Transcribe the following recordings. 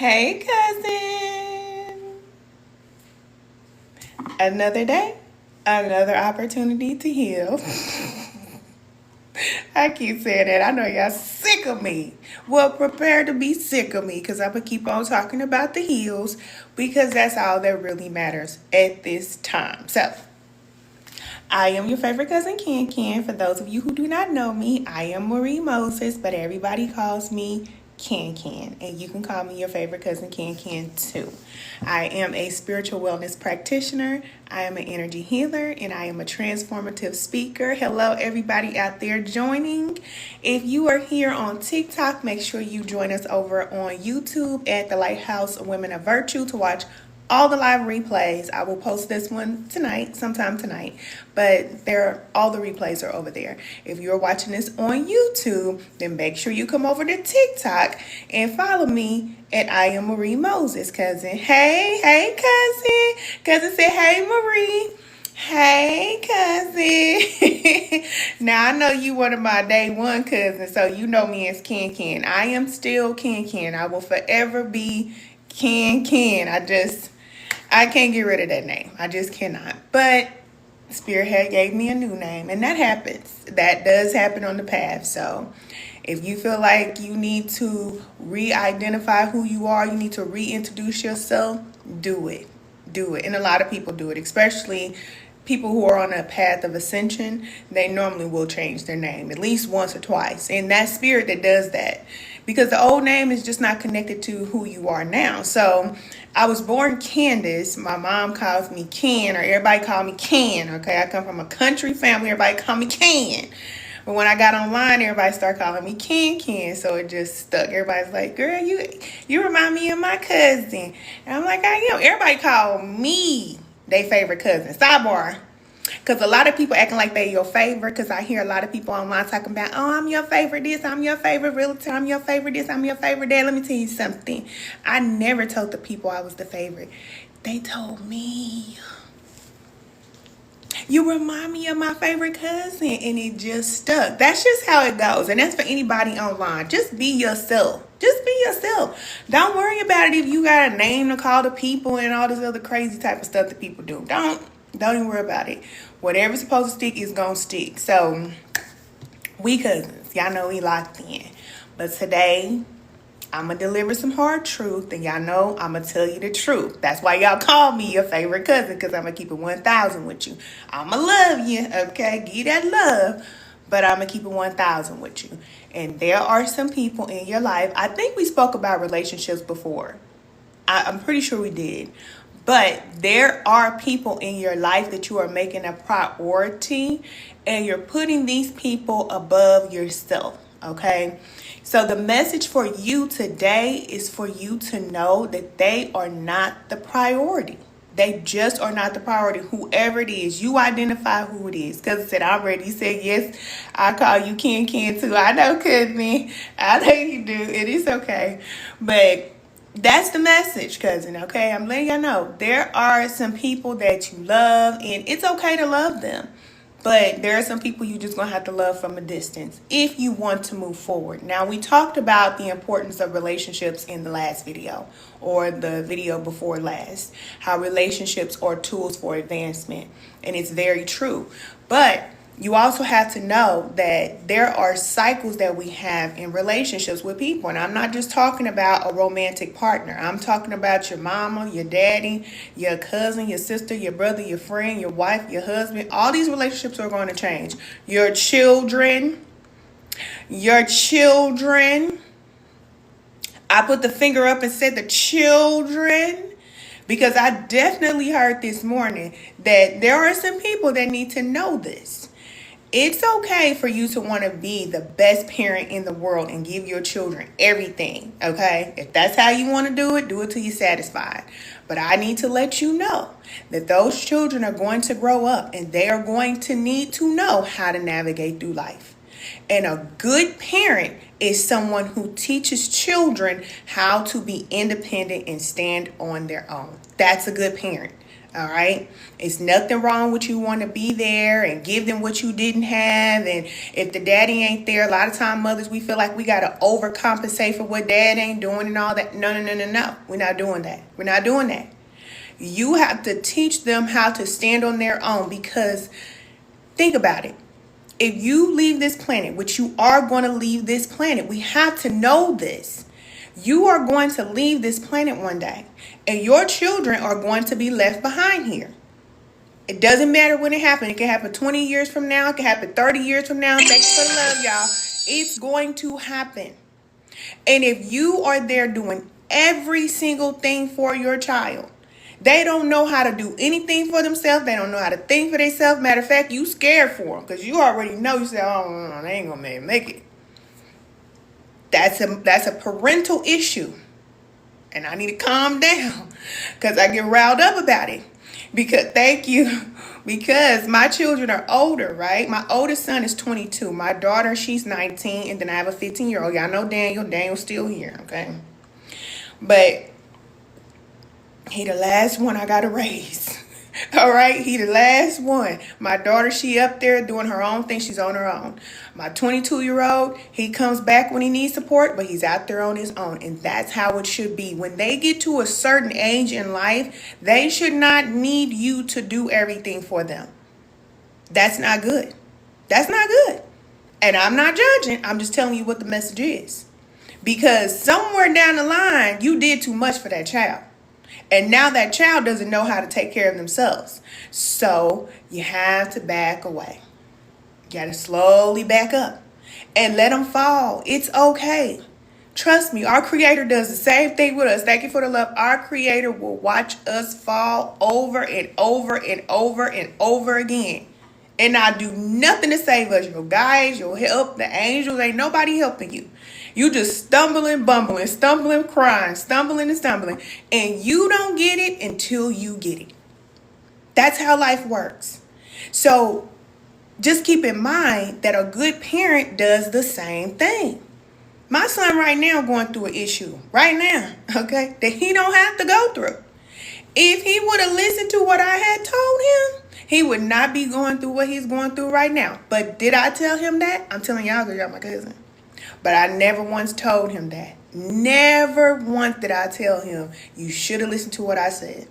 Hey, cousin. Another day, another opportunity to heal. I keep saying that. I know y'all sick of me. Well, prepare to be sick of me because I'm going to keep on talking about the heels because that's all that really matters at this time. So, I am your favorite cousin, Ken. For those of you who do not know me, I am Marie Moses, but everybody calls me Ken. And you can call me your favorite cousin, Ken too. I am a spiritual wellness practitioner. I am an energy healer, and I am a transformative speaker. Hello, everybody out there joining. If you are here on TikTok, make sure you join us over on YouTube at the Lighthouse Women of Virtue to watch all the live replays. I will post this one tonight, sometime tonight, but all the replays are over there. If you're watching this on YouTube, then make sure you come over to TikTok and follow me at I am Marie Moses, cousin. Hey, cousin. Cousin said, hey, Marie. Hey, cousin. Now, I know you one of my day one cousins, so you know me as Ken. I am still Ken. I will forever be Ken. I can't get rid of that name. I just cannot. But Spirit had gave me a new name, and that happens. That does happen on the path. So if you feel like you need to re-identify who you are, you need to reintroduce yourself, do it. Do it. And a lot of people do it, especially people who are on a path of ascension. They normally will change their name at least once or twice. And that spirit that does that, because the old name is just not connected to who you are now. So I was born Candace. My mom calls me Ken, or everybody call me Ken. Okay, I come from a country family. Everybody call me Ken. But when I got online, everybody started calling me Ken. So it just stuck. Everybody's like, girl, you remind me of my cousin. And I'm like, I am. Everybody call me their favorite cousin. Sidebar. Because a lot of people acting like they're your favorite. Because I hear a lot of people online talking about, oh, I'm your favorite this, I'm your favorite realtor, I'm your favorite this, I'm your favorite that. Let me tell you something. I never told the people I was the favorite. They told me, you remind me of my favorite cousin. And it just stuck. That's just how it goes. And that's for anybody online. Just be yourself. Just be yourself. Don't worry about it if you got a name to call the people and all this other crazy type of stuff that people do. Don't even worry about it. Whatever's supposed to stick is gonna stick. So we cousins, y'all know we locked in. But today I'm gonna deliver some hard truth, and y'all know I'm gonna tell you the truth. That's why y'all call me your favorite cousin, because I'm gonna keep it 1,000 with you. I'ma love you, okay? Give you that love, but I'm gonna keep it 1,000 with you. And there are some people in your life. I think we spoke about relationships before. I'm pretty sure we did. But there are people in your life that you are making a priority, and you're putting these people above yourself, okay? So the message for you today is for you to know that they are not the priority. They just are not the priority. Whoever it is, you identify who it is. Because I said, I'm ready. You said, yes, I call you Ken too. I know, cousin. I know you do. It is okay. But that's the message, cousin, okay? I'm letting y'all know. There are some people that you love, and it's okay to love them. But there are some people you just going to have to love from a distance if you want to move forward. Now, we talked about the importance of relationships in the last video, or the video before last. How relationships are tools for advancement. And it's very true. But you also have to know that there are cycles that we have in relationships with people. And I'm not just talking about a romantic partner. I'm talking about your mama, your daddy, your cousin, your sister, your brother, your friend, your wife, your husband. All these relationships are going to change. Your children. I put the finger up and said the children. Because I definitely heard this morning that there are some people that need to know this. It's okay for you to want to be the best parent in the world and give your children everything, okay? If that's how you want to do it till you're satisfied. But I need to let you know that those children are going to grow up, and they are going to need to know how to navigate through life. And a good parent is someone who teaches children how to be independent and stand on their own. That's a good parent. All right. It's nothing wrong with you want to be there and give them what you didn't have. And if the daddy ain't there, a lot of time mothers, we feel like we got to overcompensate for what dad ain't doing and all that. No, no, no, no, no. We're not doing that. We're not doing that. You have to teach them how to stand on their own, because think about it. If you leave this planet, which you are going to leave this planet, we have to know this. You are going to leave this planet one day, and your children are going to be left behind here. It doesn't matter when it happens. It can happen 20 years from now. It can happen 30 years from now. Thanks for the love, y'all. It's going to happen. And if you are there doing every single thing for your child, they don't know how to do anything for themselves. They don't know how to think for themselves. Matter of fact, you scared for them because you already know. You say, oh, no, they ain't going to make it. That's a parental issue. And I need to calm down because I get riled up about it. Because my children are older, right? My oldest son is 22. My daughter, she's 19. And then I have a 15-year-old. Y'all know Daniel. Daniel's still here, okay? But he the last one I got to raise. All right, he the last one. My daughter, she up there doing her own thing. She's on her own. My 22-year-old, he comes back when he needs support, but he's out there on his own. And that's how it should be. When they get to a certain age in life, they should not need you to do everything for them. That's not good. That's not good. And I'm not judging. I'm just telling you what the message is. Because somewhere down the line, you did too much for that child. And now that child doesn't know how to take care of themselves. So you have to back away. You got to slowly back up and let them fall. It's okay. Trust me, our Creator does the same thing with us. Thank you for the love. Our Creator will watch us fall over and over and over and over again. And not do nothing to save us. Your guides, your help, the angels, ain't nobody helping you. You just stumbling, bumbling, stumbling, crying, stumbling and stumbling. And you don't get it until you get it. That's how life works. So just keep in mind that a good parent does the same thing. My son right now going through an issue right now, okay, that he don't have to go through. If he would have listened to what I had told him, he would not be going through what he's going through right now. But did I tell him that? I'm telling y'all because y'all my cousin. But I never once told him that. Never once did I tell him, you should have listened to what I said.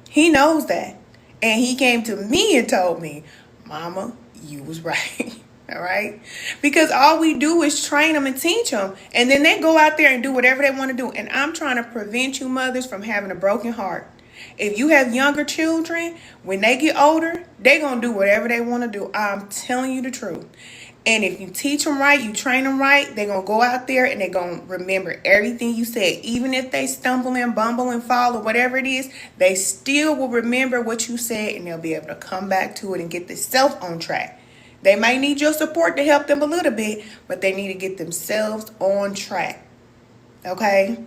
He knows that. And he came to me and told me, Mama, you was right. All right? Because all we do is train them and teach them. And then they go out there and do whatever they want to do. And I'm trying to prevent you mothers from having a broken heart. If you have younger children, when they get older, they're going to do whatever they want to do. I'm telling you the truth. And if you teach them right, you train them right, they're going to go out there and they're going to remember everything you said. Even if they stumble and bumble and fall or whatever it is, they still will remember what you said and they'll be able to come back to it and get themselves on track. They might need your support to help them a little bit, but they need to get themselves on track. Okay?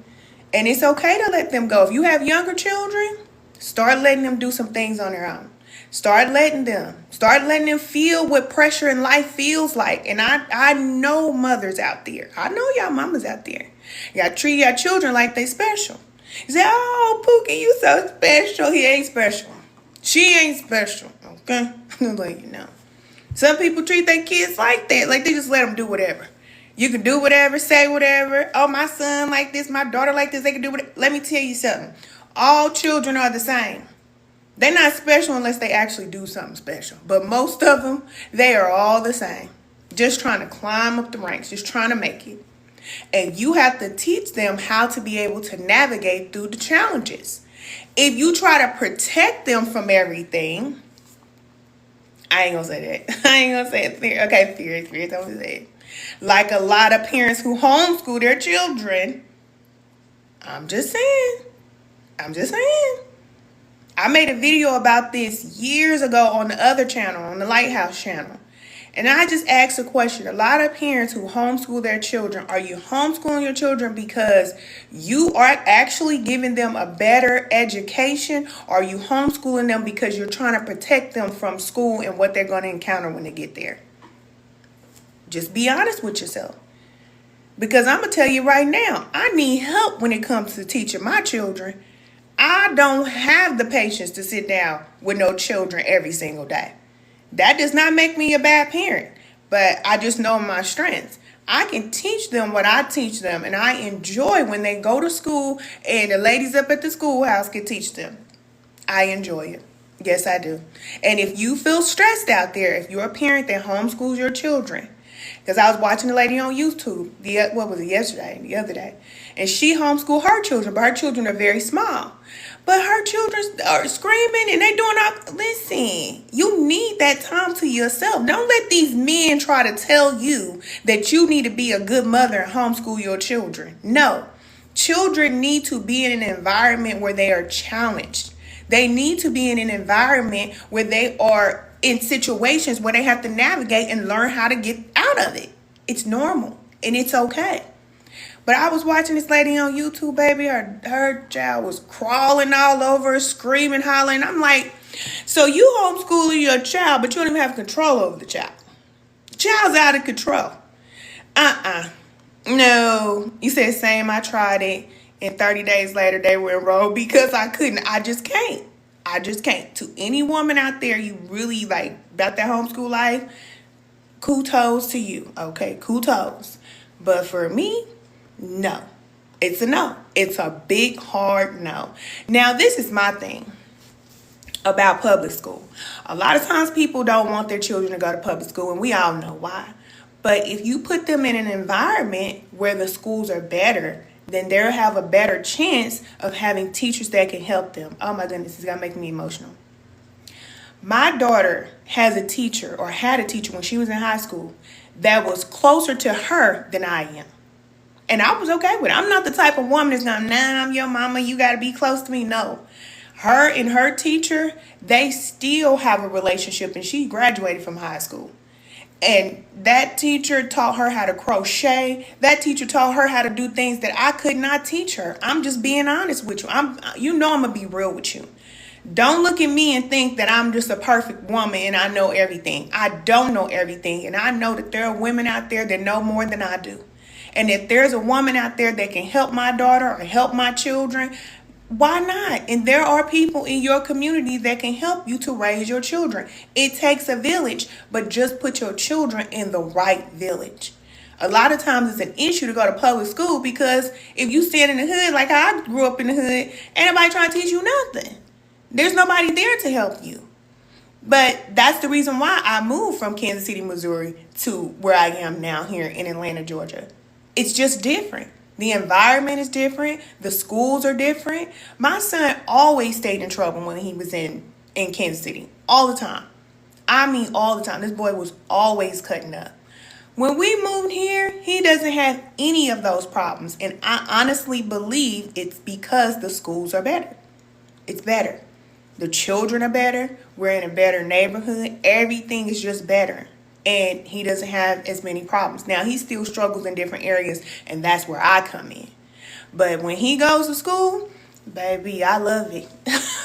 And it's okay to let them go. If you have younger children, start letting them do some things on their own. Start letting them feel what pressure in life feels like. And I know mothers out there. I know y'all mamas out there. Y'all treat your children like they special. You say, oh, Pookie, you so special. He ain't special. She ain't special. Okay? I'm letting you know. Some people treat their kids like that. Like they just let them do whatever. You can do whatever, say whatever. Oh, my son like this, my daughter like this. They can do whatever. Let me tell you something. All children are the same. They're not special unless they actually do something special. But most of them, they are all the same. Just trying to climb up the ranks. Just trying to make it. And you have to teach them how to be able to navigate through the challenges. If you try to protect them from everything, I ain't going to say that. I ain't going to say it. Okay, fears. I'm going to say it. Like a lot of parents who homeschool their children. I'm just saying. I made a video about this years ago on the other channel, on the Lighthouse channel. And I just asked a question. A lot of parents who homeschool their children, are you homeschooling your children because you are actually giving them a better education? Or are you homeschooling them because you're trying to protect them from school and what they're going to encounter when they get there? Just be honest with yourself. Because I'm going to tell you right now, I need help when it comes to teaching my children. I I don't have the patience to sit down with no children every single day. That does not make me a bad parent, but I just know my strengths. I can teach them what I teach them, and I enjoy when they go to school and the ladies up at the schoolhouse can teach them. I enjoy it. Yes, I do. And if you feel stressed out there, if you're a parent that homeschools your children, because I was watching a lady on YouTube, the other day, and she homeschooled her children, but her children are very small. But her children are screaming and they doing all. Listen, you need that time to yourself. Don't let these men try to tell you that you need to be a good mother and homeschool your children. No, children need to be in an environment where they are challenged. They need to be in an environment where they are in situations where they have to navigate and learn how to get out of it. It's normal and it's okay. But I was watching this lady on YouTube, baby. Her child was crawling all over, screaming, hollering. I'm like, so you homeschooling your child, but you don't even have control over the child. The child's out of control. No. You said same, I tried it. And 30 days later, they were enrolled because I couldn't. I just can't. I just can't. To any woman out there, you really like about that homeschool life, kudos to you. Okay, kudos. But for me, no. It's a no. It's a big, hard no. Now, this is my thing about public school. A lot of times people don't want their children to go to public school, and we all know why. But if you put them in an environment where the schools are better, then they'll have a better chance of having teachers that can help them. Oh my goodness, it's gonna make me emotional. My daughter has a teacher, or had a teacher when she was in high school, that was closer to her than I am. And I was okay with it. I'm not the type of woman that's gonna, nah, I'm your mama, you gotta be close to me. No. Her and her teacher, they still have a relationship, and she graduated from high school. And that teacher taught her how to crochet. That teacher taught her how to do things that I could not teach her. I'm just being honest with you. I'm gonna be real with you. Don't look at me and think that I'm just a perfect woman and I know everything. I don't know everything. And I know that there are women out there that know more than I do. And if there's a woman out there that can help my daughter or help my children, why not? And there are people in your community that can help you to raise your children. It takes a village, but just put your children in the right village. A lot of times it's an issue to go to public school because if you stand in the hood, like I grew up in the hood, ain't nobody trying to teach you nothing. There's nobody there to help you. But that's the reason why I moved from Kansas City, Missouri to where I am now here in Atlanta, Georgia. It's just different. The environment is different. The schools are different. My son always stayed in trouble when he was in Kansas City. All the time. I mean, all the time. This boy was always cutting up. When we moved here, he doesn't have any of those problems. And I honestly believe it's because the schools are better. It's better. The children are better. We're in a better neighborhood. Everything is just better. And he doesn't have as many problems. Now, he still struggles in different areas, and that's where I come in. But when he goes to school, baby, I love it.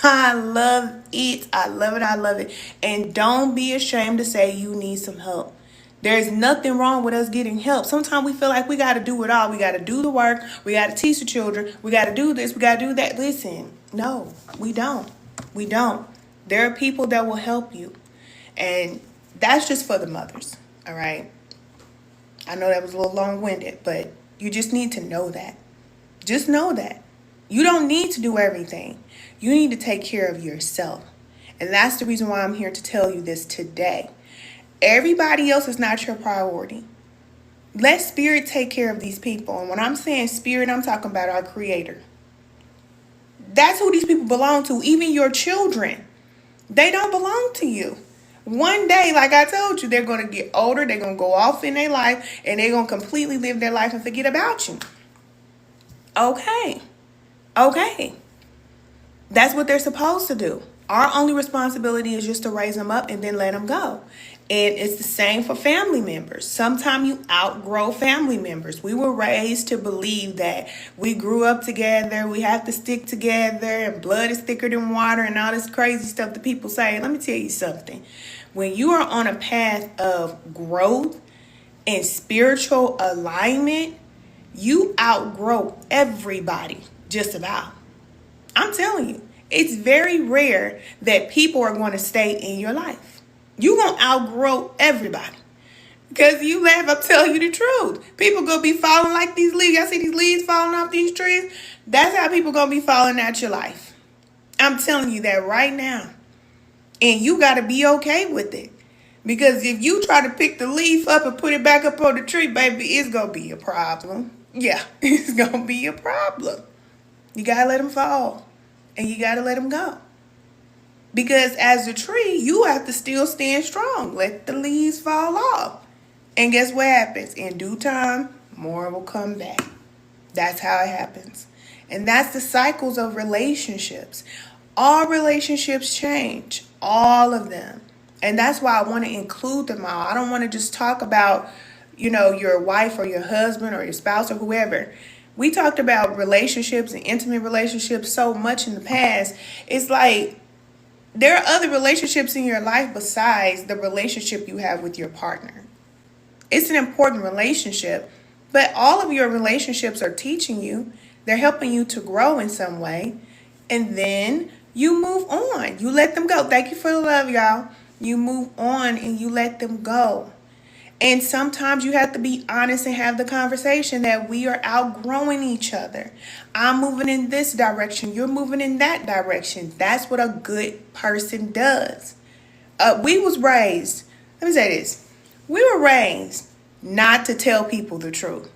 I love it. I love it. I love it. And don't be ashamed to say you need some help. There's nothing wrong with us getting help. Sometimes we feel like we got to do it all. We got to do the work. We got to teach the children. We got to do this. We got to do that. Listen, no, we don't. We don't. There are people that will help you. And that's just for the mothers, all right? I know that was a little long-winded, but you just need to know that. Just know that. You don't need to do everything. You need to take care of yourself. And that's the reason why I'm here to tell you this today. Everybody else is not your priority. Let Spirit take care of these people. And when I'm saying Spirit, I'm talking about our Creator. That's who these people belong to, even your children. They don't belong to you. One day, like I told you, they're going to get older, they're going to go off in their life, and they're going to completely live their life and forget about you. Okay. That's what they're supposed to do. Our only responsibility is just to raise them up and then let them go. And it's the same for family members. Sometimes you outgrow family members. We were raised to believe that we grew up together, we have to stick together, and blood is thicker than water, and all this crazy stuff that people say. Let me tell you something. When you are on a path of growth and spiritual alignment, you outgrow everybody, just about. I'm telling you. It's very rare that people are going to stay in your life. You're going to outgrow everybody. Because you laugh, I'm telling you the truth. People going to be falling like these leaves. I see these leaves falling off these trees. That's how people going to be falling out your life. I'm telling you that right now. And you got to be okay with it. Because if you try to pick the leaf up and put it back up on the tree, baby, it's going to be a problem. Yeah, it's going to be a problem. You got to let them fall. And you got to let them go. Because as a tree, you have to still stand strong. Let the leaves fall off. And guess what happens? In due time, more will come back. That's how it happens. And that's the cycles of relationships. All relationships change. All of them. And that's why I want to include them all. I don't want to just talk about, your wife or your husband or your spouse or whoever. We talked about relationships and intimate relationships so much in the past. It's like there are other relationships in your life besides the relationship you have with your partner. It's an important relationship, but all of your relationships are teaching you. They're helping you to grow in some way. And then you move on. You let them go. Thank you for the love, y'all. You move on and you let them go. And sometimes you have to be honest and have the conversation that we are outgrowing each other. I'm moving in this direction. You're moving in that direction. That's what a good person does. Let me say this. We were raised not to tell people the truth.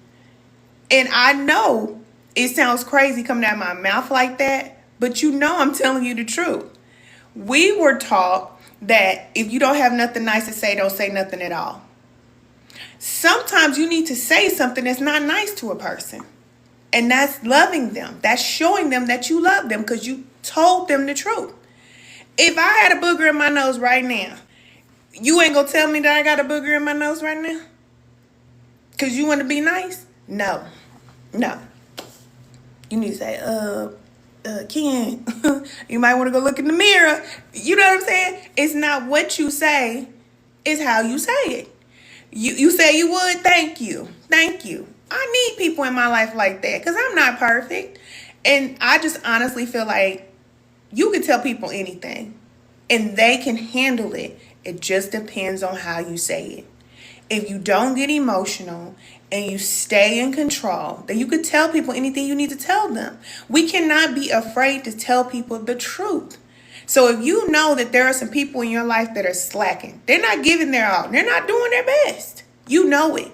And I know it sounds crazy coming out of my mouth like that, but I'm telling you the truth. We were taught that if you don't have nothing nice to say, don't say nothing at all. Sometimes you need to say something that's not nice to a person. And that's loving them. That's showing them that you love them because you told them the truth. If I had a booger in my nose right now, you ain't gonna tell me that I got a booger in my nose right now? Because you want to be nice? No. You need to say, Ken, you might want to go look in the mirror. You know what I'm saying? It's not what you say, it's how you say it. You say you would? Thank you. I need people in my life like that because I'm not perfect. And I just honestly feel like you can tell people anything and they can handle it. It just depends on how you say it. If you don't get emotional and you stay in control, then you could tell people anything you need to tell them. We cannot be afraid to tell people the truth. So if you know that there are some people in your life that are slacking, they're not giving their all, they're not doing their best, you know it.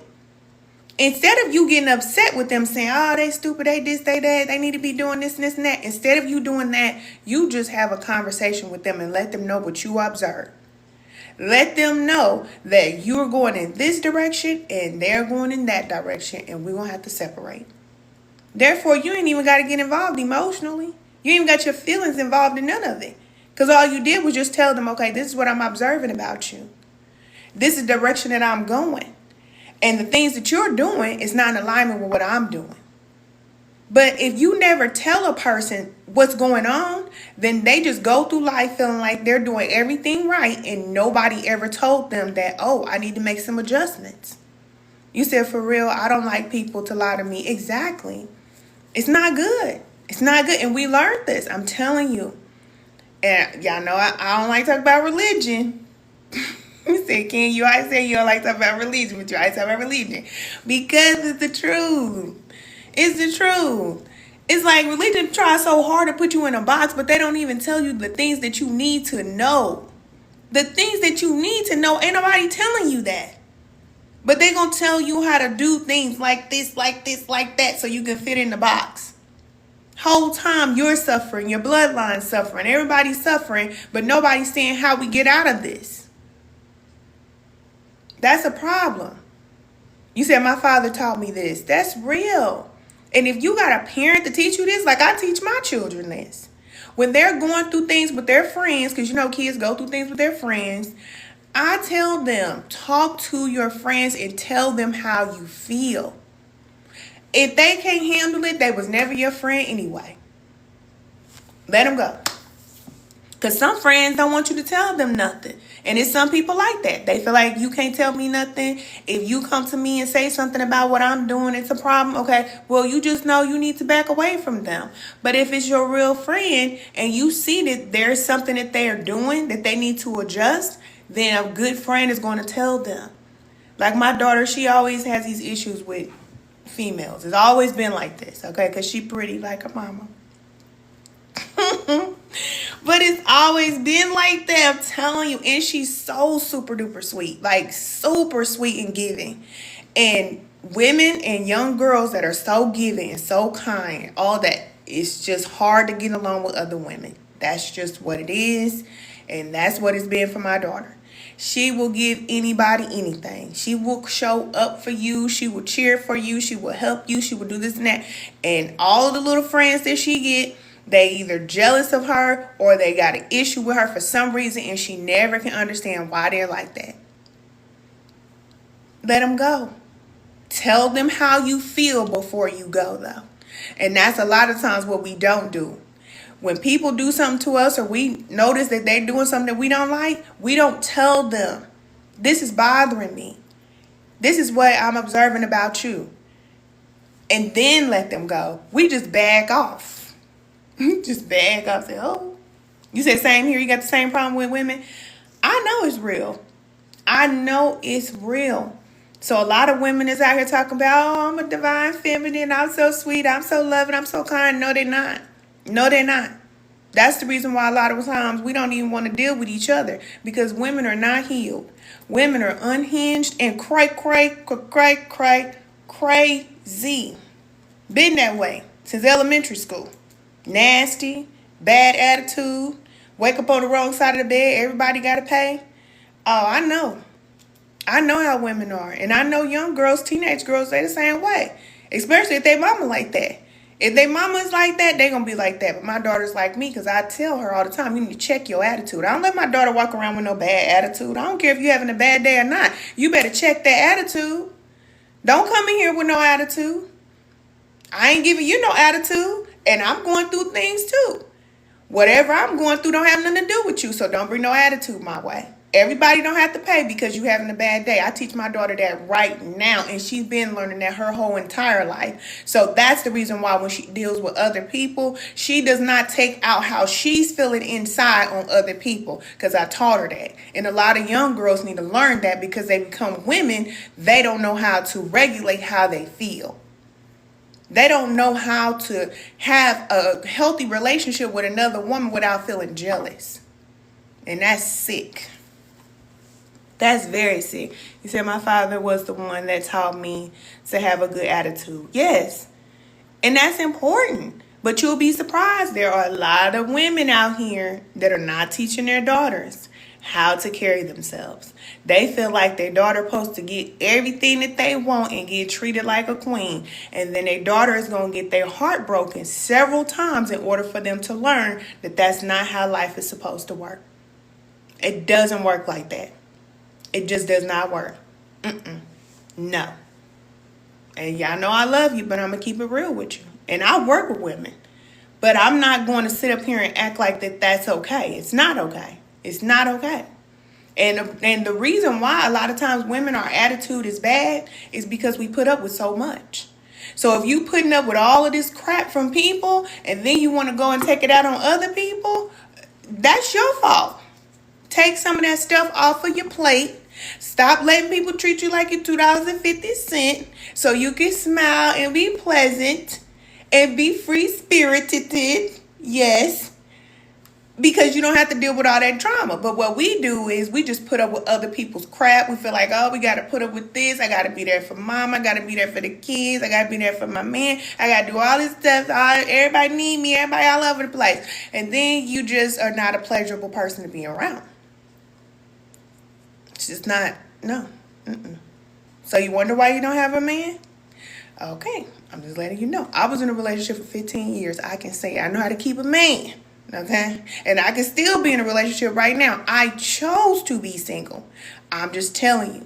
Instead of you getting upset with them saying, oh, they stupid, they this, they that, they need to be doing this and this and that. Instead of you doing that, you just have a conversation with them and let them know what you observe. Let them know that you're going in this direction and they're going in that direction and we're going to have to separate. Therefore, you ain't even got to get involved emotionally. You ain't even got your feelings involved in none of it. Because all you did was just tell them, okay, this is what I'm observing about you. This is the direction that I'm going. And the things that you're doing is not in alignment with what I'm doing. But if you never tell a person what's going on, then they just go through life feeling like they're doing everything right and nobody ever told them that, oh, I need to make some adjustments. You said, for real, I don't like people to lie to me. Exactly. It's not good. It's not good. And we learned this. I'm telling you. And y'all know I don't like to talk about religion. You said, Ken, you always say you don't like to talk about religion, but you always talk about religion. Because it's the truth. It's the truth. It's like religion tries so hard to put you in a box, but they don't even tell you the things that you need to know. The things that you need to know, ain't nobody telling you that. But they're going to tell you how to do things like this, like that, so you can fit in the box. Whole time you're suffering, your bloodline's suffering, everybody's suffering, but nobody's saying how we get out of this. That's a problem. You said, my father taught me this. That's real. And if you got a parent to teach you this, like I teach my children this. When they're going through things with their friends, because kids go through things with their friends, I tell them, talk to your friends and tell them how you feel. If they can't handle it, they was never your friend anyway. Let them go. Because some friends don't want you to tell them nothing. And it's some people like that. They feel like you can't tell me nothing. If you come to me and say something about what I'm doing, it's a problem. Okay, well, you just know you need to back away from them. But if it's your real friend and you see that there's something that they are doing that they need to adjust, then a good friend is going to tell them. Like my daughter, she always has these issues with females. It's always been like this, okay? Because she pretty like her mama. But it's always been like that, I'm telling you. And she's so super duper sweet, like super sweet and giving. And women and young girls that are so giving and so kind, all that, it's just hard to get along with other women. That's just what it is. And that's what it's been for my daughter. She will give anybody anything. She will show up for you. She will cheer for you. She will help you. She will do this and that. And all the little friends that she get, they either jealous of her or they got an issue with her for some reason, and she never can understand why they're like that. Let them go. Tell them how you feel before you go, though. And that's a lot of times what we don't do. When people do something to us or we notice that they're doing something that we don't like, we don't tell them, this is bothering me. This is what I'm observing about you. And then let them go. We just back off. Just back off. Say, oh, you said same here. You got the same problem with women. I know it's real. I know it's real. So a lot of women is out here talking about, oh, I'm a divine feminine. I'm so sweet. I'm so loving. I'm so kind. No, they're not. No, they're not. That's the reason why a lot of times we don't even want to deal with each other, because women are not healed. Women are unhinged and crazy. Been that way since elementary school. Nasty, bad attitude, wake up on the wrong side of the bed, everybody got to pay. Oh, I know. I know how women are. And I know young girls, teenage girls, they the same way. Especially if they mama like that. If they mama is like that, they going to be like that. But my daughter's like me, because I tell her all the time, you need to check your attitude. I don't let my daughter walk around with no bad attitude. I don't care if you're having a bad day or not. You better check that attitude. Don't come in here with no attitude. I ain't giving you no attitude. And I'm going through things too. Whatever I'm going through don't have nothing to do with you. So don't bring no attitude my way. Everybody don't have to pay because you having a bad day. I teach my daughter that right now. And she's been learning that her whole entire life. So that's the reason why when she deals with other people, she does not take out how she's feeling inside on other people. Because I taught her that. And a lot of young girls need to learn that, because they become women. They don't know how to regulate how they feel. They don't know how to have a healthy relationship with another woman without feeling jealous. And that's sick. That's very sick. You said my father was the one that taught me to have a good attitude. Yes. And that's important. But you'll be surprised. There are a lot of women out here that are not teaching their daughters how to carry themselves. They feel like their daughter supposed to get everything that they want and get treated like a queen. And then their daughter is going to get their heart broken several times in order for them to learn that that's not how life is supposed to work. It doesn't work like that. It just does not work. No. And y'all know I love you, but I'm going to keep it real with you. And I work with women. But I'm not going to sit up here and act like that's okay. It's not okay. It's not okay. And the reason why a lot of times women, our attitude is bad is because we put up with so much. So if you putting up with all of this crap from people and then you want to go and take it out on other people, that's your fault. Take some of that stuff off of your plate. Stop letting people treat you like you're $2.50 so you can smile and be pleasant and be free-spirited. Yes. Because you don't have to deal with all that drama. But what we do is we just put up with other people's crap. We feel like, oh, we got to put up with this. I got to be there for mom. I got to be there for the kids. I got to be there for my man. I got to do all this stuff. Everybody need me. Everybody all over the place. And then you just are not a pleasurable person to be around. It's just not. No. So you wonder why you don't have a man? Okay. I'm just letting you know. I was in a relationship for 15 years. I can say I know how to keep a man. Okay? And I can still be in a relationship right now. I chose to be single. I'm just telling you.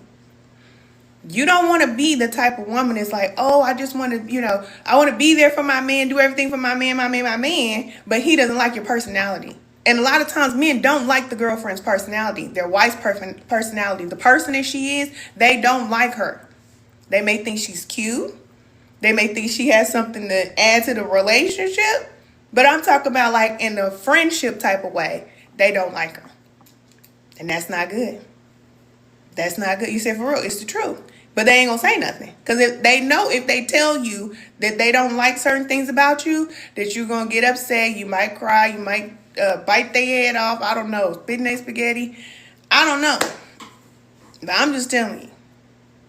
You don't want to be the type of woman that's like, oh, I just want to, I want to be there for my man, do everything for my man, but he doesn't like your personality. And a lot of times men don't like the girlfriend's personality, their wife's personality. The person that she is, they don't like her. They may think she's cute. They may think she has something to add to the relationship. But I'm talking about like in a friendship type of way. They don't like her. And that's not good. That's not good. You said for real, it's the truth. But they ain't gonna say nothing. Because if they know, if they tell you that they don't like certain things about you, that you're gonna get upset, you might cry, you might bite their head off, I don't know, spit in their spaghetti. I don't know. But I'm just telling you.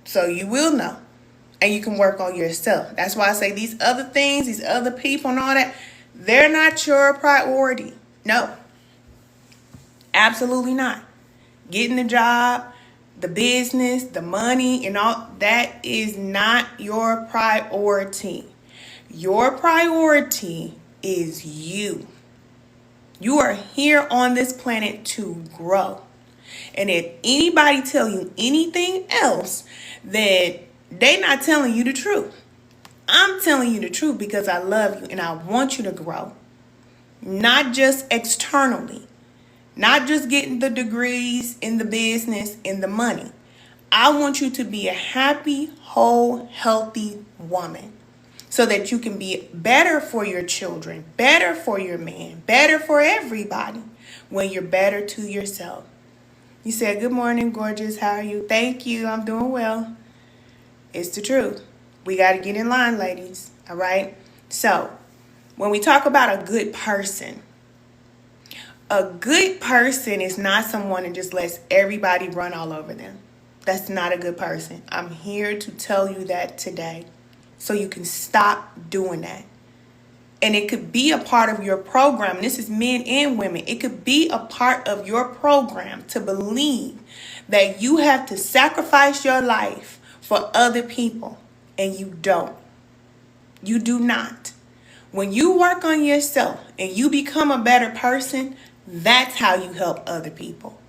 So you will know. And you can work on yourself. That's why I say these other things, these other people and all that, they're not your priority. No. Absolutely not. Getting the job, the business, the money, and all that is not your priority. Your priority is you. You are here on this planet to grow. And if anybody tell you anything else, then they're not telling you the truth. I'm telling you the truth because I love you and I want you to grow. Not just externally. Not just getting the degrees in the business and the money. I want you to be a happy, whole, healthy woman. So that you can be better for your children, better for your man, better for everybody when you're better to yourself. You said, good morning, gorgeous. How are you? Thank you. I'm doing well. It's the truth. We got to get in line, ladies. All right? So, when we talk about a good person is not someone that just lets everybody run all over them. That's not a good person. I'm here to tell you that today. So you can stop doing that. And it could be a part of your program. And this is men and women. It could be a part of your program to believe that you have to sacrifice your life for other people. And you don't. You do not. When you work on yourself and you become a better person, that's how you help other people.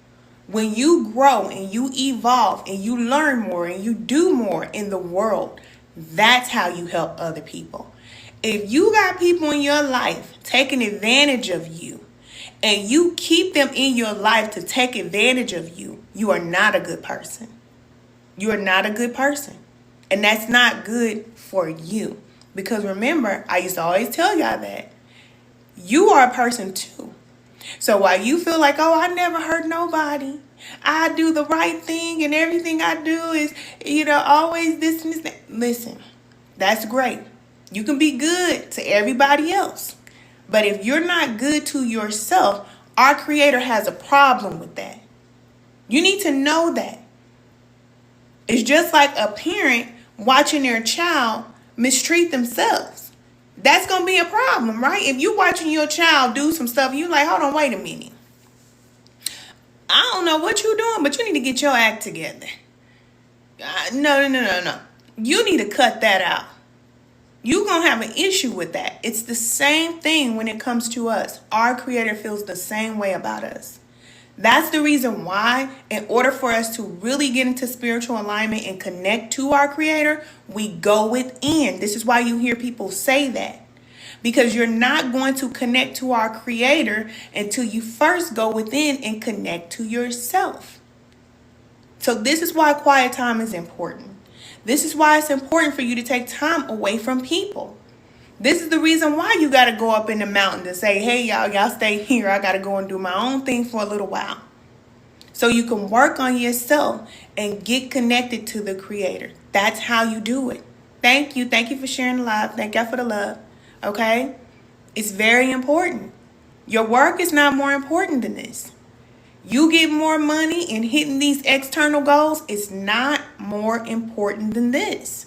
When you grow and you evolve and you learn more and you do more in the world, that's how you help other people. If you got people in your life taking advantage of you and you keep them in your life to take advantage of you, you are not a good person. You are not a good person. And that's not good for you. Because remember, I used to always tell y'all that you are a person too. So while you feel like, oh, I never hurt nobody, I do the right thing and everything I do is, always this and this. Listen, that's great. You can be good to everybody else. But if you're not good to yourself, our Creator has a problem with that. You need to know that. It's just like a parent watching their child mistreat themselves. That's going to be a problem, right? If you're watching your child do some stuff, you're like, hold on, wait a minute. I don't know what you're doing, but you need to get your act together. No. You need to cut that out. You're going to have an issue with that. It's the same thing when it comes to us. Our Creator feels the same way about us. That's the reason why, in order for us to really get into spiritual alignment and connect to our Creator, we go within. This is why you hear people say that. Because you're not going to connect to our Creator until you first go within and connect to yourself. So this is why quiet time is important. This is why it's important for you to take time away from people. This is the reason why you got to go up in the mountain to say, hey, y'all stay here. I got to go and do my own thing for a little while. So you can work on yourself and get connected to the Creator. That's how you do it. Thank you. Thank you for sharing the love. Thank God for the love. Okay? It's very important. Your work is not more important than this. You get more money and hitting these external goals is not more important than this.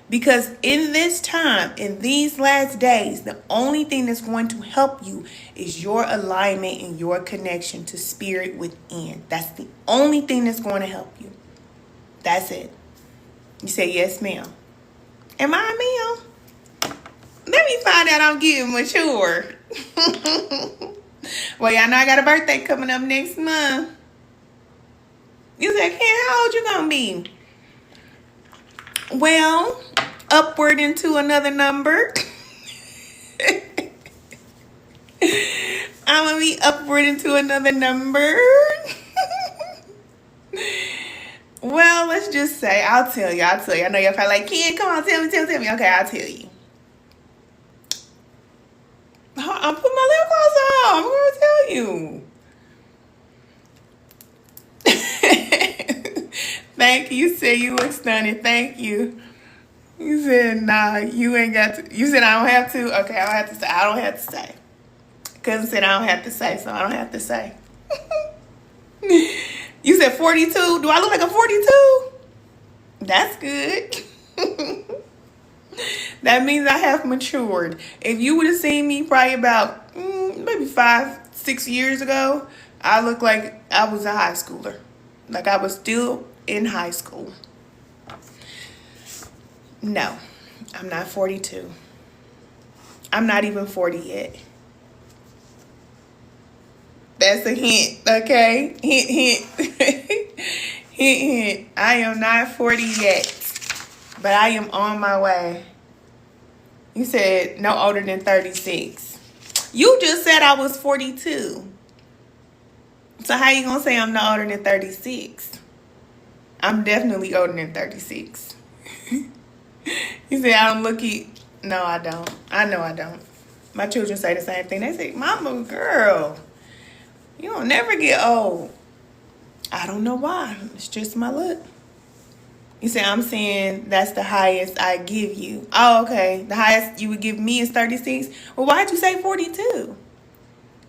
Because in this time, in these last days, the only thing that's going to help you is your alignment and your connection to spirit within. That's the only thing that's going to help you. That's it. You say, yes, ma'am. Am I, ma'am? Let me find out I'm getting mature. Well, y'all know I got a birthday coming up next month. You say, Ken, how old you gonna be? Well, upward into another number. I'm gonna be upward into another number. Well, let's just say, I'll tell you. I know you're probably like, Ken, come on, tell me. Okay, I'll tell you. I'll put my lip gloss on. I'm gonna tell you. Thank you. You said you look stunning. Thank you. You said, nah, you ain't got to. You said I don't have to. Okay, I don't have to say. I don't have to say. Cousin said I don't have to say, so I don't have to say. You said 42. Do I look like a 42? That's good. That means I have matured. If you would have seen me probably about maybe 5-6 years ago, I looked like I was a high schooler. Like I was still in high school. No, I'm not 42. I'm not even 40 yet. That's a hint, okay? Hint. Hint. I am not 40 yet, but I am on my way. You said no older than 36. You just said I was 42. So how you gonna say I'm no older than 36? I'm definitely older than 36. You said I don't look it. No, I don't. I know I don't. My children say the same thing. They say, Mama, girl, you don't never get old. I don't know why. It's just my look. You say, I'm saying that's the highest I give you. Oh, okay. The highest you would give me is 36. Well, why'd you say 42?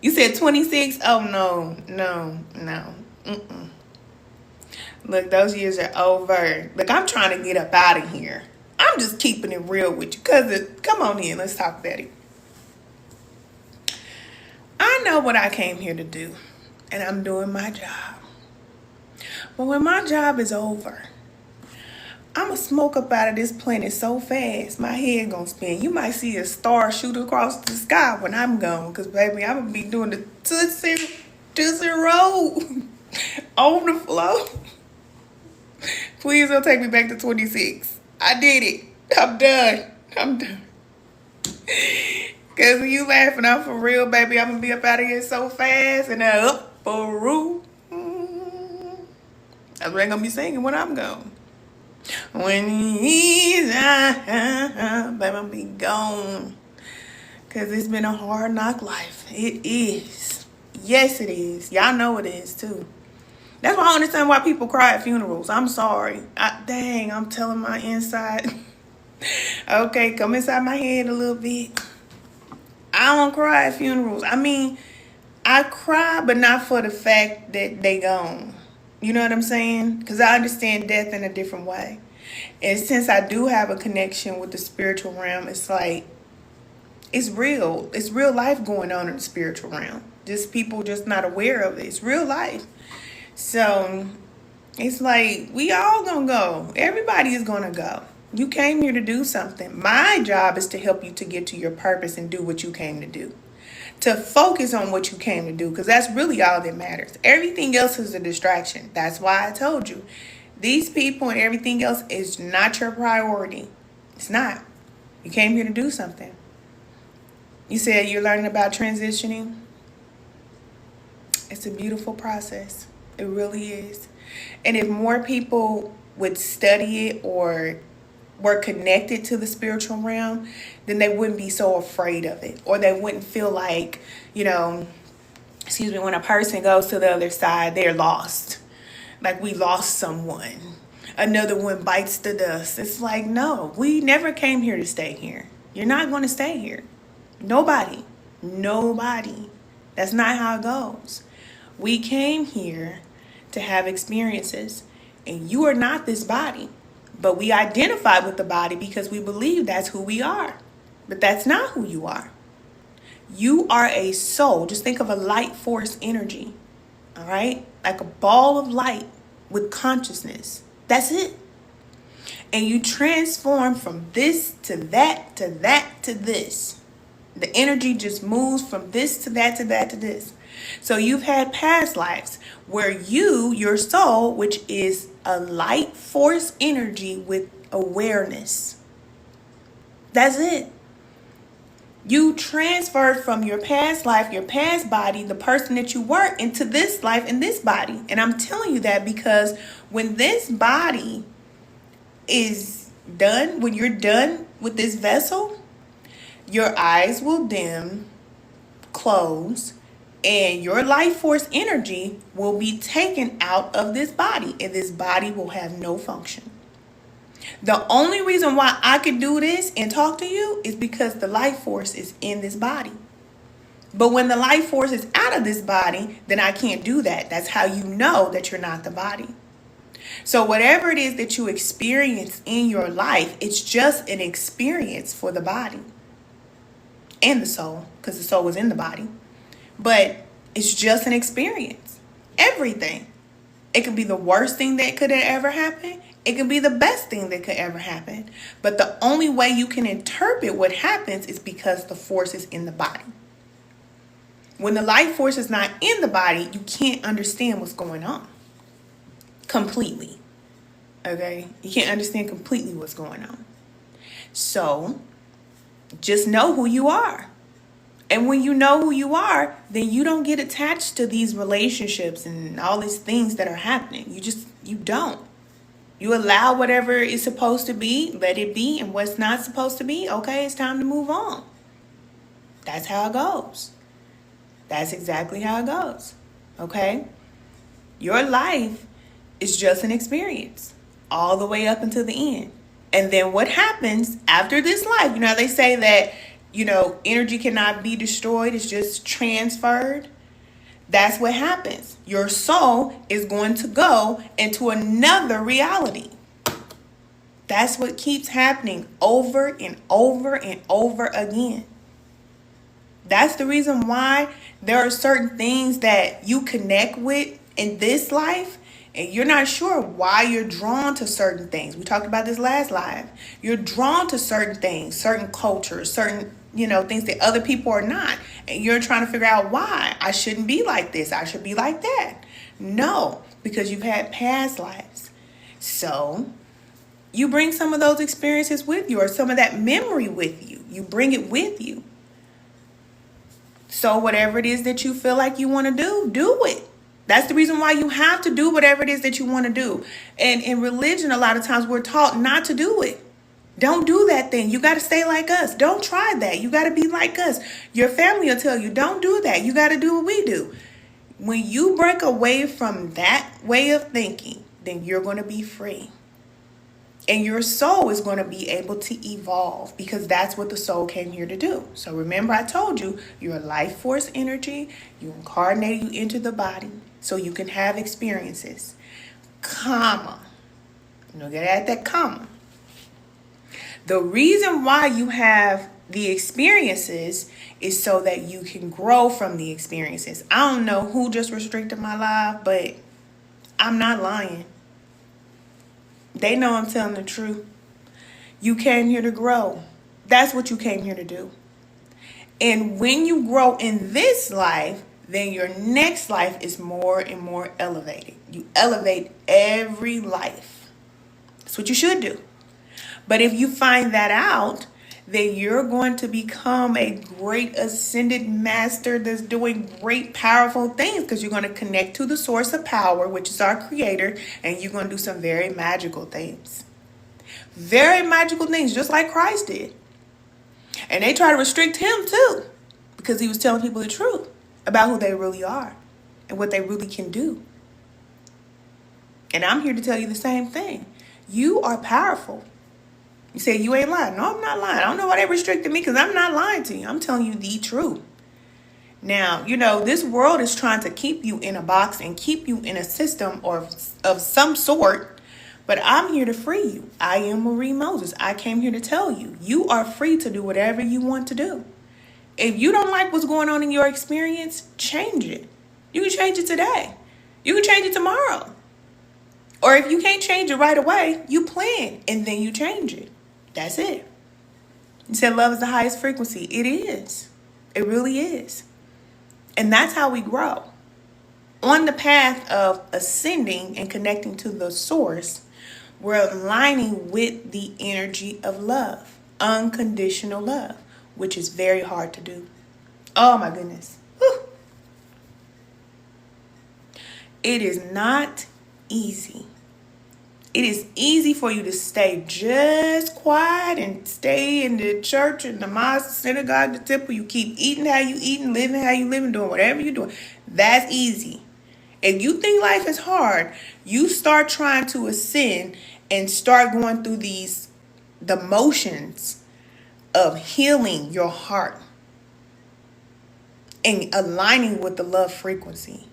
You said 26? Oh, no. Mm-mm. Look, those years are over. Look, I'm trying to get up out of here. I'm just keeping it real with you. Cousin, come on in. Let's talk about it. I know what I came here to do, and I'm doing my job. But when my job is over, I'm going to smoke up out of this planet so fast, my head going to spin. You might see a star shoot across the sky when I'm gone, because, baby, I'm going to be doing the Tootsie Roll on the floor. Please don't take me back to 26. I did it. I'm done. Because when you laughing, I'm for real, baby. I'm going to be up out of here so fast and up for roo. That's what I'm going to be singing when I'm gone. When he's out, baby, I'm going to be gone. Because it's been a hard knock life. It is. Yes, it is. Y'all know it is, too. That's why I don't understand why people cry at funerals. I'm sorry. Dang, I'm telling my inside. Okay, come inside my head a little bit. I don't cry at funerals. I mean, I cry, but not for the fact that they gone. You know what I'm saying? Because I understand death in a different way. And since I do have a connection with the spiritual realm, it's like, it's real. It's real life going on in the spiritual realm. Just people just not aware of it. It's real life. So it's like, we all gonna go. Everybody is gonna go. You came here to do something. My job is to help you to get to your purpose and do what you came to do. To focus on what you came to do, because that's really all that matters. Everything else is a distraction. That's why I told you. These people and everything else is not your priority. It's not. You came here to do something. You said you're learning about transitioning. It's a beautiful process. It really is. And if more people would study it or were connected to the spiritual realm, then they wouldn't be so afraid of it. Or they wouldn't feel like, when a person goes to the other side, they're lost. Like we lost someone. Another one bites the dust. It's like, no, we never came here to stay here. You're not going to stay here. Nobody. That's not how it goes. We came here to have experiences, and you are not this body, but we identify with the body because we believe that's who we are, but that's not who you are. You are a soul. Just think of a light force energy, all right? Like a ball of light with consciousness. That's it. And you transform from this to that to that to this. The energy just moves from this to that to that to this. So you've had past lives where your soul, which is a light force energy with awareness. That's it. You transferred from your past life, your past body, the person that you were, into this life and this body. And I'm telling you that because when this body is done, when you're done with this vessel, your eyes will dim, close, and your life force energy will be taken out of this body, and this body will have no function. The only reason why I could do this and talk to you is because the life force is in this body. But when the life force is out of this body, then I can't do that. That's how you know that you're not the body. So whatever it is that you experience in your life, it's just an experience for the body and the soul, because the soul is in the body. But it's just an experience. Everything. It could be the worst thing that could have ever happened. It could be the best thing that could ever happen. But the only way you can interpret what happens is because the force is in the body. When the life force is not in the body, you can't understand what's going on completely. Okay? You can't understand completely what's going on. So just know who you are. And when you know who you are, then you don't get attached to these relationships and all these things that are happening. You don't. You allow whatever is supposed to be, let it be, and what's not supposed to be, okay, it's time to move on. That's how it goes. That's exactly how it goes, okay? Your life is just an experience all the way up until the end. And then what happens after this life? You know, they say that, energy cannot be destroyed. It's just transferred. That's what happens. Your soul is going to go into another reality. That's what keeps happening over and over and over again. That's the reason why there are certain things that you connect with in this life, and you're not sure why you're drawn to certain things. We talked about this last live. You're drawn to certain things, certain cultures, certain things that other people are not. And you're trying to figure out why. I shouldn't be like this. I should be like that. No, because you've had past lives. So you bring some of those experiences with you, or some of that memory with you. You bring it with you. So whatever it is that you feel like you want to do it. That's the reason why you have to do whatever it is that you want to do. And in religion, a lot of times we're taught not to do it. Don't do that thing. You got to stay like us. Don't try that. You got to be like us. Your family will tell you, don't do that. You got to do what we do. When you break away from that way of thinking, then you're going to be free. And your soul is going to be able to evolve, because that's what the soul came here to do. So remember, I told you, your life force energy, you incarnate you into the body so you can have experiences. Comma. You know, get at that comma. The reason why you have the experiences is so that you can grow from the experiences. I don't know who just restricted my life, but I'm not lying. They know I'm telling the truth. You came here to grow. That's what you came here to do. And when you grow in this life, then your next life is more and more elevated. You elevate every life. That's what you should do. But if you find that out, then you're going to become a great ascended master that's doing great, powerful things, because you're going to connect to the source of power, which is our creator, and you're going to do some very magical things. Very magical things, just like Christ did. And they try to restrict him too, because he was telling people the truth about who they really are and what they really can do. And I'm here to tell you the same thing. You are powerful. You say you ain't lying. No, I'm not lying. I don't know why they restricted me, because I'm not lying to you. I'm telling you the truth. Now, this world is trying to keep you in a box and keep you in a system or of some sort, but I'm here to free you. I am Marie Moses. I came here to tell you, you are free to do whatever you want to do. If you don't like what's going on in your experience, change it. You can change it today. You can change it tomorrow. Or if you can't change it right away, you plan and then you change it. That's it. You said love is the highest frequency. It is. It really is. And that's how we grow. On the path of ascending and connecting to the source, we're aligning with the energy of love, unconditional love. which is very hard to do. Oh my goodness. Whew. It is not easy. It is easy for you to stay just quiet and stay in the church and the mosque, the synagogue, the temple. You keep eating how you eating, living how you living, doing whatever you're doing. That's easy. If you think life is hard, you start trying to ascend and start going through the motions of healing your heart and aligning with the love frequency.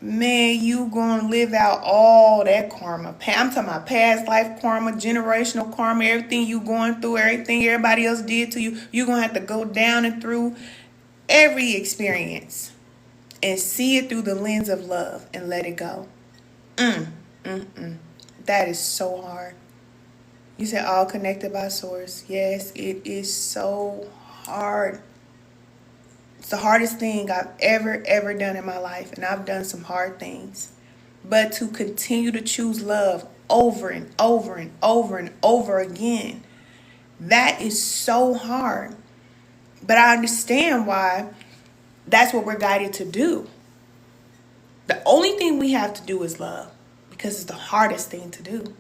Man, you gonna live out all that karma. I'm talking about past life karma, generational karma, everything you going through, everything everybody else did to you. You're gonna have to go down and through every experience and see it through the lens of love and let it go. That is so hard. You said all connected by source. Yes, it is so hard. It's the hardest thing I've ever done in my life. And I've done some hard things. But to continue to choose love over and over and over and over again, that is so hard. But I understand why that's what we're guided to do. The only thing we have to do is love. Because it's the hardest thing to do.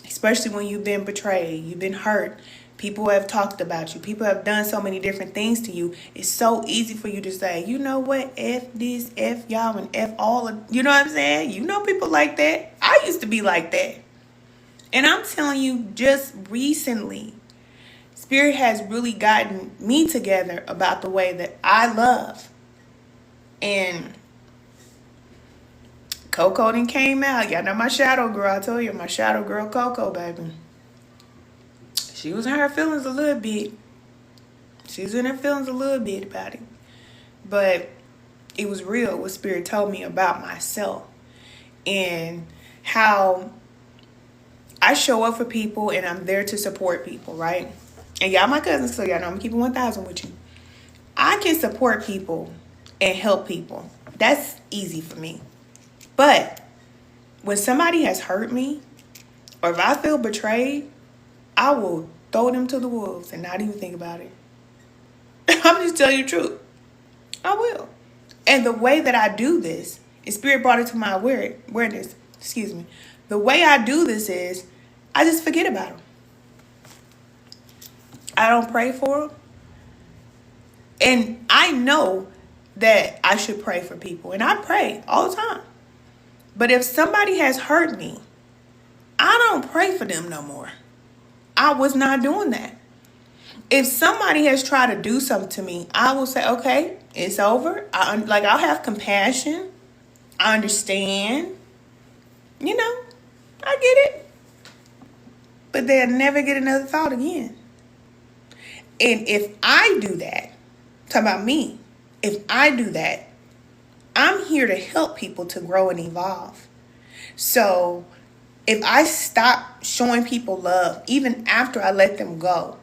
Especially when you've been betrayed, you've been hurt. People have talked about you. People have done so many different things to you. It's so easy for you to say, you know what, F this, F y'all, and F all of, you know what I'm saying? You know people like that. I used to be like that. And I'm telling you, just recently, Spirit has really gotten me together about the way that I love. And Coco then came out. Y'all know my shadow girl. I told you, my shadow girl Coco, baby. She was in her feelings a little bit. She was in her feelings a little bit about it. But it was real what Spirit told me about myself. And how I show up for people and I'm there to support people, right? And y'all my cousins, so y'all know I'm keeping 1,000 with you. I can support people and help people. That's easy for me. But when somebody has hurt me, or if I feel betrayed, I will throw them to the wolves and not even think about it. I'm just telling you the truth. I will. And the way that I do this, is Spirit brought it to my awareness. Excuse me. The way I do this is, I just forget about them. I don't pray for them. And I know that I should pray for people. And I pray all the time. But if somebody has hurt me, I don't pray for them no more. I was not doing that. If somebody has tried to do something to me, I will say, okay, it's over. I'll have compassion. I understand. You know, I get it. But they'll never get another thought again. And if I do that, talk about me, if I do that, I'm here to help people to grow and evolve. So if I stop showing people love, even after I let them go,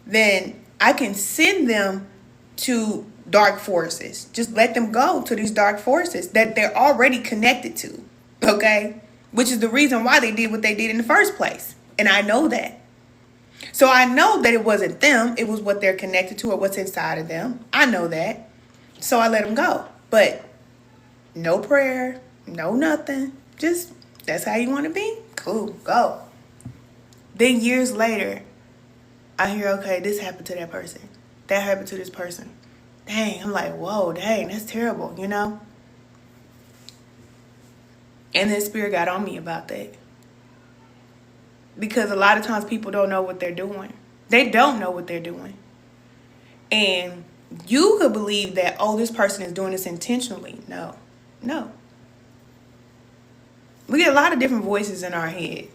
then I can send them to dark forces. Just let them go to these dark forces that they're already connected to, okay? Which is the reason why they did what they did in the first place. And I know that. So I know that it wasn't them. It was what they're connected to or what's inside of them. I know that. So I let them go. But no prayer, no nothing. Just, that's how you want to be? Cool, go. Then years later, I hear, okay, this happened to that person. That happened to this person. Dang, I'm like, whoa, dang, that's terrible, you know? And then Spirit got on me about that. Because a lot of times people don't know what they're doing. They don't know what they're doing. And you could believe that, oh, this person is doing this intentionally. No. We get a lot of different voices in our head.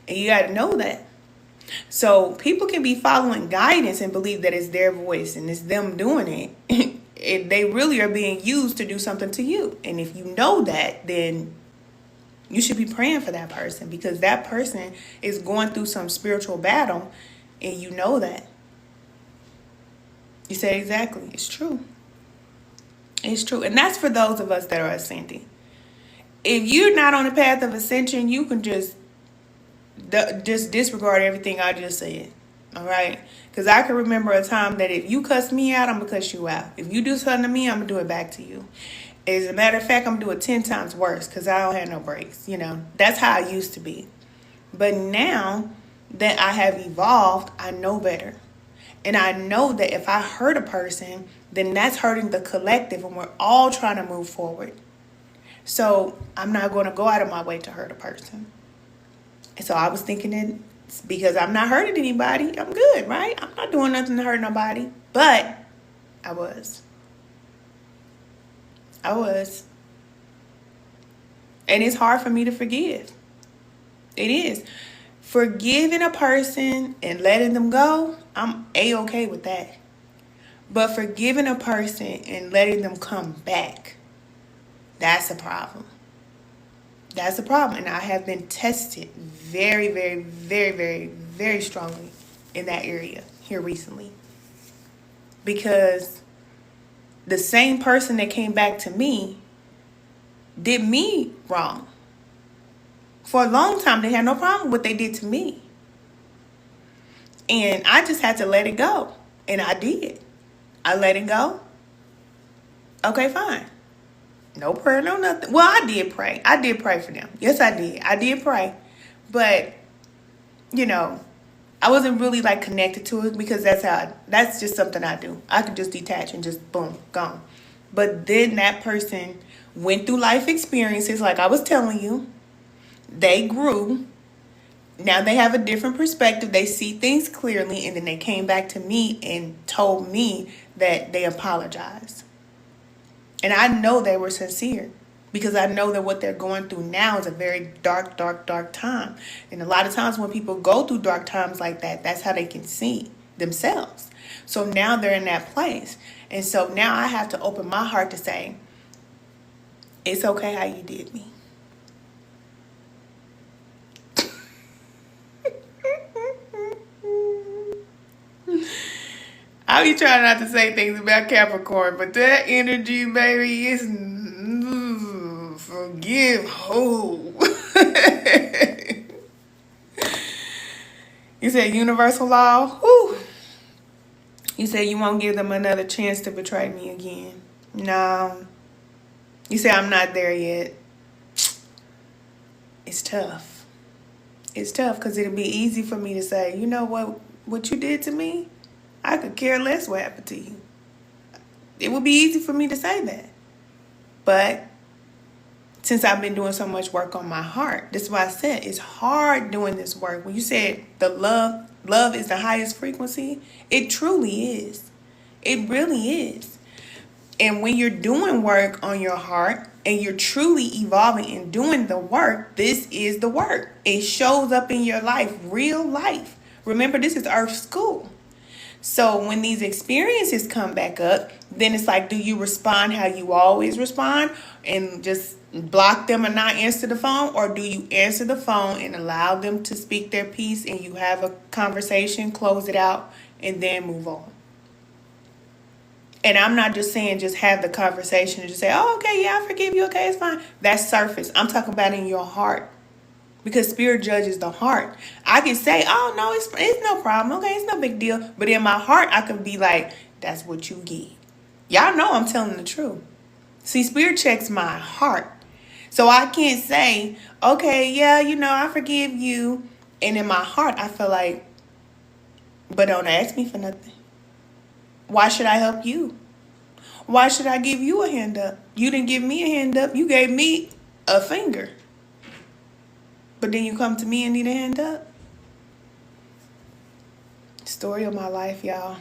And you got to know that. So people can be following guidance and believe that it's their voice and it's them doing it. They really are being used to do something to you. And if you know that, then you should be praying for that person, because that person is going through some spiritual battle and you know that. You say exactly. It's true. It's true. And that's for those of us that are ascending. If you're not on the path of ascension, you can just disregard everything I just said. All right? Because I can remember a time that if you cuss me out, I'm going to cuss you out. If you do something to me, I'm going to do it back to you. As a matter of fact, I'm going to do it 10 times worse because I don't have no breaks. You know, that's how I used to be. But now that I have evolved, I know better. And I know that if I hurt a person, then that's hurting the collective and we're all trying to move forward. So I'm not going to go out of my way to hurt a person. And so I was thinking that because I'm not hurting anybody, I'm good, right? I'm not doing nothing to hurt nobody. But I was. And it's hard for me to forgive. It is. Forgiving a person and letting them go, I'm A-okay with that. But forgiving a person and letting them come back, that's a problem. That's a problem. And I have been tested very, very, very, very, very strongly in that area here recently. Because the same person that came back to me did me wrong. For a long time, they had no problem with what they did to me. And I just had to let it go. And I did. I let it go. Okay, fine. No prayer, no nothing. Well, I did pray. I did pray for them. Yes, I did. I did pray. But, you know, I wasn't really like connected to it because that's just something I do. I could just detach and just boom, gone. But then that person went through life experiences like I was telling you. They grew. Now they have a different perspective. They see things clearly. And then they came back to me and told me that they apologized. And I know they were sincere because I know that what they're going through now is a very dark, dark, dark time. And a lot of times when people go through dark times like that, that's how they can see themselves. So now they're in that place. And so now I have to open my heart to say, it's okay how you did me. I be trying not to say things about Capricorn, but that energy, baby, is forgive who. You said universal law? Whew. You said you won't give them another chance to betray me again. No. You said I'm not there yet. It's tough. It's tough because it'll be easy for me to say, you know what you did to me? I could care less what happened to you. It would be easy for me to say that. But since I've been doing so much work on my heart, that's why I said it's hard doing this work. When you said the love is the highest frequency, it truly is. It really is. And when you're doing work on your heart and you're truly evolving and doing the work, this is the work. It shows up in your life, real life. Remember, this is Earth school. So when these experiences come back up, then it's like, do you respond how you always respond and just block them and not answer the phone? Or do you answer the phone and allow them to speak their piece and you have a conversation, close it out, and then move on? And I'm not just saying just have the conversation and just say, oh, okay, yeah, I forgive you. Okay, it's fine. That's surface. I'm talking about in your heart. Because spirit judges the heart. I can say, oh, no, it's no problem. Okay, it's no big deal. But in my heart, I can be like, that's what you get. Y'all know I'm telling the truth. See, spirit checks my heart. So I can't say, okay, yeah, I forgive you. And in my heart, I feel like, but don't ask me for nothing. Why should I help you? Why should I give you a hand up? You didn't give me a hand up. You gave me a finger. But then you come to me and need a hand up? Story of my life, y'all.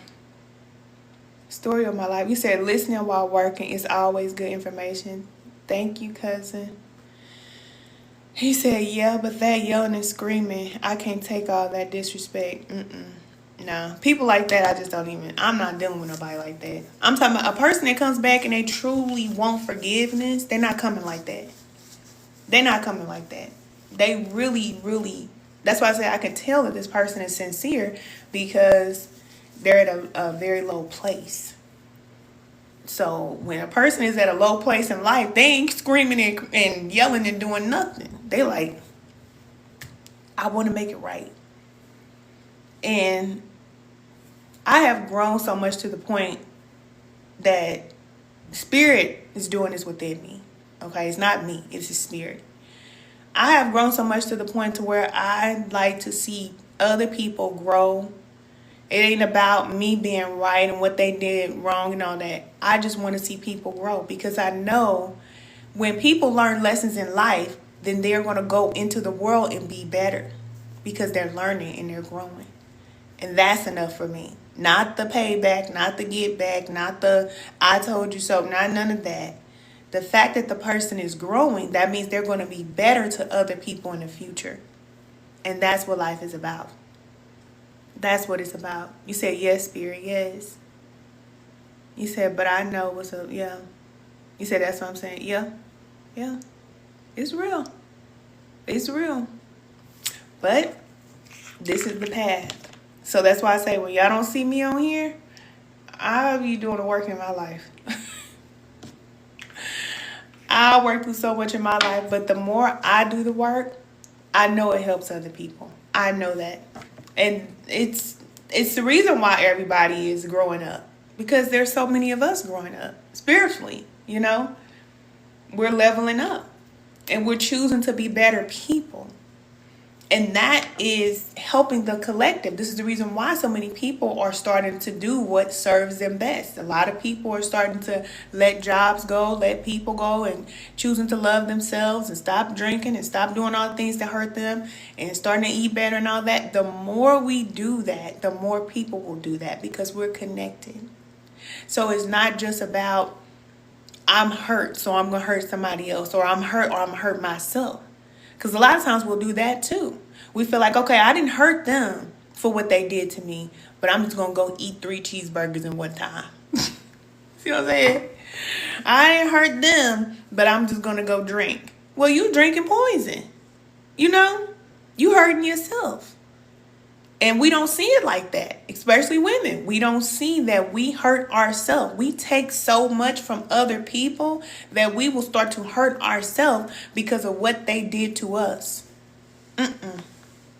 Story of my life. You said listening while working is always good information. Thank you, cousin. He said, yeah, but that yelling and screaming, I can't take all that disrespect. No. People like that, I'm not dealing with nobody like that. I'm talking about a person that comes back and they truly want forgiveness. They're not coming like that. They're not coming like that. They really, really, that's why I say I can tell that this person is sincere because they're at a very low place. So when a person is at a low place in life, they ain't screaming and yelling and doing nothing. They like, I want to make it right. And I have grown so much to the point that spirit is doing this within me. Okay, it's not me, it's his spirit. I have grown so much to the point to where I like to see other people grow. It ain't about me being right and what they did wrong and all that. I just want to see people grow, because I know when people learn lessons in life, then they're going to go into the world and be better, because they're learning and they're growing. And that's enough for me. Not the payback, not the get back, not the I told you so, not none of that. The fact that the person is growing, that means they're going to be better to other people in the future. And that's what life is about. That's what it's about. You said, yes, Spirit, yes. You said, but I know what's up. Yeah. You said, that's what I'm saying. Yeah. Yeah. It's real. It's real. But this is the path. So that's why I say, when y'all don't see me on here, I'll be doing the work in my life. I work through so much in my life, but the more I do the work, I know it helps other people. I know that. And it's the reason why everybody is growing up, because there's so many of us growing up spiritually, you know. We're leveling up and we're choosing to be better people. And that is helping the collective. This is the reason why so many people are starting to do what serves them best. A lot of people are starting to let jobs go, let people go, and choosing to love themselves and stop drinking and stop doing all the things that hurt them and starting to eat better and all that. The more we do that, the more people will do that, because we're connected. So it's not just about I'm hurt, so I'm going to hurt somebody else, or I'm hurt, or I'm going to hurt myself. Because a lot of times we'll do that too. We feel like, okay, I didn't hurt them for what they did to me, but I'm just going to go eat 3 cheeseburgers in one time. See what I'm saying? I didn't hurt them, but I'm just going to go drink. Well, you drinking poison. You know? You hurting yourself. And we don't see it like that, especially women. We don't see that we hurt ourselves. We take so much from other people that we will start to hurt ourselves because of what they did to us.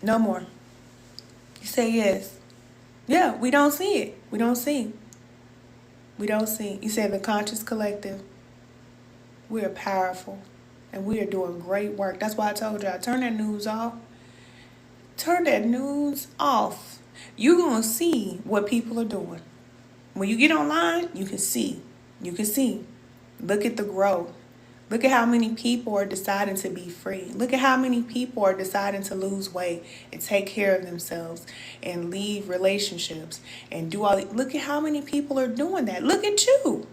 No more. You say yes. Yeah, we don't see it. We don't see. We don't see. You said the conscious collective. We are powerful and we are doing great work. That's why I told y'all, turn that news off. Turn that news off. You're going to see what people are doing. When you get online, you can see. You can see. Look at the growth. Look at how many people are deciding to be free. Look at how many people are deciding to lose weight and take care of themselves and leave relationships and do all. Look at how many people are doing that. Look at you.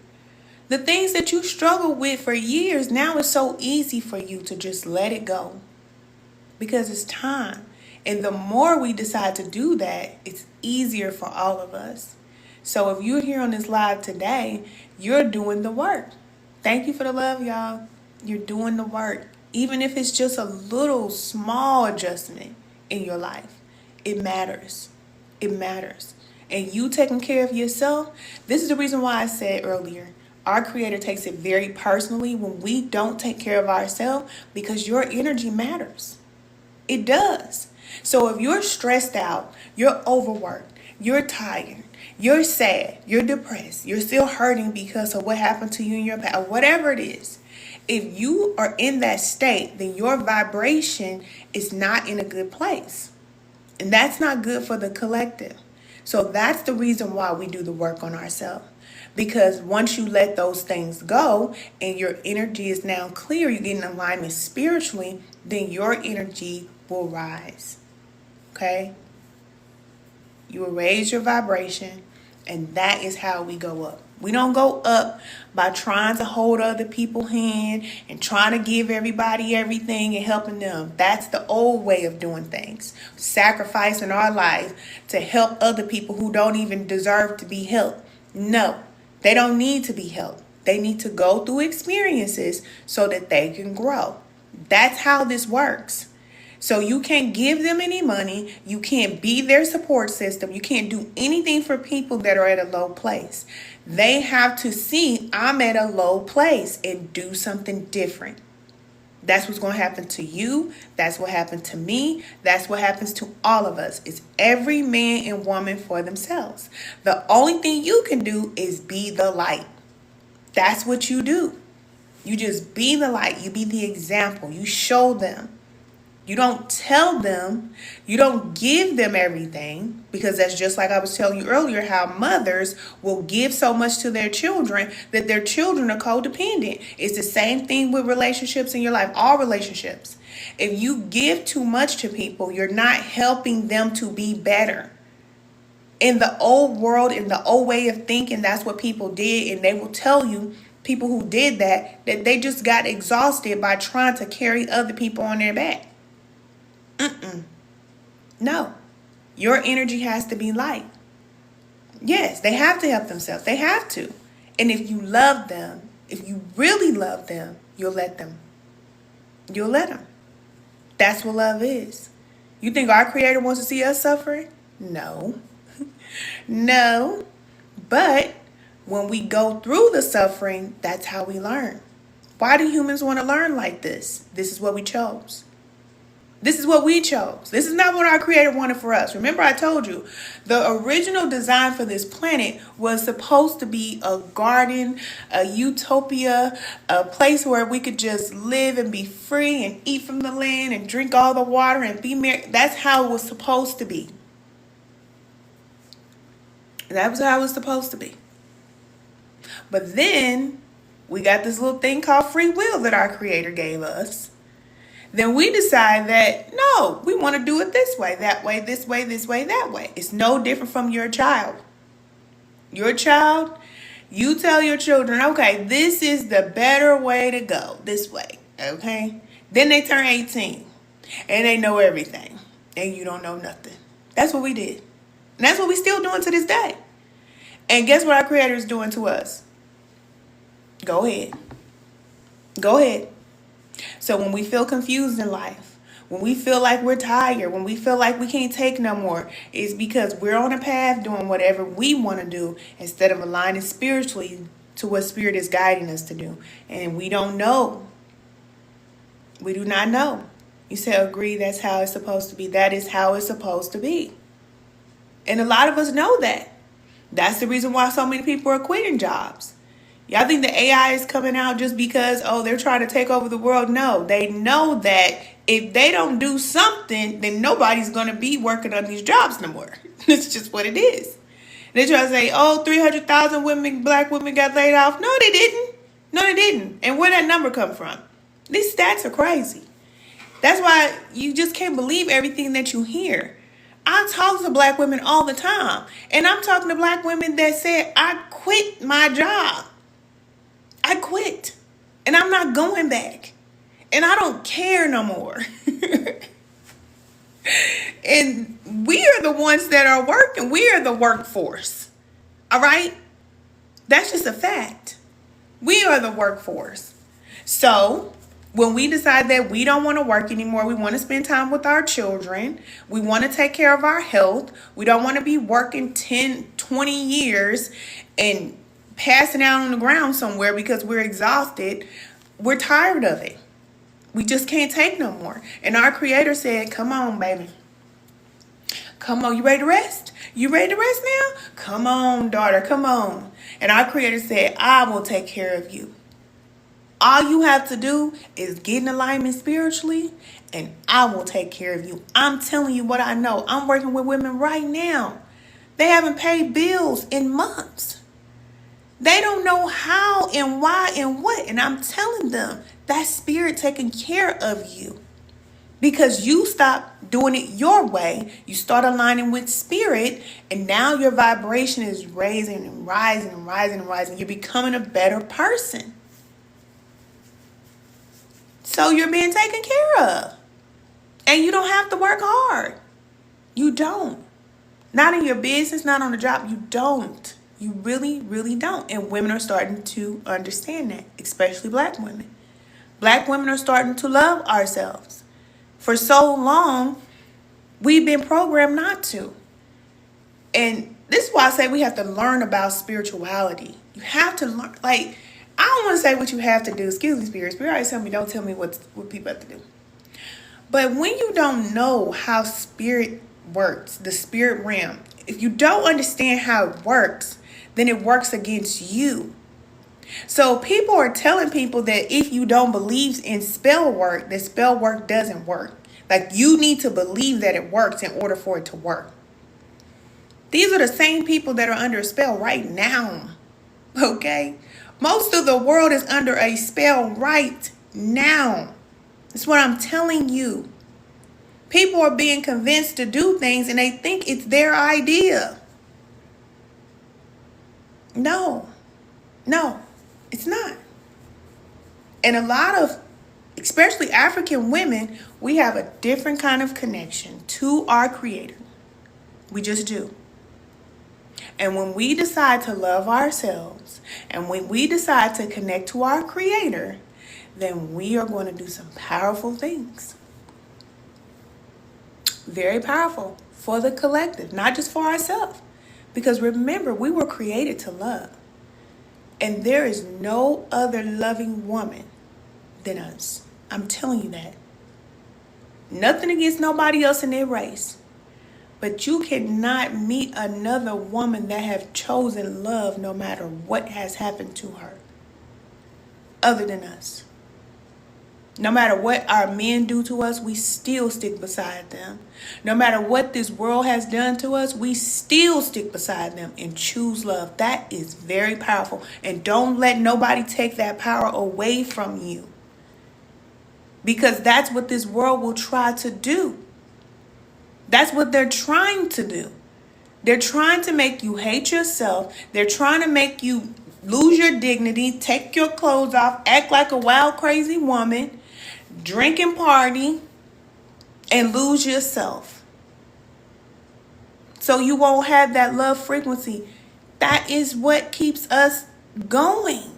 The things that you struggled with for years, now it's so easy for you to just let it go, because it's time. And the more we decide to do that, it's easier for all of us. So if you're here on this live today, you're doing the work. Thank you for the love, y'all. You're doing the work. Even if it's just a little small adjustment in your life, it matters. It matters. And you taking care of yourself, this is the reason why I said earlier, our Creator takes it very personally when we don't take care of ourselves, because your energy matters. It does. So if you're stressed out, you're overworked, you're tired, you're sad, you're depressed, you're still hurting because of what happened to you in your past, whatever it is, if you are in that state, then your vibration is not in a good place. And that's not good for the collective. So that's the reason why we do the work on ourselves. Because once you let those things go and your energy is now clear, you get in alignment spiritually, then your energy will rise. Okay? You will raise your vibration, and that is how we go up. We don't go up by trying to hold other people's hand and trying to give everybody everything and helping them. That's the old way of doing things. Sacrificing our life to help other people who don't even deserve to be helped. No, they don't need to be helped. They need to go through experiences so that they can grow. That's how this works. So you can't give them any money. You can't be their support system. You can't do anything for people that are at a low place. They have to see I'm at a low place and do something different. That's what's going to happen to you. That's what happened to me. That's what happens to all of us. It's every man and woman for themselves. The only thing you can do is be the light. That's what you do. You just be the light. You be the example. You show them. You don't tell them. You don't give them everything, because that's just like I was telling you earlier, how mothers will give so much to their children that their children are codependent. It's the same thing with relationships in your life, all relationships. If you give too much to people, you're not helping them to be better. In the old world, in the old way of thinking, that's what people did. And they will tell you, people who did that they just got exhausted by trying to carry other people on their back. No. Your energy has to be light. Yes, they have to help themselves. They have to. And if you love them, if you really love them, you'll let them. You'll let them. That's what love is. You think our Creator wants to see us suffering? No. No. But when we go through the suffering, that's how we learn. Why do humans want to learn like this? This is what we chose. This is what we chose. This is not what our Creator wanted for us. Remember, I told you, the original design for this planet was supposed to be a garden, a utopia, a place where we could just live and be free and eat from the land and drink all the water and be merry. That's how it was supposed to be. That was how it was supposed to be. But then we got this little thing called free will that our Creator gave us. Then we decide that, no, we want to do it this way, that way, this way, that way. It's no different from your child. Your child, you tell your children, okay, this is the better way to go, this way, okay? Then they turn 18 and they know everything and you don't know nothing. That's what we did. And that's what we still doing to this day. And guess what our Creator is doing to us? Go ahead. Go ahead. So when we feel confused in life, when we feel like we're tired, when we feel like we can't take no more, it's because we're on a path doing whatever we want to do instead of aligning spiritually to what Spirit is guiding us to do. And we don't know. We do not know. You say, agree, that's how it's supposed to be. That is how it's supposed to be. And a lot of us know that. That's the reason why so many people are quitting jobs. Y'all think the AI is coming out just because, they're trying to take over the world? No, they know that if they don't do something, then nobody's going to be working on these jobs no more. It's just what it is. They try to say, 300,000 black women got laid off. No, they didn't. No, they didn't. And where that number come from? These stats are crazy. That's why you just can't believe everything that you hear. I talk to black women all the time. And I'm talking to black women that said, I quit my job. I quit. And I'm not going back. And I don't care no more. And we are the ones that are working. We are the workforce. All right? That's just a fact. We are the workforce. So when we decide that we don't want to work anymore, we want to spend time with our children, we want to take care of our health, we don't want to be working 10, 20 years and passing out on the ground somewhere because we're exhausted, we're tired of it. We just can't take no more. And our Creator said, come on, baby. Come on, you ready to rest? You ready to rest now? Come on, daughter, come on. And our Creator said, I will take care of you. All you have to do is get in alignment spiritually, and I will take care of you. I'm telling you what I know. I'm working with women right now. They haven't paid bills in months. They don't know how and why and what. And I'm telling them, that's Spirit taking care of you. Because you stop doing it your way. You start aligning with Spirit. And now your vibration is raising and rising and rising and rising. You're becoming a better person. So you're being taken care of. And you don't have to work hard. You don't. Not in your business, not on the job. You don't. You really, really don't. And women are starting to understand that, especially black women. Black women are starting to love ourselves. For so long, we've been programmed not to. And this is why I say we have to learn about spirituality. You have to learn. Like, I don't want to say what you have to do. Excuse me, Spirit. Spirit always tell me, don't tell me what people have to do. But when you don't know how spirit works, the spirit realm, if you don't understand how it works, then it works against you. So people are telling people that if you don't believe in spell work, that spell work doesn't work. Like, you need to believe that it works in order for it to work. These are the same people that are under a spell right now. Okay? Most of the world is under a spell right now. That's what I'm telling you. People are being convinced to do things and they think it's their idea. No, it's not. And a lot of, especially African women, we have a different kind of connection to our Creator. We just do. And when we decide to love ourselves and when we decide to connect to our Creator, then we are going to do some powerful things. Very powerful for the collective, not just for ourselves. Because remember, we were created to love. And there is no other loving woman than us. I'm telling you that. Nothing against nobody else in their race. But you cannot meet another woman that have chosen love no matter what has happened to her. Other than us. No matter what our men do to us, we still stick beside them. No matter what this world has done to us, we still stick beside them and choose love. That is very powerful. And don't let nobody take that power away from you. Because that's what this world will try to do. That's what they're trying to do. They're trying to make you hate yourself. They're trying to make you lose your dignity, take your clothes off, act like a wild, crazy woman, drink and party, and lose yourself. So you won't have that love frequency. That is what keeps us going.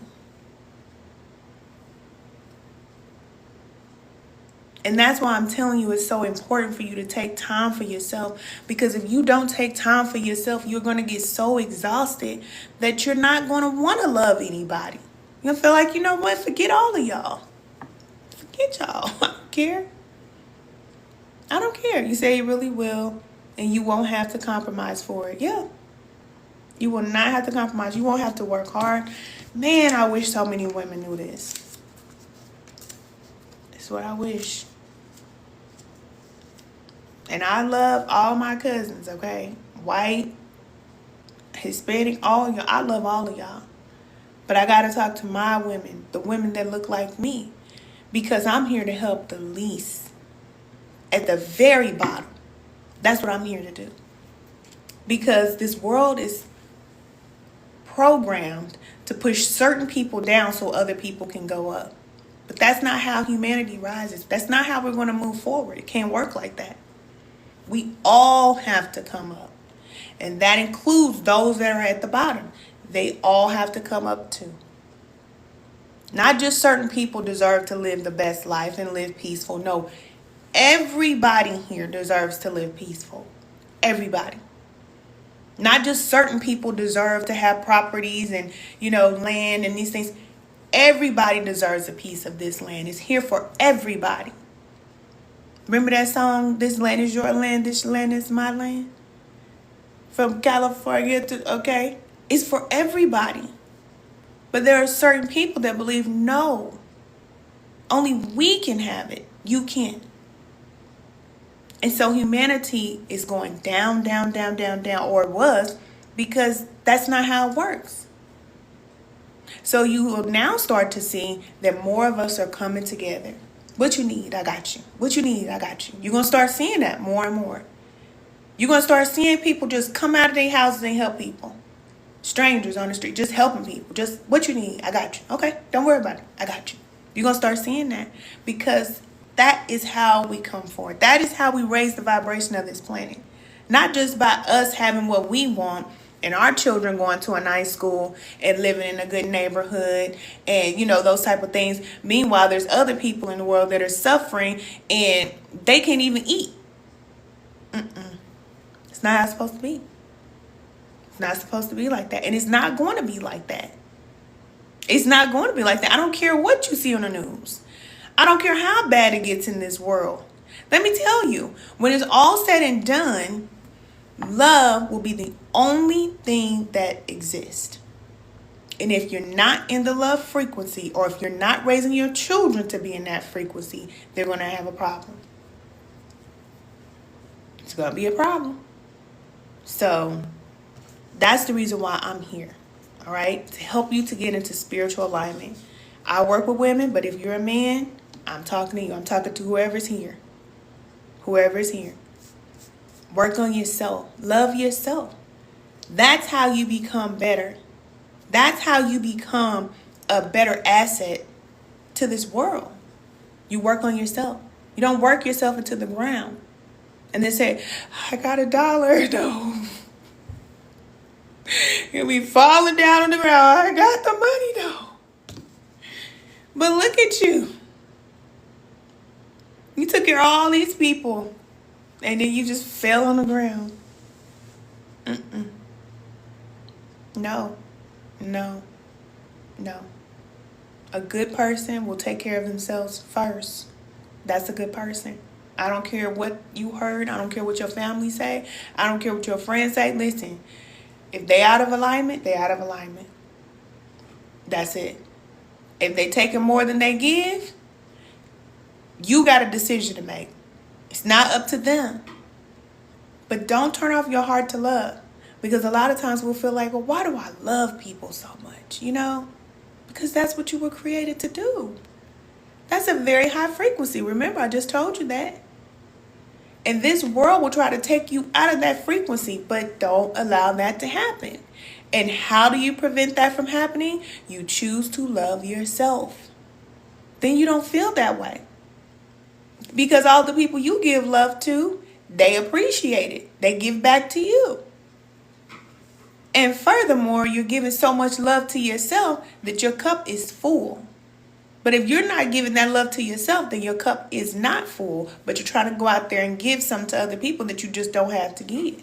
And that's why I'm telling you it's so important for you to take time for yourself. Because if you don't take time for yourself, you're going to get so exhausted that you're not going to want to love anybody. You're going to feel like, you know what, forget all of y'all. Forget y'all. I don't care. I don't care. You say you really will, and you won't have to compromise for it. Yeah. You will not have to compromise. You won't have to work hard. Man, I wish so many women knew this. That's what I wish. And I love all my cousins, okay? White, Hispanic, all of y'all. I love all of y'all. But I got to talk to my women, the women that look like me. Because I'm here to help the least. At the very bottom. That's what I'm here to do. Because this world is programmed to push certain people down so other people can go up. But that's not how humanity rises. That's not how we're going to move forward. It can't work like that. We all have to come up. And that includes those that are at the bottom. They all have to come up too. Not just certain people deserve to live the best life and live peaceful. No, everybody here deserves to live peaceful. Everybody. Not just certain people deserve to have properties and, land and these things. Everybody deserves a piece of this land. It's here for everybody. Remember that song, This Land Is Your Land, This Land Is My Land? From California to, okay? It's for everybody. But there are certain people that believe, no, only we can have it. You can't. And so humanity is going down, down, down, down, down, or it was, because that's not how it works. So you will now start to see that more of us are coming together. What you need, I got you. What you need, I got you. You're going to start seeing that more and more. You're going to start seeing people just come out of their houses and help people. Strangers on the street, just helping people. Just what you need, I got you. Okay, don't worry about it. I got you. You're going to start seeing that because that is how we come forward. That is how we raise the vibration of this planet. Not just by us having what we want and our children going to a nice school and living in a good neighborhood and, those type of things. Meanwhile, there's other people in the world that are suffering and they can't even eat. It's not how it's supposed to be. It's not supposed to be like that. And it's not going to be like that. It's not going to be like that. I don't care what you see on the news. I don't care how bad it gets in this world. Let me tell you, when it's all said and done, love will be the only thing that exists. And if you're not in the love frequency, or if you're not raising your children to be in that frequency, they're going to have a problem. It's going to be a problem. So that's the reason why I'm here. All right? To help you to get into spiritual alignment. I work with women, but if you're a man, I'm talking to you. I'm talking to whoever's here. Whoever's here. Work on yourself. Love yourself. That's how you become better. That's how you become a better asset to this world. You work on yourself. You don't work yourself into the ground and then say, I got $1. No. You'll be falling down on the ground. I got the money though. But look at you. You took care of all these people and then you just fell on the ground. No. No. A good person will take care of themselves first. That's a good person. I don't care what you heard. I don't care what your family say. I don't care what your friends say. Listen, if they out of alignment, they out of alignment. That's it. If they taking more than they give, you got a decision to make. It's not up to them. But don't turn off your heart to love. Because a lot of times we'll feel like, well, why do I love people so much? You know? Because that's what you were created to do. That's a very high frequency. Remember, I just told you that. And this world will try to take you out of that frequency, but don't allow that to happen. And how do you prevent that from happening? You choose to love yourself. Then you don't feel that way. Because all the people you give love to, they appreciate it. They give back to you. And furthermore, you're giving so much love to yourself that your cup is full. But if you're not giving that love to yourself, then your cup is not full. But you're trying to go out there and give some to other people that you just don't have to give.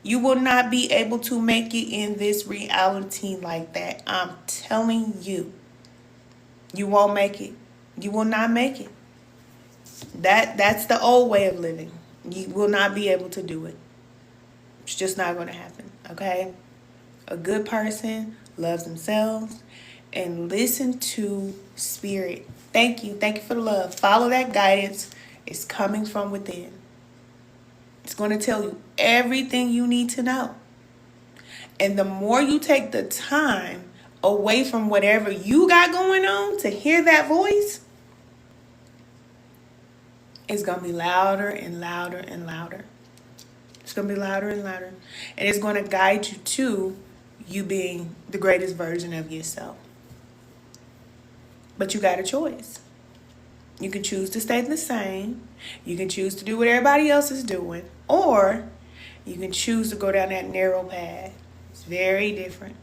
You will not be able to make it in this reality like that. I'm telling you. You won't make it. You will not make it. That's the old way of living. You will not be able to do it. It's just not going to happen, okay? A good person loves themselves and listen to spirit. Thank you. Thank you for the love. Follow that guidance. It's coming from within. It's going to tell you everything you need to know. And the more you take the time away from whatever you got going on to hear that voice, it's going to be louder and louder and louder. It's going to be louder and louder. And it's going to guide you to you being the greatest version of yourself. But you got a choice. You can choose to stay the same. You can choose to do what everybody else is doing. Or you can choose to go down that narrow path. It's very different.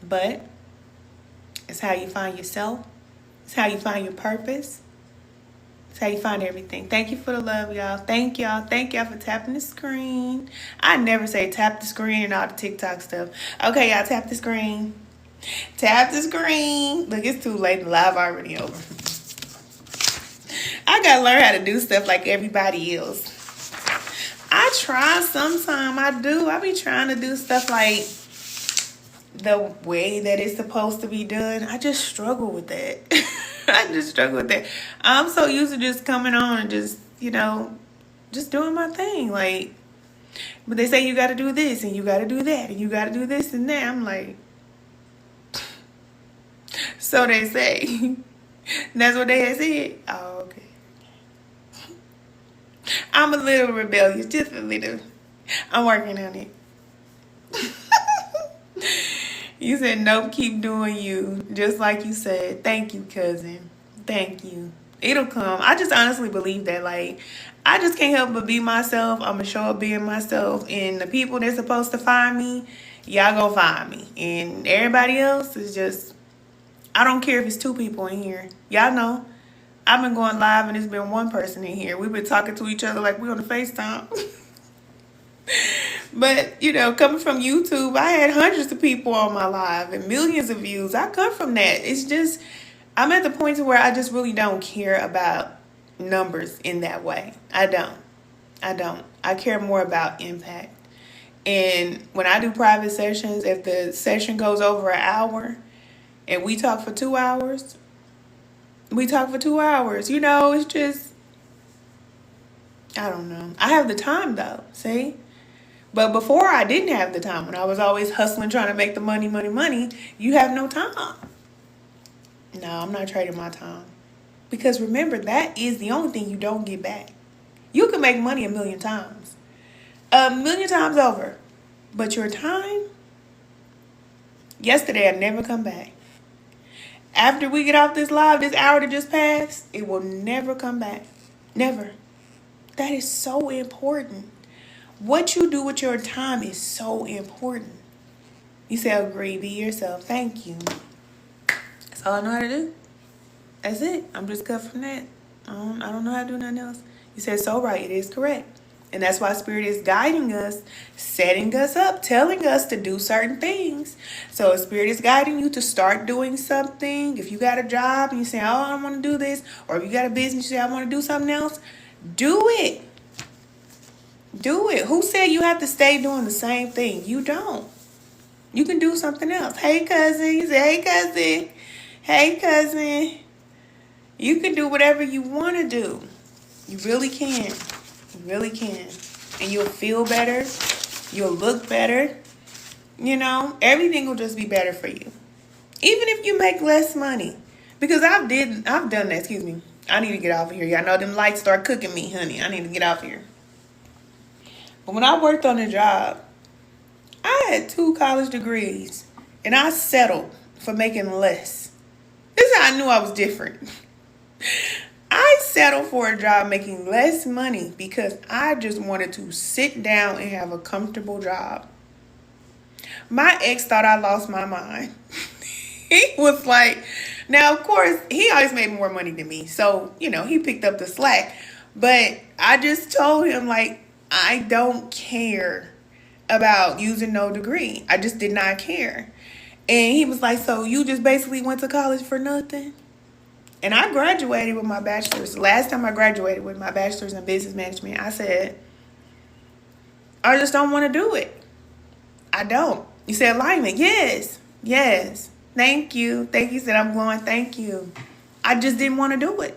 But it's how you find yourself. It's how you find your purpose. It's how you find everything. Thank you for the love, y'all. Thank y'all. Thank y'all for tapping the screen. I never say tap the screen and all the TikTok stuff. Okay, y'all, tap the screen. Tap the screen. Look, it's too late. The live already over. I gotta learn how to do stuff like everybody else. I try sometime. I do. I be trying to do stuff like the way that it's supposed to be done. I just struggle with that. I just struggle with that. I'm so used to just coming on and just, just doing my thing. Like, but they say you got to do this and you got to do that and you got to do this and that. I'm like, so they say. That's what they had said. Oh, okay. I'm a little rebellious, just a little. I'm working on it. You said, nope, keep doing you. Just like you said. Thank you, cousin. Thank you. It'll come. I just honestly believe that. Like, I just can't help but be myself. I'm going to show up being myself. And the people that's supposed to find me, y'all gonna find me. And everybody else is just, I don't care if it's 2 people in here. Y'all know. I've been going live and it's been 1 person in here. We've been talking to each other like we're on the FaceTime. But, coming from YouTube, I had hundreds of people on my live and millions of views. I come from that. It's just, I'm at the point to where I just really don't care about numbers in that way. I don't. I care more about impact. And when I do private sessions, if the session goes over an hour and we talk for 2 hours, we talk for 2 hours. It's just, I don't know. I have the time though, see? But before I didn't have the time. When I was always hustling, trying to make the money, you have no time. No, I'm not trading my time. Because remember, that is the only thing you don't get back. You can make money 1,000,000 times. 1,000,000 times over. But your time, yesterday I never come back. After we get off this live, this hour that just passed, it will never come back. Never. That is so important. What you do with your time is so important. You say, agree, be yourself. Thank you. That's all I know how to do. That's it. I'm just cut from that. I don't know how to do nothing else. You said so right. It is correct. And that's why Spirit is guiding us, setting us up, telling us to do certain things. So if Spirit is guiding you to start doing something, if you got a job and you say, oh, I don't want to do this, or if you got a business, you say, I want to do something else, do it. Do it. Who said you have to stay doing the same thing? You don't. You can do something else. Hey, cousin. You say, hey, cousin. Hey, cousin. You can do whatever you want to do. You really can. You really can. And you'll feel better. You'll look better. Everything will just be better for you. Even if you make less money. Because I've done that. Excuse me. I need to get off of here. Y'all know them lights start cooking me, honey. I need to get off here. But when I worked on a job, I had 2 college degrees. And I settled for making less. This is how I knew I was different. I settled for a job making less money because I just wanted to sit down and have a comfortable job. My ex thought I lost my mind. He was like, now, of course, he always made more money than me. So, he picked up the slack. But I just told him, I don't care about using no degree. I just did not care. And he was like, so you just basically went to college for nothing? And I graduated with my bachelor's. Last time I graduated with my bachelor's in business management, I said, I just don't want to do it. I don't. You said alignment. Yes. Thank you. Thank you. Said I'm going. Thank you. I just didn't want to do it.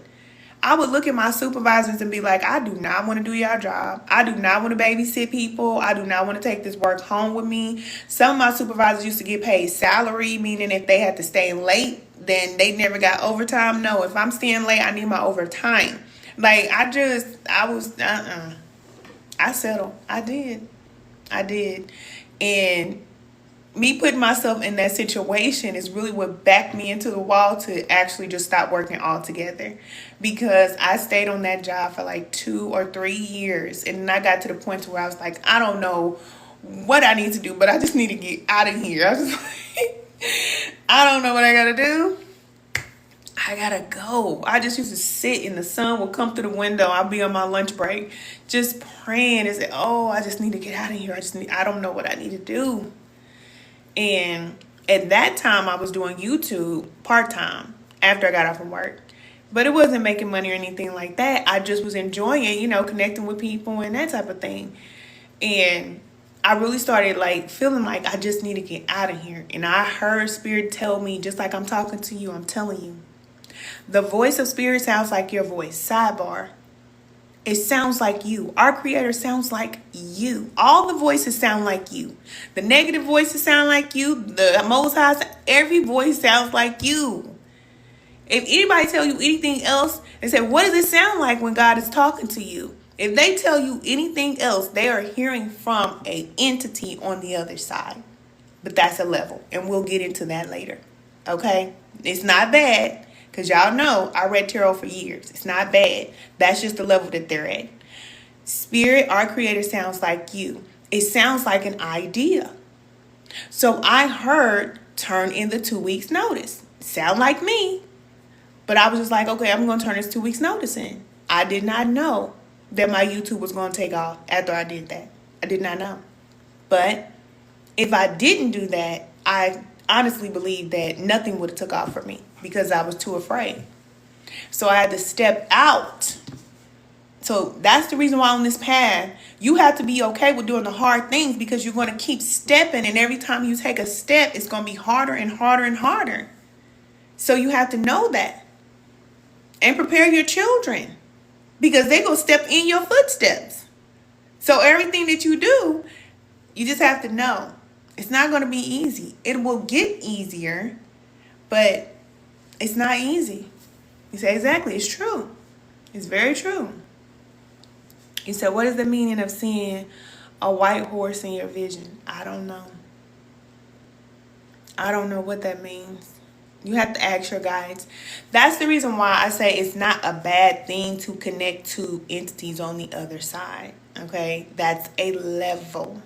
I would look at my supervisors and be like, I do not want to do your job. I do not want to babysit people. I do not want to take this work home with me. Some of my supervisors used to get paid salary, meaning if they had to stay late, then they never got overtime. No, if I'm staying late, I need my overtime. I settled. I did. And me putting myself in that situation is really what backed me into the wall to actually just stop working altogether. Because I stayed on that job for 2 or 3 years. And then I got to the point where I was like, I don't know what I need to do, but I just need to get out of here. I was like, I don't know what I got to do. I got to go. I just used to sit in the sun, would come through the window. I'll be on my lunch break just praying and say, oh, I just need to get out of here. I don't know what I need to do. And at that time, I was doing YouTube part-time after I got off from work. But it wasn't making money or anything like that. I just was enjoying it, connecting with people and that type of thing. And I really started feeling like I just need to get out of here. And I heard Spirit tell me, just like I'm talking to you, I'm telling you. The voice of Spirit sounds like your voice. Sidebar. It sounds like you. Our Creator sounds like you. All the voices sound like you. The negative voices sound like you. The Most High, every voice sounds like you. If anybody tell you anything else, they say, what does it sound like when God is talking to you? If they tell you anything else, they are hearing from an entity on the other side. But that's a level, and we'll get into that later. Okay? It's not bad. Because y'all know I read tarot for years. It's not bad. That's just the level that they're at. Spirit, our Creator, sounds like you. It sounds like an idea. So I heard turn in the 2 weeks notice. Sound like me. But I was just like, okay, I'm going to turn this 2 weeks notice in. I did not know that my YouTube was going to take off after I did that. I did not know. But if I didn't do that, I honestly believe that nothing would have took off for me because I was too afraid. So I had to step out. So that's the reason why on this path, you have to be okay with doing the hard things, because you're going to keep stepping. And every time you take a step, it's going to be harder and harder and harder. So you have to know that. And prepare your children, because they're going to step in your footsteps. So everything that you do, you just have to know it's not going to be easy. It will get easier, but it's not easy. You say, exactly, it's true. It's very true. You said, what is the meaning of seeing a white horse in your vision? I don't know. I don't know what that means. You have to ask your guides. That's the reason why I say it's not a bad thing to connect to entities on the other side. Okay? That's a level.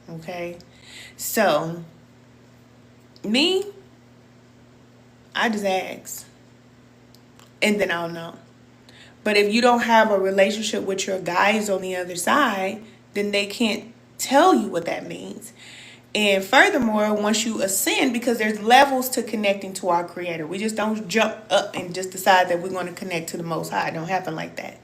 Okay? So, me, I just ask. And then I'll know. But if you don't have a relationship with your guides on the other side, then they can't tell you what that means. And furthermore, once you ascend, because there's levels to connecting to our Creator. We just don't jump up and just decide that we're going to connect to the Most High. It don't happen like that.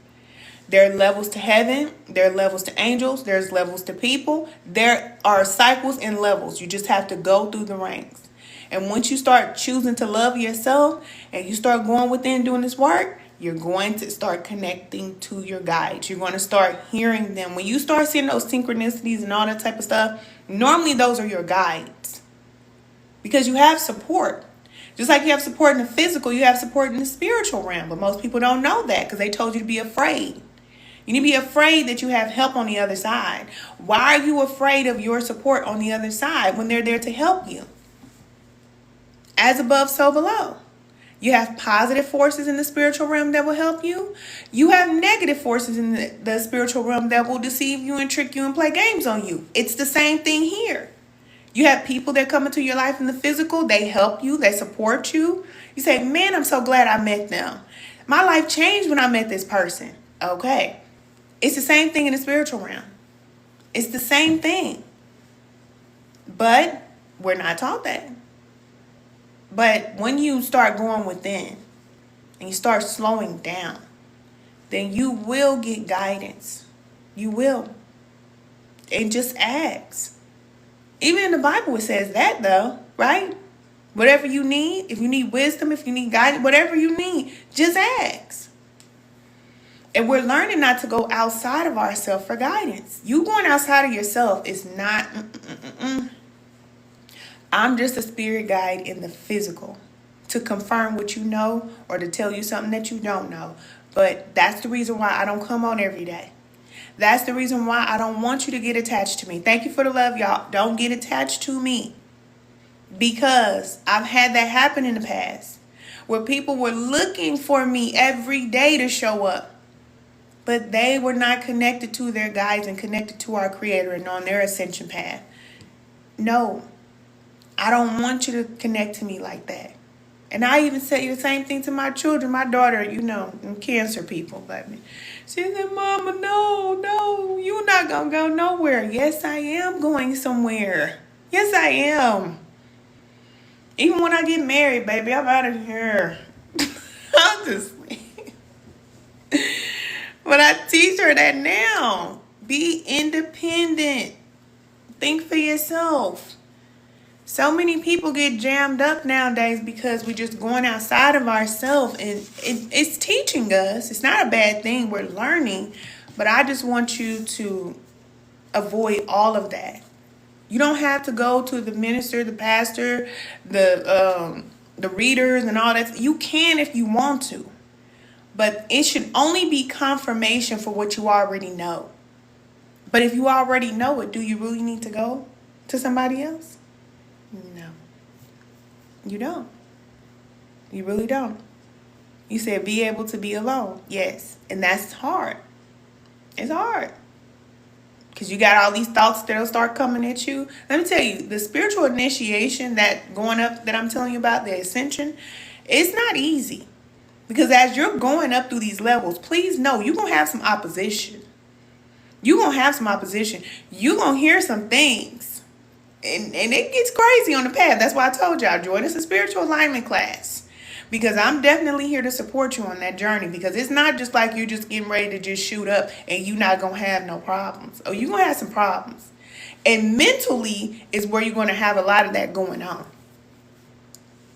There are levels to heaven. There are levels to angels. There's levels to people. There are cycles and levels. You just have to go through the ranks. And once you start choosing to love yourself and you start going within doing this work, you're going to start connecting to your guides. You're going to start hearing them. When you start seeing those synchronicities and all that type of stuff, normally those are your guides. Because you have support. Just like you have support in the physical, you have support in the spiritual realm. But most people don't know that because they told you to be afraid. You need to be afraid that you have help on the other side. Why are you afraid of your support on the other side when they're there to help you? As above, so below. You have positive forces in the spiritual realm that will help you. You have negative forces in the spiritual realm that will deceive you and trick you and play games on you. It's the same thing here. You have people that come into your life in the physical. They help you. They support you. You say, man, I'm so glad I met them. My life changed when I met this person. Okay. It's the same thing in the spiritual realm. It's the same thing. But we're not taught that. But when you start going within and you start slowing down, then you will get guidance. You will. And just ask. Even in the Bible it says that though, right? Whatever you need, if you need wisdom, if you need guidance, whatever you need, just ask. And we're learning not to go outside of ourselves for guidance. You going outside of yourself is not... I'm just a spirit guide in the physical to confirm what you know or to tell you something that you don't know. But that's the reason why I don't come on every day. That's the reason why I don't want you to get attached to me. Thank you for the love, y'all. Don't get attached to me. Because I've had that happen in the past where people were looking for me every day to show up. But they were not connected to their guides and connected to our Creator and on their ascension path. No. I don't want you to connect to me like that. And I even say the same thing to my children. My daughter, you know, cancer people. But she said, Mama, no, you're not going to go nowhere. Yes, I am going somewhere. Yes, I am. Even when I get married, baby, I'm out of here. Honestly. But I teach her that now. Be independent. Think for yourself. So many people get jammed up nowadays because we're just going outside of ourselves, and it's teaching us. It's not a bad thing. We're learning, but I just want you to avoid all of that. You don't have to go to the minister, the pastor, the readers and all that. You can if you want to, but it should only be confirmation for what you already know. But if you already know it, do you really need to go to somebody else? No, you don't. You really don't. You said be able to be alone. Yes. And that's hard. It's hard. Because you got all these thoughts that'll start coming at you. Let me tell you, the spiritual initiation that going up that I'm telling you about, the ascension, it's not easy. Because as you're going up through these levels, please know you're going to have some opposition. You're going to have some opposition. You're going to hear some things. And it gets crazy on the path. That's why I told y'all, join us a spiritual alignment class. Because I'm definitely here to support you on that journey. Because it's not just like you're just getting ready to just shoot up and you're not going to have no problems. Oh, you're going to have some problems. And mentally is where you're going to have a lot of that going on.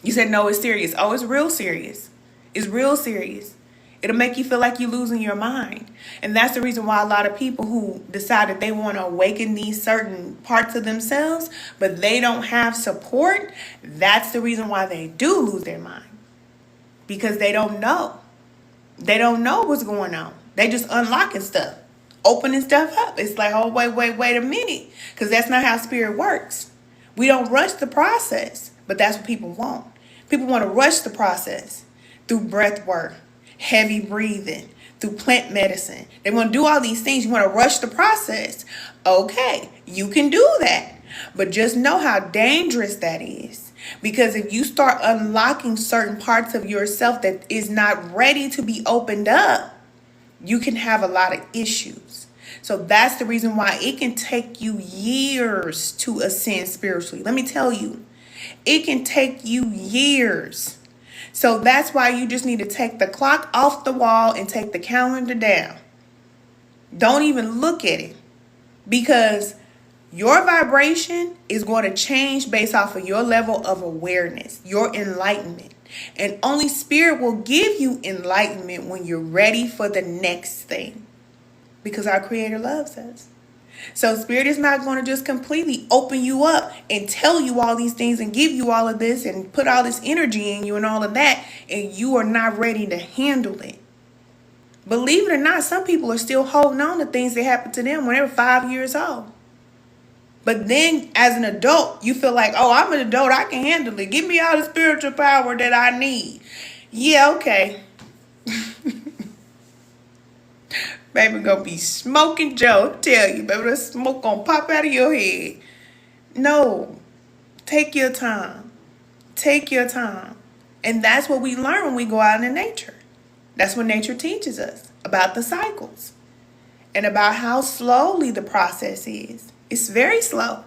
You said, no, it's serious. Oh, it's real serious. It's real serious. It'll make you feel like you're losing your mind. And that's the reason why a lot of people who decide that they want to awaken these certain parts of themselves, but they don't have support, that's the reason why they do lose their mind. Because they don't know. They don't know what's going on. They just unlocking stuff, opening stuff up. It's like, oh, wait a minute. Because that's not how spirit works. We don't rush the process, but that's what people want. People want to rush the process through breath work, heavy breathing, through plant medicine. They want to do all these things. You want to rush the process. Okay, you can do that. But just know how dangerous that is. Because if you start unlocking certain parts of yourself that is not ready to be opened up, you can have a lot of issues. So that's the reason why it can take you years to ascend spiritually. Let me tell you, it can take you years. So that's why you just need to take the clock off the wall and take the calendar down. Don't even look at it, because your vibration is going to change based off of your level of awareness, your enlightenment. And only spirit will give you enlightenment when you're ready for the next thing, because our Creator loves us. So spirit is not going to just completely open you up and tell you all these things and give you all of this and put all this energy in you and all of that, and you are not ready to handle it. Believe it or not, some people are still holding on to things that happened to them when they were 5 years old. But then as an adult, you feel like, oh, I'm an adult, I can handle it. Give me all the spiritual power that I need. Yeah, okay. Baby gonna be smoking Joe, tell you, baby, the smoke gonna pop out of your head. No, take your time. Take your time. And that's what we learn when we go out in nature. That's what nature teaches us about the cycles and about how slowly the process is. It's very slow.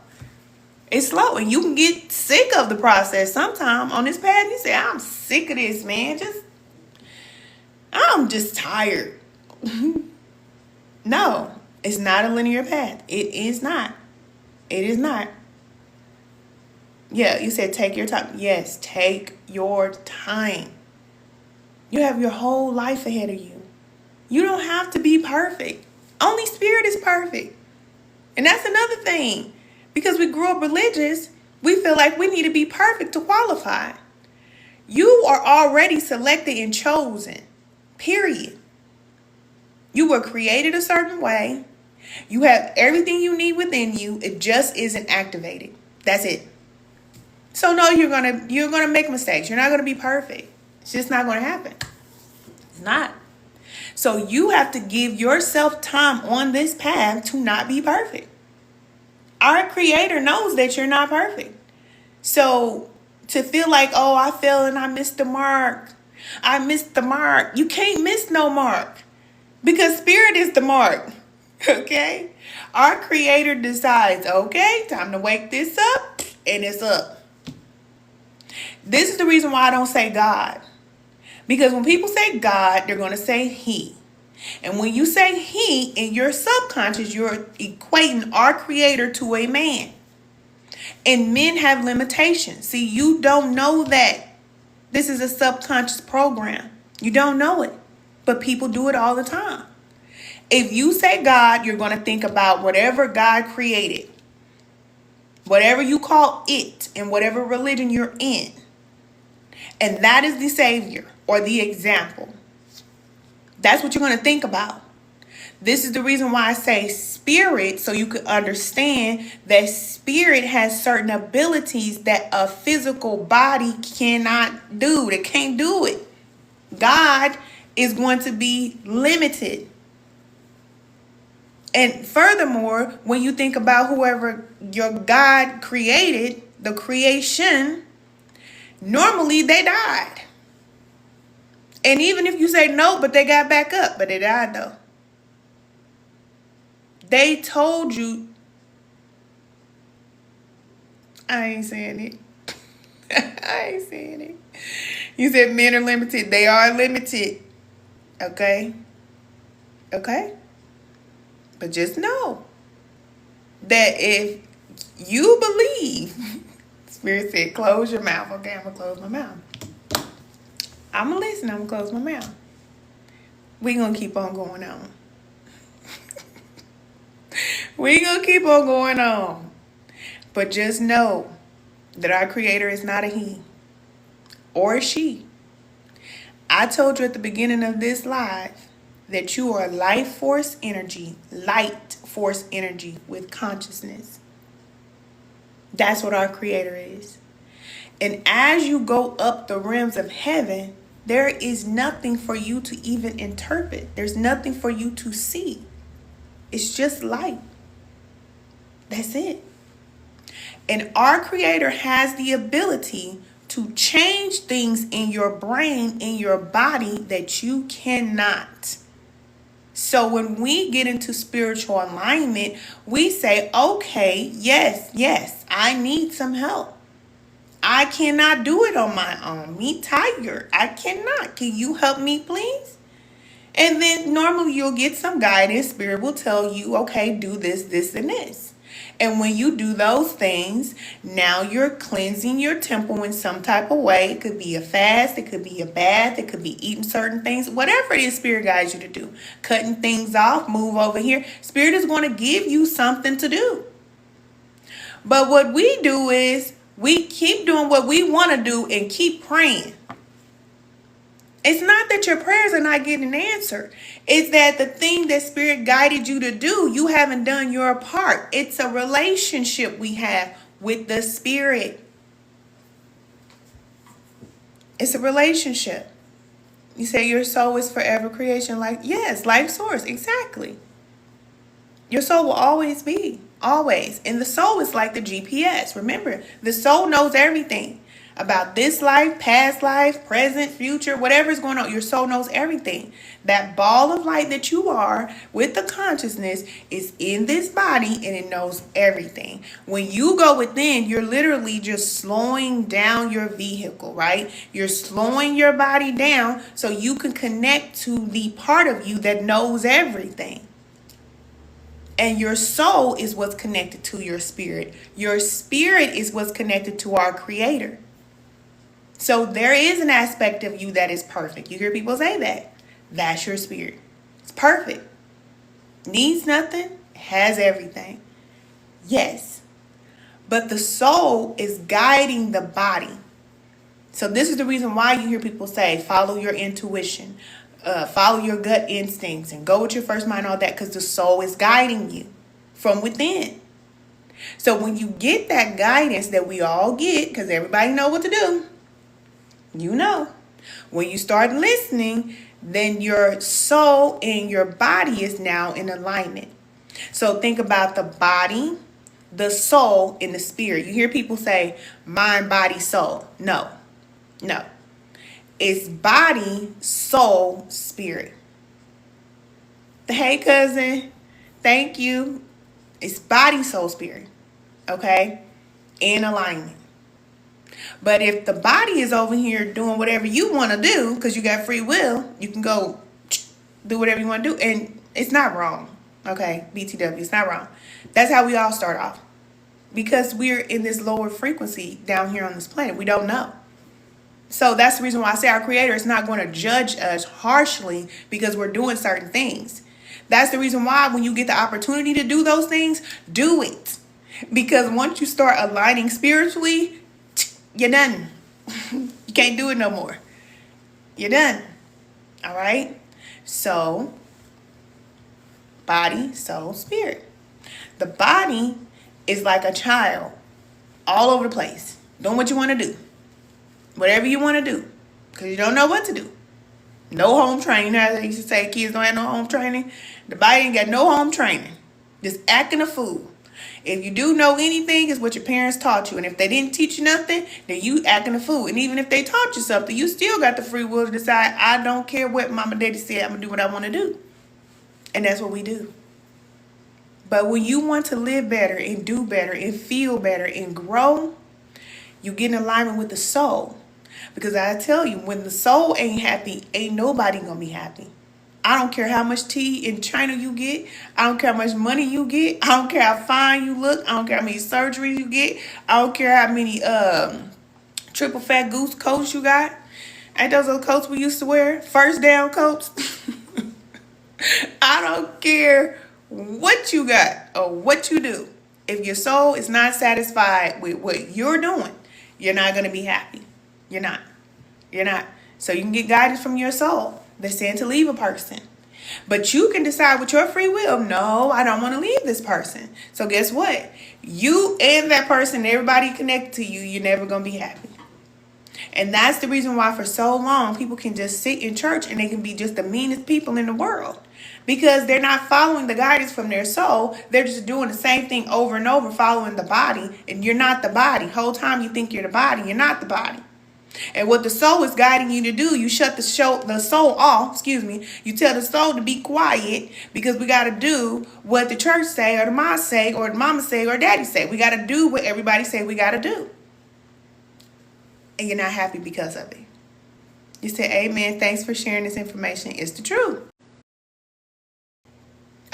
It's slow, and you can get sick of the process sometime on this path. You say, I'm sick of this, man. I'm just tired. No, it's not a linear path. It is not. It is not. Yeah, you said take your time. Yes, take your time. You have your whole life ahead of you. You don't have to be perfect. Only spirit is perfect. And that's another thing. Because we grew up religious, we feel like we need to be perfect to qualify. You are already selected and chosen. Period. You were created a certain way. You have everything you need within you. It just isn't activated. That's it. So no, you're gonna make mistakes. You're not gonna be perfect. It's just not gonna happen. It's not. So you have to give yourself time on this path to not be perfect. Our Creator knows that you're not perfect. So to feel like, oh, I fell and I missed the mark. I missed the mark. You can't miss no mark. Because spirit is the mark, okay? Our Creator decides, okay, time to wake this up, and it's up. This is the reason why I don't say God. Because when people say God, they're going to say He. And when you say He, in your subconscious, you're equating our Creator to a man. And men have limitations. See, you don't know that. This is a subconscious program. You don't know it. But people do it all the time. If you say God, you're going to think about whatever God created. Whatever you call it, in whatever religion you're in. And that is the Savior or the example. That's what you're going to think about. This is the reason why I say spirit, so you could understand that spirit has certain abilities that a physical body cannot do. They can't do it. God is going to be limited. And furthermore, when you think about whoever your God created, the creation, normally they died. And even if you say no, but they got back up, but they died though. They told you, I ain't saying it. I ain't saying it. You said men are limited. They are limited. Okay? Okay? But just know that if you believe, Spirit said, close your mouth. Okay, I'm going to close my mouth. I'm going to listen. I'm going to close my mouth. We're going to keep on going on. We're going to keep on going on. But just know that our Creator is not a he or a she. I told you at the beginning of this live that you are light force energy with consciousness. That's what our Creator is. And as you go up the realms of heaven, there is nothing for you to even interpret. There's nothing for you to see. It's just light. That's it. And our Creator has the ability to change things in your brain, in your body, that you cannot. So when we get into spiritual alignment, we say, okay, yes, I need some help. I cannot do it on my own. Me tired. I cannot. Can you help me, please? And then normally you'll get some guidance. Spirit will tell you, okay, do this, this, and this. And when you do those things, now you're cleansing your temple in some type of way. It could be a fast, it could be a bath, it could be eating certain things, whatever it is Spirit guides you to do. Cutting things off, move over here. Spirit is going to give you something to do. But what we do is we keep doing what we want to do and keep praying. It's not that your prayers are not getting answered. It's that the thing that Spirit guided you to do, you haven't done your part. It's a relationship we have with the Spirit. It's a relationship. You say your soul is forever creation. Like, yes, life source. Exactly. Your soul will always be. Always. And the soul is like the GPS. Remember, the soul knows everything about this life, past life, present, future, whatever's going on. Your soul knows everything. That ball of light that you are with the consciousness is in this body and it knows everything. When you go within, you're literally just slowing down your vehicle, right? You're slowing your body down so you can connect to the part of you that knows everything. And your soul is what's connected to your spirit. Your spirit is what's connected to our Creator. So there is an aspect of you that is perfect. You hear people say that. That's your spirit. It's perfect. Needs nothing. Has everything. Yes. But the soul is guiding the body. So this is the reason why you hear people say, follow your intuition. Follow your gut instincts and go with your first mind, all that, because the soul is guiding you from within. So when you get that guidance that we all get, because everybody know what to do, you know, when you start listening, then your soul and your body is now in alignment. So think about the body, the soul, and the spirit. You hear people say mind, body, soul. No. It's body, soul, spirit. Hey, cousin. Thank you. It's body, soul, spirit. Okay? In alignment. But if the body is over here doing whatever you want to do, because you got free will, you can go do whatever you want to do. And it's not wrong. Okay? BTW, it's not wrong. That's how we all start off. Because we're in this lower frequency down here on this planet. We don't know. So that's the reason why I say our Creator is not going to judge us harshly because we're doing certain things. That's the reason why when you get the opportunity to do those things, do it. Because once you start aligning spiritually, you're done. You can't do it no more. You're done. All right? So, body, soul, spirit. The body is like a child all over the place, doing what you want to do. Whatever you want to do, because you don't know what to do. No home training. As they used to say, kids don't have no home training. The body ain't got no home training. Just acting a fool. If you do know anything, it's what your parents taught you. And if they didn't teach you nothing, then you acting a fool. And even if they taught you something, you still got the free will to decide, I don't care what mama and daddy said, I'm going to do what I want to do. And that's what we do. But when you want to live better and do better and feel better and grow, you get in alignment with the soul. Because I tell you, when the soul ain't happy, ain't nobody gonna be happy. I don't care how much tea in China you get. I don't care how much money you get. I don't care how fine you look. I don't care how many surgeries you get. I don't care how many triple fat goose coats you got. Ain't those little coats we used to wear? First down coats. I don't care what you got or what you do. If your soul is not satisfied with what you're doing, you're not going to be happy. You're not. You're not. So you can get guidance from your soul that's saying to leave a person. But you can decide with your free will, no, I don't want to leave this person. So guess what? You and that person, everybody connected to you, you're never going to be happy. And that's the reason why for so long people can just sit in church and they can be just the meanest people in the world. Because they're not following the guidance from their soul. They're just doing the same thing over and over, following the body. And you're not the body. Whole time you think you're the body. You're not the body. And what the soul is guiding you to do, you shut the soul off, you tell the soul to be quiet because we got to do what the church say or the mosque say or the mama say or daddy say. We got to do what everybody say we got to do. And you're not happy because of it. You say, amen, thanks for sharing this information. It's the truth.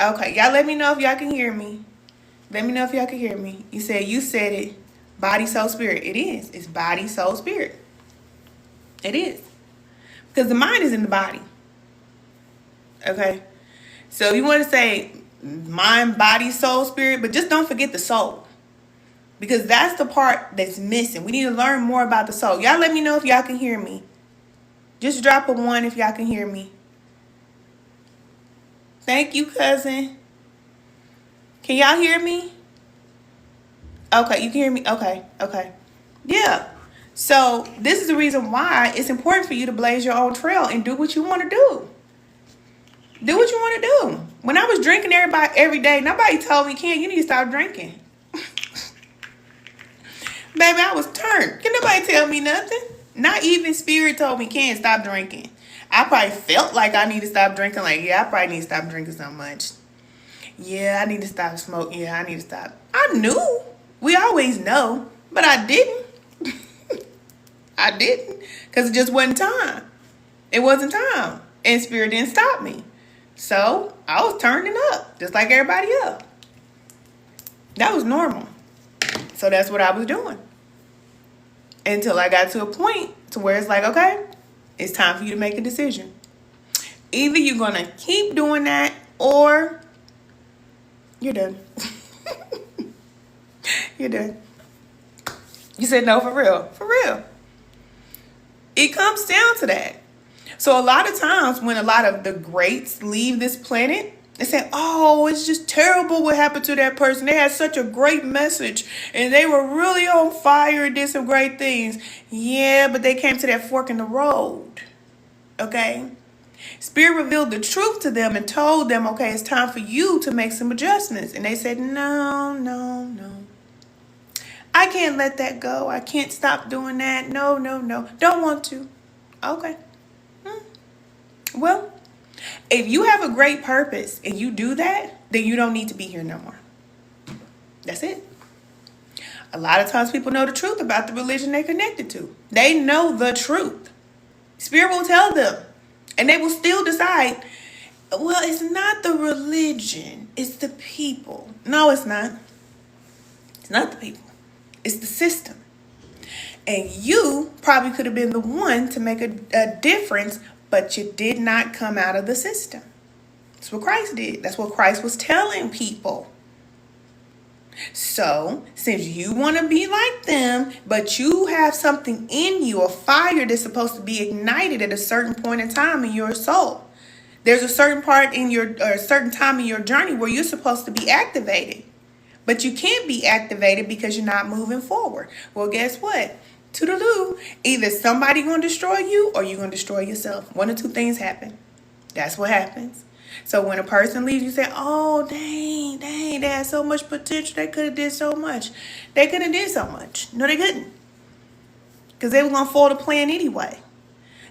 Okay, y'all let me know if y'all can hear me. Let me know if y'all can hear me. You said it. Body, soul, spirit. It is. It's body, soul, spirit. It is. Because the mind is in the body. Okay? So you want to say mind, body, soul, spirit, but just don't forget the soul. Because that's the part that's missing. We need to learn more about the soul. Y'all let me know if y'all can hear me. Just drop a 1 if y'all can hear me. Thank you, cousin. Can y'all hear me? Okay, you can hear me? Okay. Yeah. So this is the reason why it's important for you to blaze your own trail and do what you want to do. Do what you want to do. When I was drinking every day, nobody told me, Ken, you need to stop drinking. Baby, I was turned. Can nobody tell me nothing? Not even spirit told me, Ken, stop drinking. I probably felt like I need to stop drinking. Like, yeah, I probably need to stop drinking so much. Yeah, I need to stop smoking. Yeah, I need to stop. I knew. We always know. But I didn't. I didn't. Because it just wasn't time. It wasn't time. And spirit didn't stop me. So, I was turning up. Just like everybody else. That was normal. So, that's what I was doing. Until I got to a point to where it's like, okay, it's time for you to make a decision. Either you're going to keep doing that or you're done. You're done. You said no, for real. For real. It comes down to that. So a lot of times when a lot of the greats leave this planet, they say, oh, it's just terrible what happened to that person. They had such a great message and they were really on fire and did some great things. Yeah, but they came to that fork in the road. Okay? Spirit revealed the truth to them and told them, okay, it's time for you to make some adjustments. And they said, no. I can't let that go. I can't stop doing that. No. Don't want to. Okay. Well, if you have a great purpose and you do that, then you don't need to be here no more. That's it. A lot of times people know the truth about the religion they're connected to. They know the truth. Spirit will tell them. And they will still decide, well, it's not the religion. It's the people. No, it's not. It's not the people. It's the system. And you probably could have been the one to make a difference, but you did not come out of the system. That's what Christ did. That's what Christ was telling people. So, since you want to be like them, but you have something in you, a fire that's supposed to be ignited at a certain point in time in your soul. There's a certain part in a certain time in your journey where you're supposed to be activated. But you can't be activated because you're not moving forward. Well, guess what? Toodaloo. Either somebody going to destroy you or you're going to destroy yourself. One or two things happen. That's what happens. So when a person leaves, you say, oh, dang, they had so much potential. They could have did so much. They could have did so much. No, they couldn't. Because they were going to foil the plan anyway.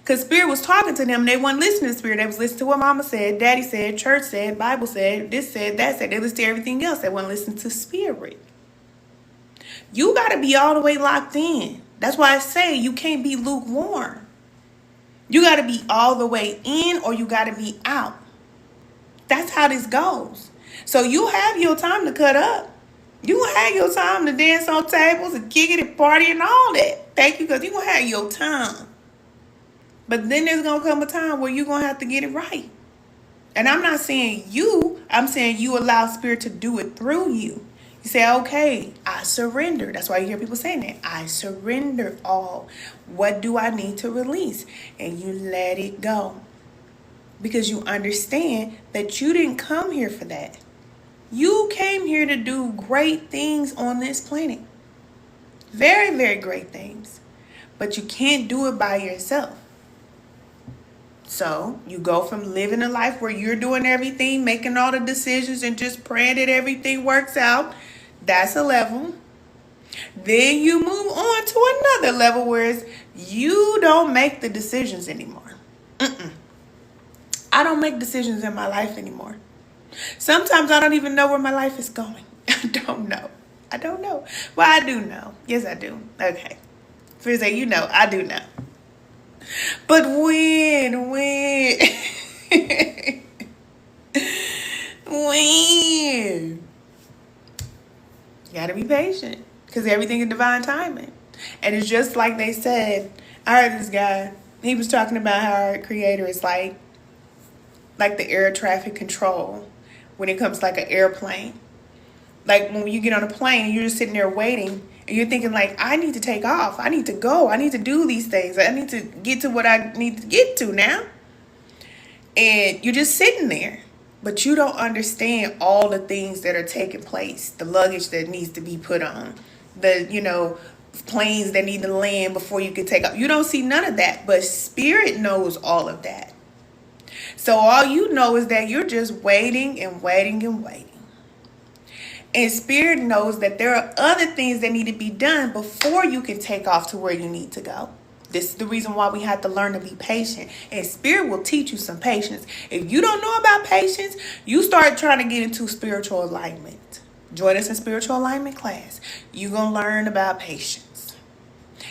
Because Spirit was talking to them, and they weren't listening to Spirit. They was listening to what Mama said, Daddy said, church said, Bible said, this said, that said. They listened to everything else. They weren't listening to Spirit. You got to be all the way locked in. That's why I say you can't be lukewarm. You got to be all the way in, or you got to be out. That's how this goes. So you have your time to cut up. You have your time to dance on tables and kick it and party and all that. Thank you, because you're going to have your time. But then there's going to come a time where you're going to have to get it right. And I'm not saying you. I'm saying you allow Spirit to do it through you. You say, okay, I surrender. That's why you hear people saying that. I surrender all. What do I need to release? And you let it go. Because you understand that you didn't come here for that. You came here to do great things on this planet. Very, very great things. But you can't do it by yourself. So you go from living a life where you're doing everything, making all the decisions, and just praying that everything works out. That's a level. Then you move on to another level where you don't make the decisions anymore. I don't make decisions in my life anymore. Sometimes I don't even know where my life is going. I don't know. Well, I do know. Yes, I do. Okay. For say, you know, I do know. But when? You gotta be patient. Because everything is divine timing. And it's just like they said. I heard this guy. He was talking about how our Creator is like the air traffic control when it comes to like an airplane. Like when you get on a plane and you're just sitting there waiting and you're thinking like, I need to take off. I need to go. I need to do these things. I need to get to what I need to get to now. And you're just sitting there. But you don't understand all the things that are taking place. The luggage that needs to be put on. The, planes that need to land before you can take off. You don't see none of that. But Spirit knows all of that. So all you know is that you're just waiting and waiting and waiting. And Spirit knows that there are other things that need to be done before you can take off to where you need to go. This is the reason why we have to learn to be patient. And Spirit will teach you some patience. If you don't know about patience, you start trying to get into spiritual alignment. Join us in spiritual alignment class. You're going to learn about patience.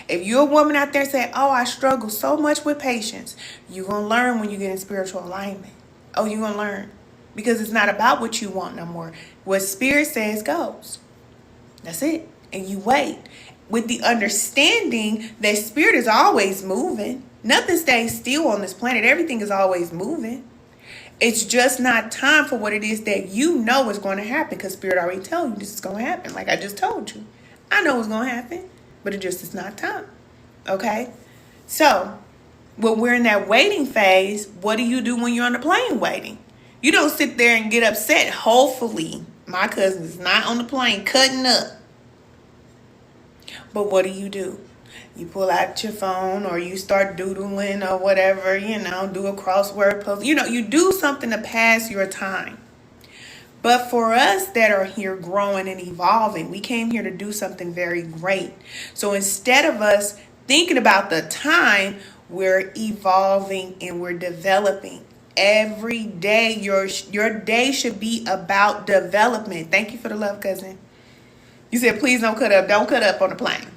If you're a woman out there saying, oh, I struggle so much with patience, you're going to learn when you get in spiritual alignment. Oh, you're going to learn. Because it's not about what you want no more. What Spirit says goes. That's it. And you wait. With the understanding that Spirit is always moving. Nothing stays still on this planet. Everything is always moving. It's just not time for what it is that you know is going to happen. Because Spirit already told you this is going to happen. Like I just told you. I know it's going to happen. But it just is not time. Okay? So, when we're in that waiting phase, what do you do when you're on the plane waiting? You don't sit there and get upset. Hopefully, my cousin is not on the plane cutting up. But what do? You pull out your phone or you start doodling or whatever, do a crossword puzzle. You do something to pass your time. But for us that are here growing and evolving, we came here to do something very great. So instead of us thinking about the time, we're evolving and we're developing. Every day, your day should be about development. Thank you for the love, cousin. You said, please don't cut up. Don't cut up on the plane.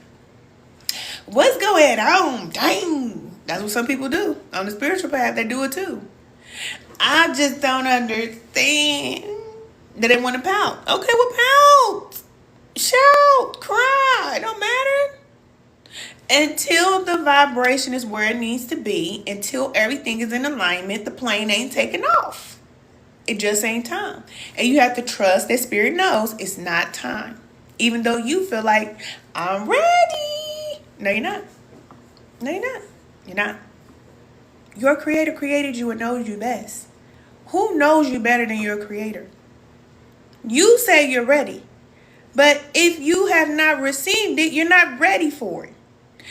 What's going on? Dang. That's what some people do. On the spiritual path, they do it too. I just don't understand that they want to pout. Okay, well, pout. Shout. Cry. It don't matter. Until the vibration is where it needs to be, until everything is in alignment, the plane ain't taking off. It just ain't time. And you have to trust that Spirit knows it's not time. Even though you feel like, I'm ready. No, you're not. No, you're not. You're not. Your Creator created you and knows you best. Who knows you better than your Creator? You say you're ready. But if you have not received it, you're not ready for it.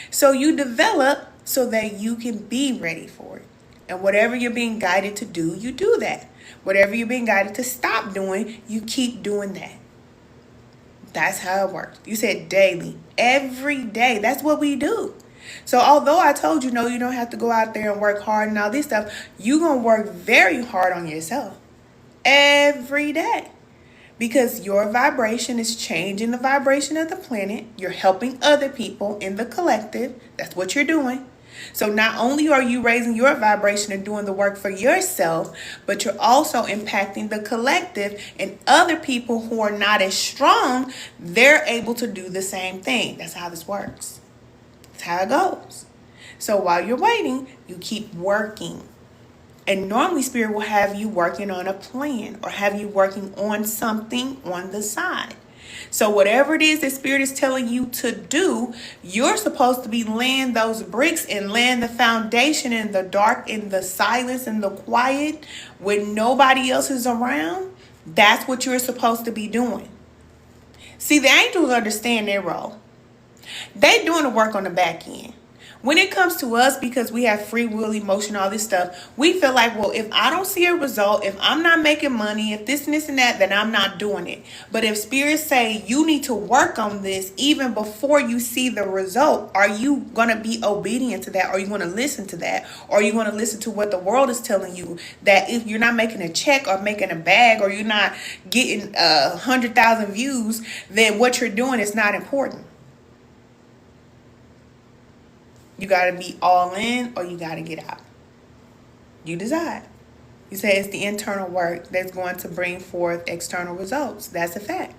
So you develop so that you can be ready for it. And whatever you're being guided to do, you do that. Whatever you're being guided to stop doing, you keep doing that. That's how it works. You said daily. Every day. That's what we do. So although I told you, no, you don't have to go out there and work hard and all this stuff, you're going to work very hard on yourself every day. Because your vibration is changing the vibration of the planet. You're helping other people in the collective. That's what you're doing. So not only are you raising your vibration and doing the work for yourself, but you're also impacting the collective, and other people who are not as strong, they're able to do the same thing. That's how this works. That's how it goes. So while you're waiting, you keep working. And normally Spirit will have you working on a plan or have you working on something on the side. So whatever it is that Spirit is telling you to do, you're supposed to be laying those bricks and laying the foundation in the dark, in the silence, in the quiet, when nobody else is around. That's what you're supposed to be doing. See, the angels understand their role. They doing the work on the back end. When it comes to us, because we have free will, emotion, all this stuff, we feel like, well, if I don't see a result, if I'm not making money, if this and this and that, then I'm not doing it. But if spirits say you need to work on this even before you see the result, are you going to be obedient to that? Are you going to listen to that? Or are you going to listen to what the world is telling you, that if you're not making a check or making a bag, or you're not getting 100,000 views, then what you're doing is not important? You got to be all in, or you got to get out. You decide. You say it's the internal work that's going to bring forth external results. That's a fact.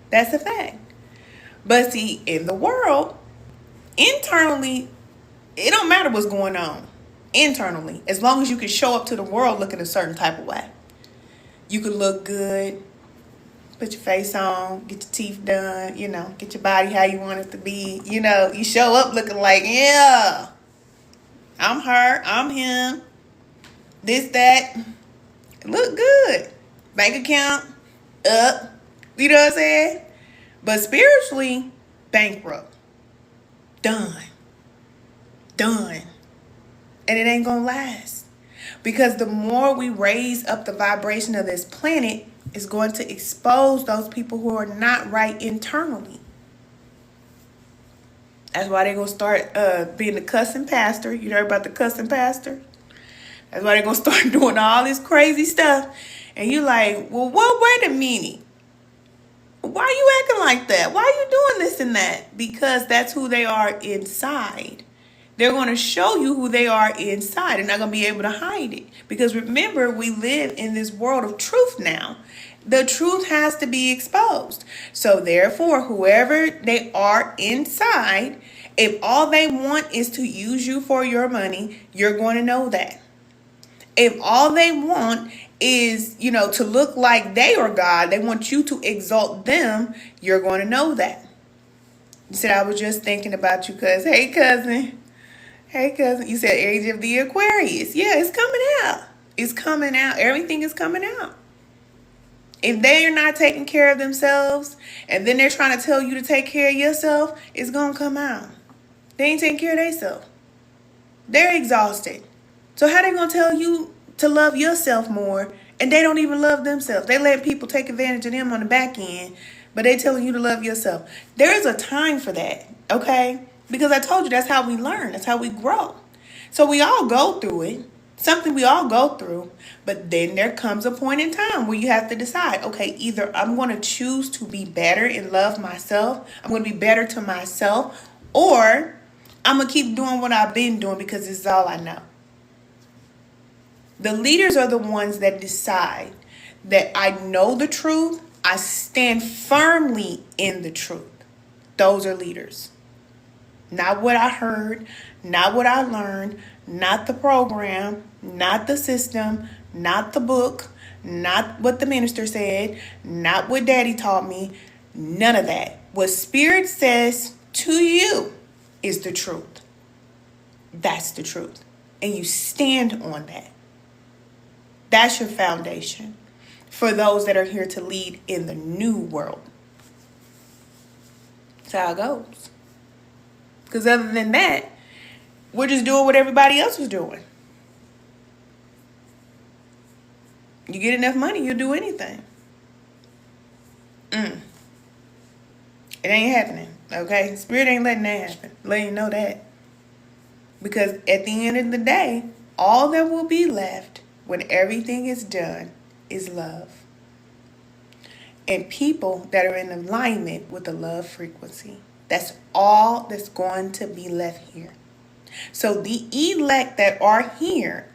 That's a fact. But see, in the world, internally, it don't matter what's going on. Internally, as long as you can show up to the world looking a certain type of way. You can look good, put your face on, get your teeth done, get your body how you want it to be. You show up looking like, yeah, I'm her, I'm him, this, that. Look good. Bank account, up. You know what I'm saying? But spiritually, bankrupt. Done. And it ain't gonna last. Because the more we raise up the vibration of this planet, is going to expose those people who are not right internally. That's why they're going to start being the cussing pastor. You heard about the cussing pastor? That's why they're going to start doing all this crazy stuff. And you're like, well, wait a minute. Why are you acting like that? Why are you doing this and that? Because that's who they are inside. They're going to show you who they are inside. They're not going to be able to hide it. Because remember, we live in this world of truth now. The truth has to be exposed. So therefore, whoever they are inside, if all they want is to use you for your money, you're going to know that. If all they want is, to look like they are God, they want you to exalt them, you're going to know that. You said, I was just thinking about you, cuz. Hey, cousin. You said age of the Aquarius. Yeah, it's coming out. It's coming out. Everything is coming out. If they're not taking care of themselves, and then they're trying to tell you to take care of yourself, it's going to come out. They ain't taking care of themselves. They're exhausted. So how they going to tell you to love yourself more, and they don't even love themselves? They let people take advantage of them on the back end, but they telling you to love yourself. There is a time for that, okay? Because I told you that's how we learn. That's how we grow. So we all go through it. Something we all go through. But then there comes a point in time where you have to decide, okay, either I'm going to choose to be better and love myself. I'm going to be better to myself. Or I'm going to keep doing what I've been doing because this is all I know. The leaders are the ones that decide that I know the truth. I stand firmly in the truth. Those are leaders. Not what I heard, not what I learned, not the program, not the system, not the book, not what the minister said, not what daddy taught me, none of that. What Spirit says to you is the truth. That's the truth. And you stand on that. That's your foundation for those that are here to lead in the new world. That's how it goes. Because other than that, we're just doing what everybody else was doing. You get enough money, you'll do anything. It ain't happening, okay? Spirit ain't letting that happen. Letting you know that. Because at the end of the day, all that will be left when everything is done is love. And people that are in alignment with the love frequency. That's all that's going to be left here. So the elect that are here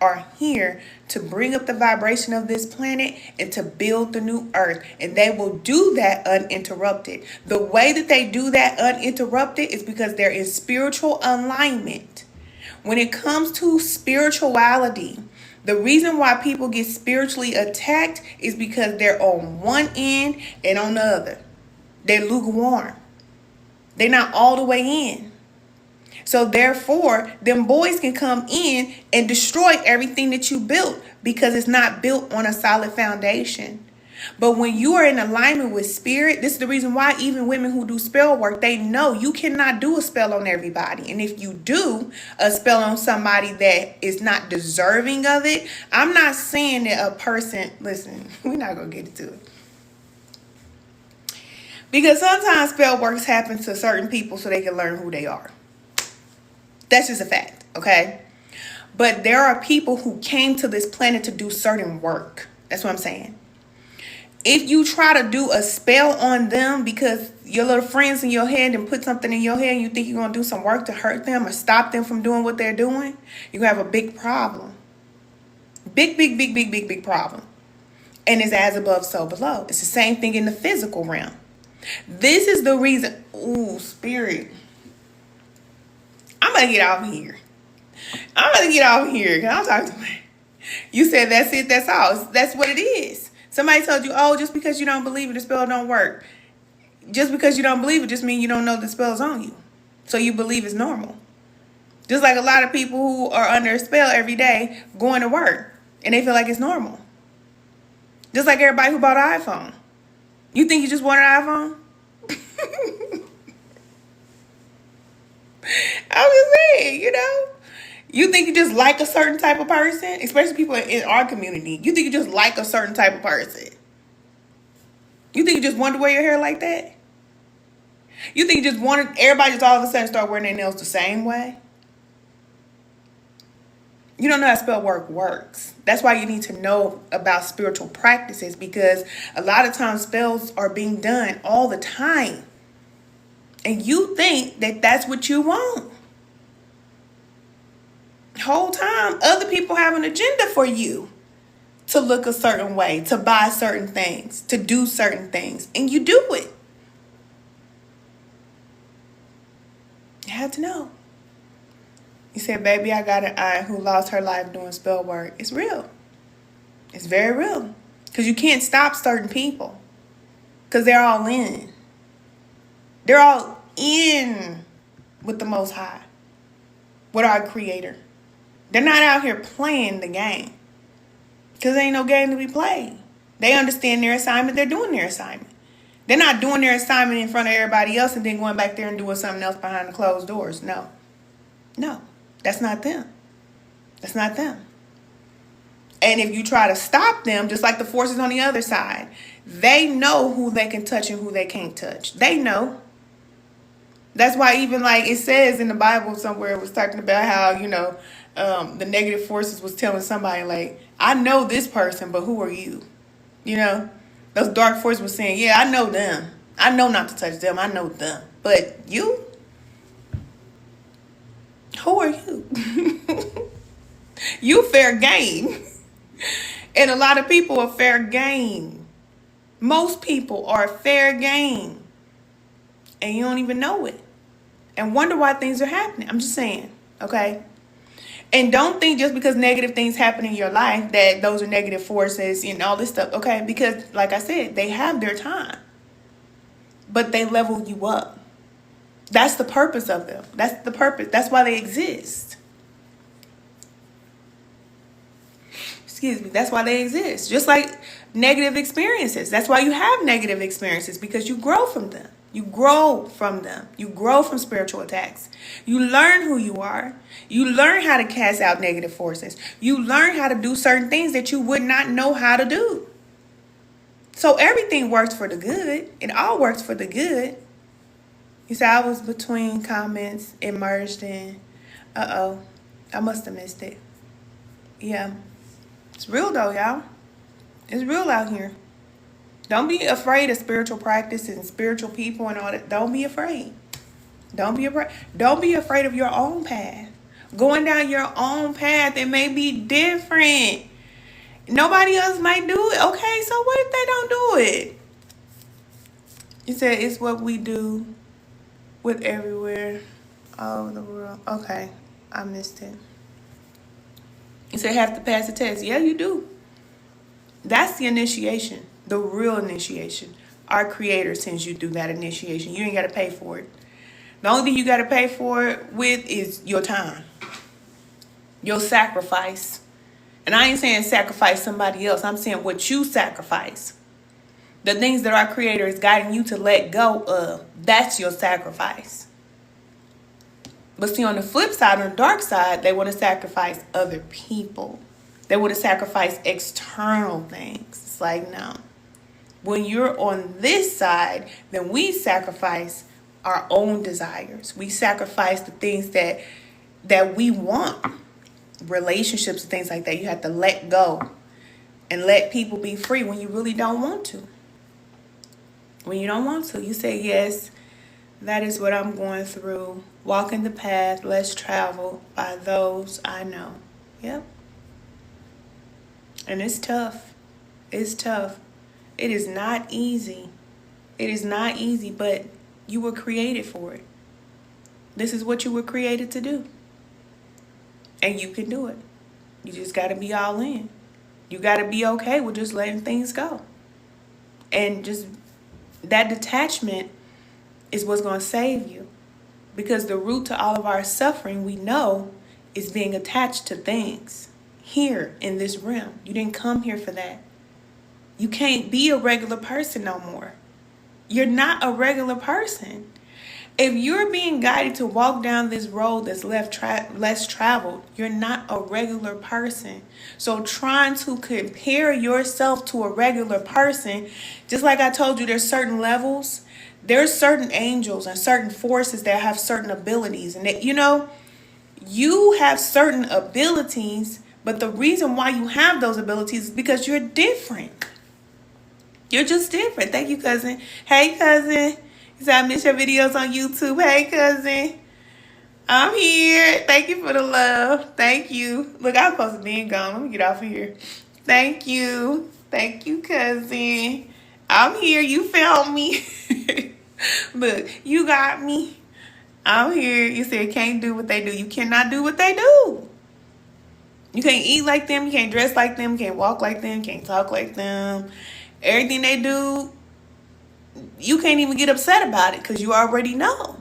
to bring up the vibration of this planet and to build the new earth. And they will do that uninterrupted. The way that they do that uninterrupted is because they're in spiritual alignment. When it comes to spirituality, the reason why people get spiritually attacked is because they're on one end and on the other. They're lukewarm. They're not all the way in. So therefore, them boys can come in and destroy everything that you built because it's not built on a solid foundation. But when you are in alignment with spirit, this is the reason why even women who do spell work, they know you cannot do a spell on everybody. And if you do a spell on somebody that is not deserving of it, I'm not saying that a person, listen, we're not going to get into it. Because sometimes spell works happen to certain people so they can learn who they are. That's just a fact, okay? But there are people who came to this planet to do certain work. That's what I'm saying. If you try to do a spell on them because your little friends in your head and put something in your head and you think you're going to do some work to hurt them or stop them from doing what they're doing, you're going to have a big problem. Big problem. And it's as above, so below. It's the same thing in the physical realm. This is the reason. Ooh, spirit. I'm going to get off here. Because I'm talking to me. You said that's it, that's all. That's what it is. Somebody told you, oh, just because you don't believe it, the spell don't work. Just because you don't believe it just means you don't know the spell's on you. So you believe it's normal. Just like a lot of people who are under a spell every day going to work. And they feel like it's normal. Just like everybody who bought an iPhone. You think you just want an iPhone? I'm just saying, You think you just like a certain type of person, especially people in our community. You think you just like a certain type of person. You think you just want to wear your hair like that? You think you just wanted everybody just all of a sudden start wearing their nails the same way? You don't know how spell work works. That's why you need to know about spiritual practices, because a lot of times spells are being done all the time. And you think that that's what you want. Whole time, other people have an agenda for you to look a certain way, to buy certain things, to do certain things, and you do it. You have to know. You said, baby, I got an aunt who lost her life doing spell work. It's real. It's very real. Because you can't stop certain people. Because they're all in. They're all in with the Most High. With our Creator. They're not out here playing the game. Because there ain't no game to be played. They understand their assignment. They're doing their assignment. They're not doing their assignment in front of everybody else and then going back there and doing something else behind the closed doors. No. No. That's not them. That's not them. And if you try to stop them, just like the forces on the other side, they know who they can touch and who they can't touch. They know. That's why even like it says in the Bible somewhere, it was talking about how, the negative forces was telling somebody like, I know this person, but who are you? Those dark forces were saying, yeah, I know them. I know not to touch them. I know them. But you? Who are you? You fair game. And a lot of people are fair game. Most people are fair game. And you don't even know it. And wonder why things are happening. I'm just saying, okay? And don't think just because negative things happen in your life that those are negative forces and all this stuff, okay? Because, like I said, they have their time. But they level you up. That's the purpose of them. That's the purpose. That's why they exist. Excuse me. That's why they exist. Just like negative experiences. That's why you have negative experiences, because you grow from them. You grow from them. You grow from spiritual attacks. You learn who you are. You learn how to cast out negative forces. You learn how to do certain things that you would not know how to do. So everything works for the good. It all works for the good. You see, I was between comments, immersed in, I must have missed it. Yeah. It's real though, y'all. It's real out here. Don't be afraid of spiritual practice and spiritual people and all that. Don't be afraid. Don't be afraid. Don't be afraid of your own path. Going down your own path, it may be different. Nobody else might do it. Okay, so what if they don't do it? You said it's what we do with everywhere all over the world. Okay, I missed it. You said have to pass the test. Yeah, you do. That's the initiation, the real initiation. Our Creator sends you through that initiation. You ain't got to pay for it. The only thing you got to pay for it with is your time, your sacrifice. And I ain't saying sacrifice somebody else. I'm saying what you sacrifice. The things that our Creator is guiding you to let go of. That's your sacrifice. But see, on the flip side, on the dark side, they want to sacrifice other people. They want to sacrifice external things. It's like, no. When you're on this side, then we sacrifice our own desires. We sacrifice the things that we want. Relationships and things like that. You have to let go and let people be free when you really don't want to. When you don't want to, you say, yes, that is what I'm going through. Walking the path less traveled by those I know. Yep. And it's tough. It's tough. It is not easy. It is not easy, but you were created for it. This is what you were created to do. And you can do it. You just got to be all in. You got to be okay with just letting things go. And just that detachment is what's going to save you. Because the root to all of our suffering, we know, is being attached to things here in this realm. You didn't come here for that. You can't be a regular person no more. You're not a regular person. If you're being guided to walk down this road that's less traveled, you're not a regular person. So trying to compare yourself to a regular person, just like I told you, there's certain levels. There's certain angels and certain forces that have certain abilities. And that, you have certain abilities, but the reason why you have those abilities is because you're different. You're just different. Thank you, cousin. Hey, cousin. You said I miss your videos on YouTube. Hey, cousin. I'm here. Thank you for the love. Thank you. Look, I'm supposed to be gone. Let me get off of here. Thank you. Thank you, cousin. I'm here. You found me. Look, you got me. I'm here. You said can't do what they do. You cannot do what they do. You can't eat like them. You can't dress like them. You can't walk like them. You can't talk like them. Everything they do, you can't even get upset about it because you already know.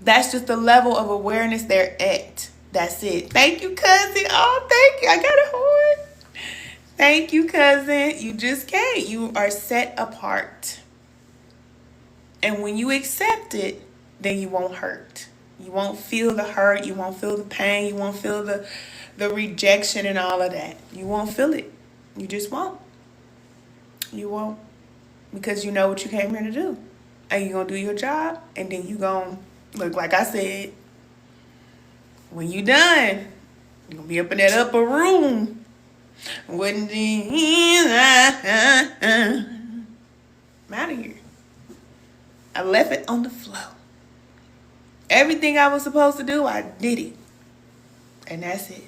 That's just the level of awareness they're at. That's it. Thank you, cousin. Oh, thank you. I got a horn. Thank you, cousin. You just can't. You are set apart. And when you accept it, then you won't hurt. You won't feel the hurt. You won't feel the pain. You won't feel the rejection and all of that. You won't feel it. You just won't. You won't. Because you know what you came here to do. And you're going to do your job. And then you're going to look, like I said, when you done, you're going to be up in that upper room. I'm out of here. I left it on the floor. Everything I was supposed to do, I did it. And that's it.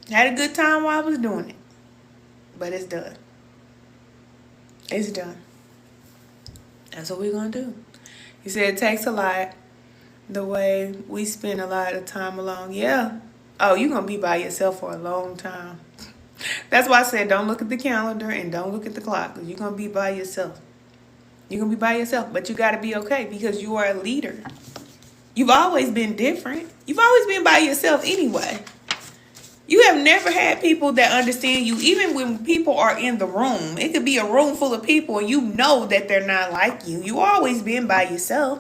Had a good time while I was doing it. But it's done. It's done. That's what we're going to do. You said it takes a lot. The way we spend a lot of time alone. Yeah. Oh, you're going to be by yourself for a long time. That's why I said don't look at the calendar and don't look at the clock. Because you're going to be by yourself. You're going to be by yourself. But you got to be okay because you are a leader. You've always been different. You've always been by yourself anyway. You have never had people that understand you, even when people are in the room. It could be a room full of people and you know that they're not like you. You always been by yourself.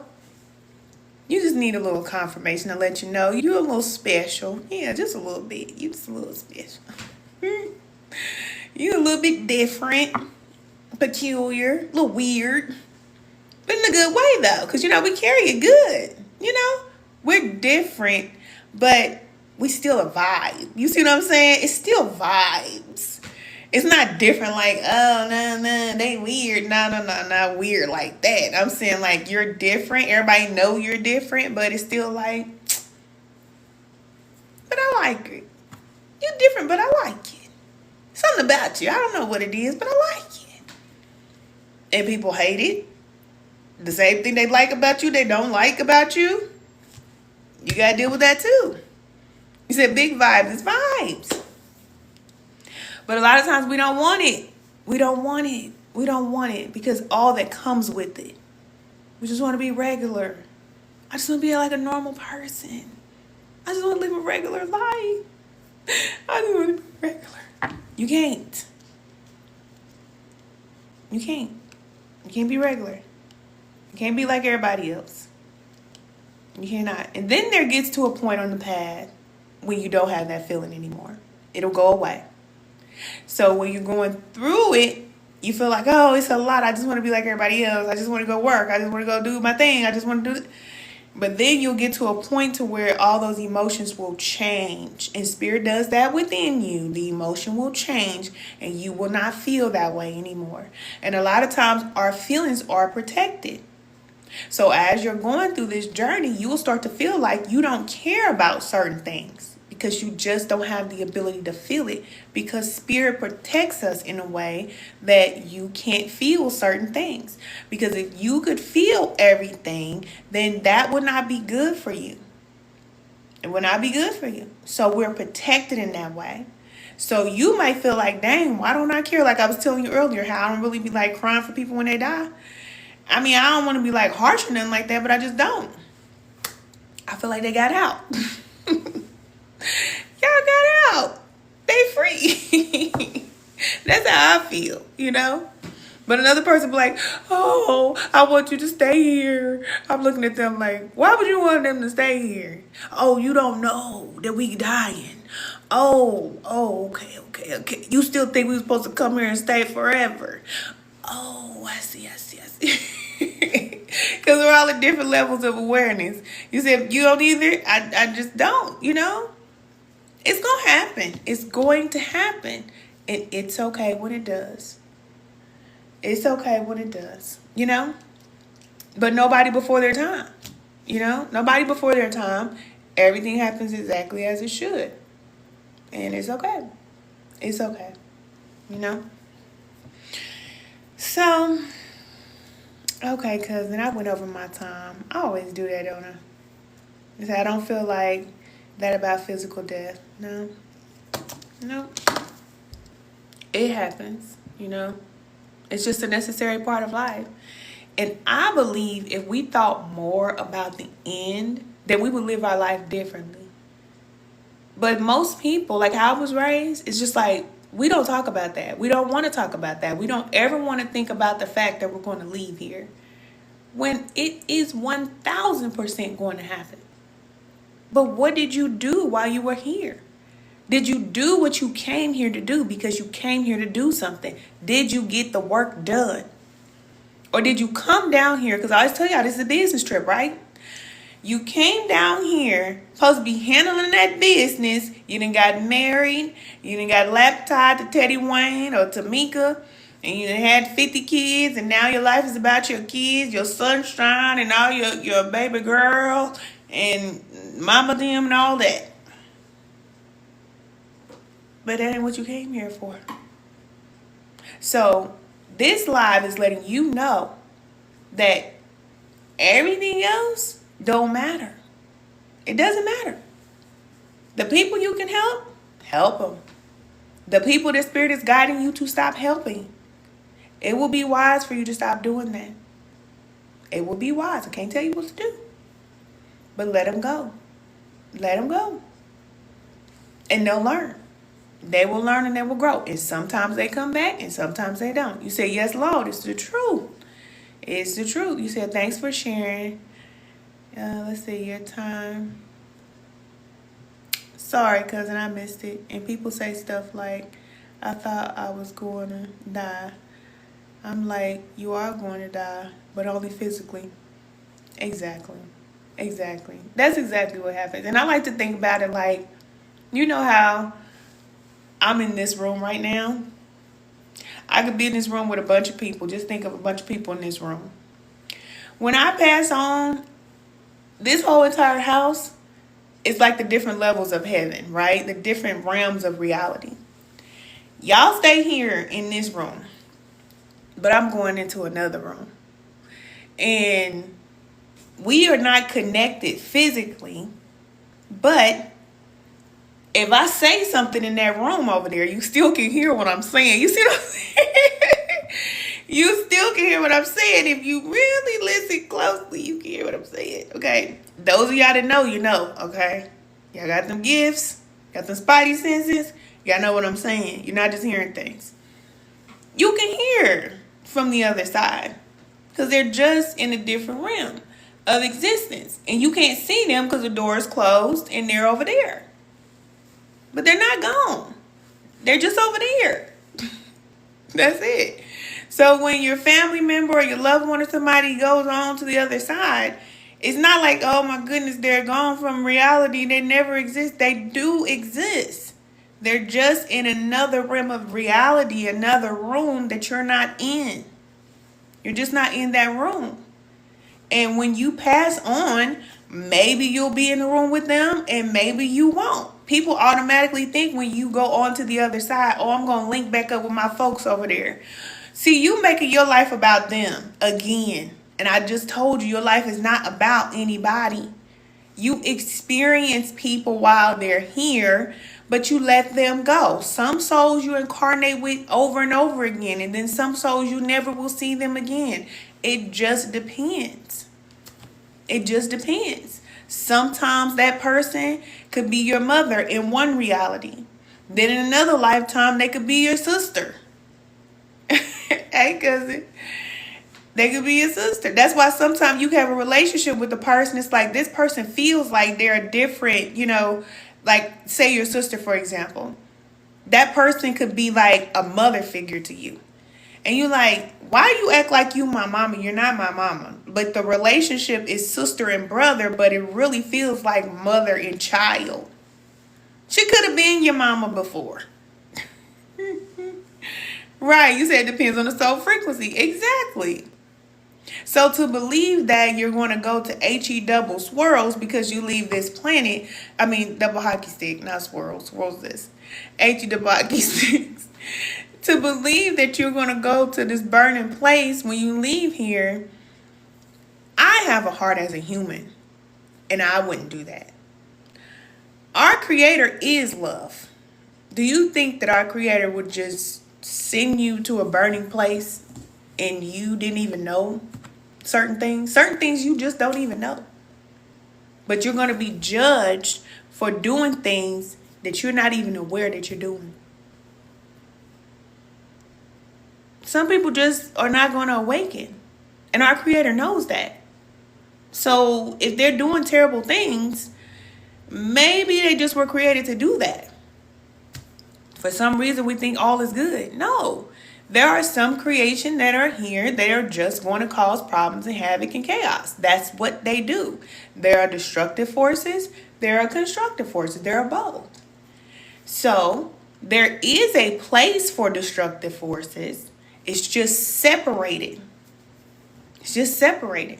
You just need a little confirmation to let you know you're a little special. Yeah, just a little bit. You just a little special. You're a little bit different, peculiar, a little weird. But in a good way, though, because, we carry it good. We're different, but We still a vibe. You see what I'm saying? It's still vibes. It's not different like, oh, no, they weird. No, not weird like that. I'm saying like you're different. Everybody know you're different, but it's still like, but I like it. You're different, but I like it. Something about you. I don't know what it is, but I like it. And people hate it. The same thing they like about you, they don't like about you. You gotta deal with that too. You said big vibes, it's vibes. But a lot of times we don't want it. We don't want it. We don't want it because all that comes with it. We just want to be regular. I just want to be like a normal person. I just want to live a regular life. I just want to be regular. You can't. You can't. You can't be regular. You can't be like everybody else. You cannot. And then there gets to a point on the path when you don't have that feeling anymore. It'll go away. So when you're going through it, you feel like, oh, it's a lot. I just want to be like everybody else. I just want to go work. I just want to go do my thing. I just want to do it. But then you'll get to a point to where all those emotions will change. And Spirit does that within you. The emotion will change and you will not feel that way anymore. And a lot of times our feelings are protected. So as you're going through this journey, you will start to feel like you don't care about certain things because you just don't have the ability to feel it, because Spirit protects us in a way that you can't feel certain things. Because if you could feel everything, then that would not be good for you. It would not be good for you. So we're protected in that way. So you might feel like, dang, why don't I care? Like I was telling you earlier, how I don't really be like crying for people when they die. I mean, I don't want to be like harsh or nothing like that, but I just don't. I feel like they got out. Y'all got out. They free. That's how I feel, you know? But another person be like, oh, I want you to stay here. I'm looking at them like, why would you want them to stay here? Oh, you don't know that we dying. Oh, okay. You still think we were supposed to come here and stay forever? Oh, I see. Because we're all at different levels of awareness. You said you don't either? I just don't, you know? It's going to happen. It's going to happen. And it's okay when it does. It's okay when it does, you know? But nobody before their time, you know? Nobody before their time. Everything happens exactly as it should. And it's okay. It's okay, you know? So, okay, cousin, I went over my time. I always do that, don't I? I don't feel like that about physical death. No. It happens, you know. It's just a necessary part of life. And I believe if we thought more about the end, then we would live our life differently. But most people, like how I was raised, it's just like, we don't talk about that. We don't want to talk about that. We don't ever want to think about the fact that we're going to leave here, when it is 1,000% going to happen. But what did you do while you were here? Did you do what you came here to do because you came here to do something? Did you get the work done? Or did you come down here? Because I always tell y'all this is a business trip, right? You came down here, supposed to be handling that business. You done got married. You done got lap-tied to Teddy Wayne or Tamika. And you done had 50 kids. And now your life is about your kids, your sunshine, and all your baby girl. And mama them and all that. But that ain't what you came here for. So this live is letting you know that everything else don't matter. It doesn't matter. The people you can help them. The people that Spirit is guiding you to stop helping, it will be wise for you to stop doing that. It will be wise. I can't tell you what to do. But let them go. Let them go. And they'll learn. They will learn and they will grow. And sometimes they come back and sometimes they don't. You say, yes, Lord, it's the truth. It's the truth. You said, thanks for sharing. Let's see, your time. Sorry, cousin, I missed it. And people say stuff like, I thought I was going to die. I'm like, you are going to die, but only physically. Exactly. That's exactly what happens. And I like to think about it like, You know how I'm in this room right now? I could be in this room with a bunch of people. Just think of a bunch of people in this room. When I pass on, this whole entire house is like the different levels of heaven, right? The different realms of reality. Y'all stay here in this room, but I'm going into another room. And we are not connected physically, but if I say something in that room over there, you still can hear what I'm saying. You see what I'm saying? You still can hear what I'm saying. If you really listen closely, you can hear what I'm saying. Okay? Those of y'all that know, you know. Okay? Y'all got them gifts. Got them spidey senses. Y'all know what I'm saying. You're not just hearing things. You can hear from the other side. Because they're just in a different realm of existence. And you can't see them because the door is closed and they're over there. But they're not gone. They're just over there. That's it. So when your family member or your loved one or somebody goes on to the other side, it's not like, oh my goodness, they're gone from reality. They never exist. They do exist. They're just in another realm of reality, another room that you're not in. You're just not in that room. And when you pass on, maybe you'll be in the room with them and maybe you won't. People automatically think when you go on to the other side, oh, I'm going to link back up with my folks over there. See, you making your life about them again. And I just told you, your life is not about anybody. You experience people while they're here, but you let them go. Some souls you incarnate with over and over again, and then some souls you never will see them again. It just depends. It just depends. Sometimes that person could be your mother in one reality. Then in another lifetime, they could be your sister. Hey, cousin. They could be your sister. That's why sometimes you have a relationship with the person. It's like this person feels like they're different, like say your sister, for example. That person could be like a mother figure to you. And you're like, why you act like you my mama? You're not my mama. But the relationship is sister and brother, but it really feels like mother and child. She could have been your mama before. Right, you said it depends on the soul frequency. Exactly. So to believe that you're going to go to HE double swirls because you leave this planet, double hockey stick, not swirls. Swirls this. HE double hockey sticks. To believe that you're going to go to this burning place when you leave here, I have a heart as a human, and I wouldn't do that. Our Creator is love. Do you think that our Creator would just send you to a burning place and you didn't even know certain things? Certain things you just don't even know. But you're going to be judged for doing things that you're not even aware that you're doing. Some people just are not going to awaken. And our Creator knows that. So if they're doing terrible things, maybe they just were created to do that. For some reason, we think all is good. No. There are some creation that are here that are just going to cause problems and havoc and chaos. That's what they do. There are destructive forces. There are constructive forces. There are both. So there is a place for destructive forces. It's just separated. It's just separated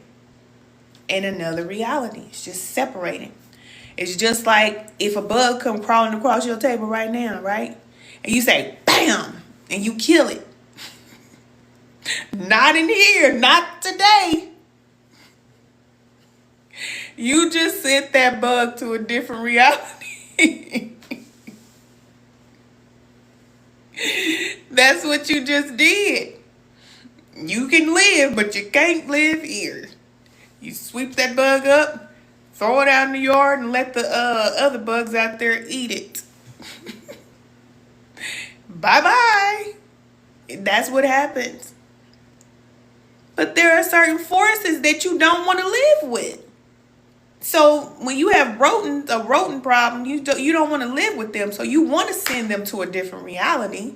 in another reality. It's just separated. It's just like if a bug come crawling across your table right now, right? And you say, bam, and you kill it. Not in here, not today. You just sent that bug to a different reality. That's what you just did. You can live, but you can't live here. You sweep that bug up, throw it out in the yard, and let the other bugs out there eat it. Bye-bye. That's what happens. But there are certain forces that you don't want to live with. So when you have a rodent problem, you don't want to live with them. So you want to send them to a different reality.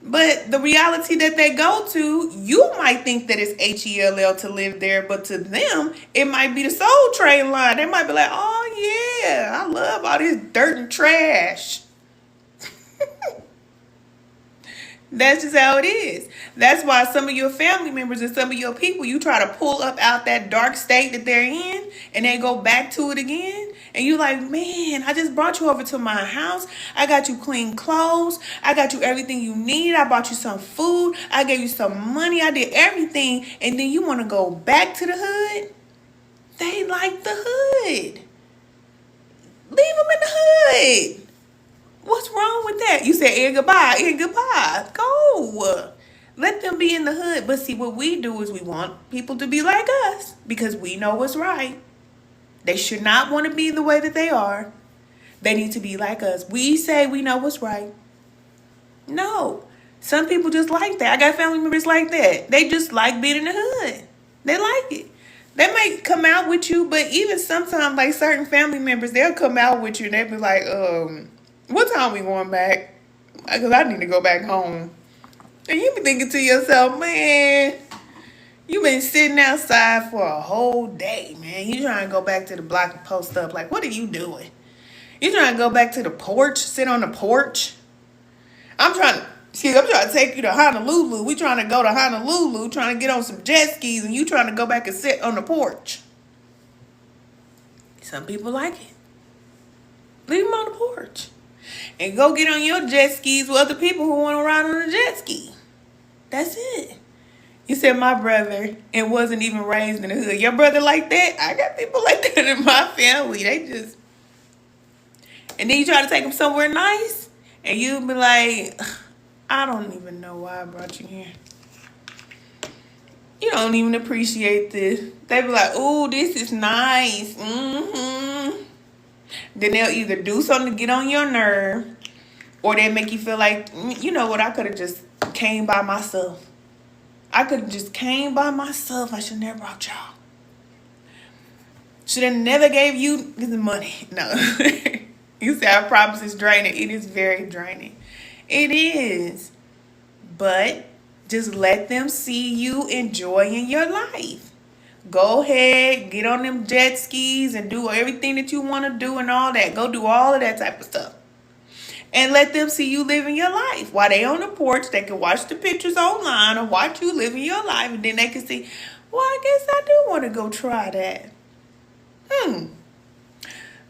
But the reality that they go to, you might think that it's HELL to live there, but to them, it might be the Soul Train line. They might be like, oh yeah, I love all this dirt and trash. That's just how it is. That's why some of your family members and some of your people, you try to pull up out that dark state that they're in and they go back to it again. And you like, man, I just brought you over to my house. I got you clean clothes. I got you everything you need. I bought you some food. I gave you some money. I did everything. And then you want to go back to the hood? They like the hood. Leave them in the hood. What's wrong with that? You say, goodbye, goodbye. Go. Let them be in the hood. But see, what we do is we want people to be like us because we know what's right. They should not want to be the way that they are. They need to be like us. We say we know what's right. No. Some people just like that. I got family members like that. They just like being in the hood. They like it. They might come out with you, but even sometimes, like certain family members, they'll come out with you and they'll be like, what time we going back? Because I need to go back home. And you be thinking to yourself, man, you been sitting outside for a whole day, man. You trying to go back to the block and post up. Like, what are you doing? You trying to go back to the porch, sit on the porch? I'm trying to take you to Honolulu. We trying to go to Honolulu, trying to get on some jet skis, and you trying to go back and sit on the porch. Some people like it. Leave them on the porch. And go get on your jet skis with other people who want to ride on a jet ski. That's it. You said my brother and wasn't even raised in the hood. Your brother like that? I got people like that in my family. They just... And then you try to take them somewhere nice, and you be like, I don't even know why I brought you here. You don't even appreciate this. They be like, ooh, this is nice. Mm-hmm. Then they'll either do something to get on your nerve, or they make you feel like, you know what, I could have just came by myself. I could have just came by myself. I should never brought y'all. Should have never gave you the money. No. You say, I promise it's draining. It is very draining. It is. But just let them see you enjoying your life. Go ahead, get on them jet skis and do everything that you want to do and all that. Go do all of that type of stuff. And let them see you living your life. While they on the porch, they can watch the pictures online or watch you living your life. And then they can see, well, I guess I do want to go try that.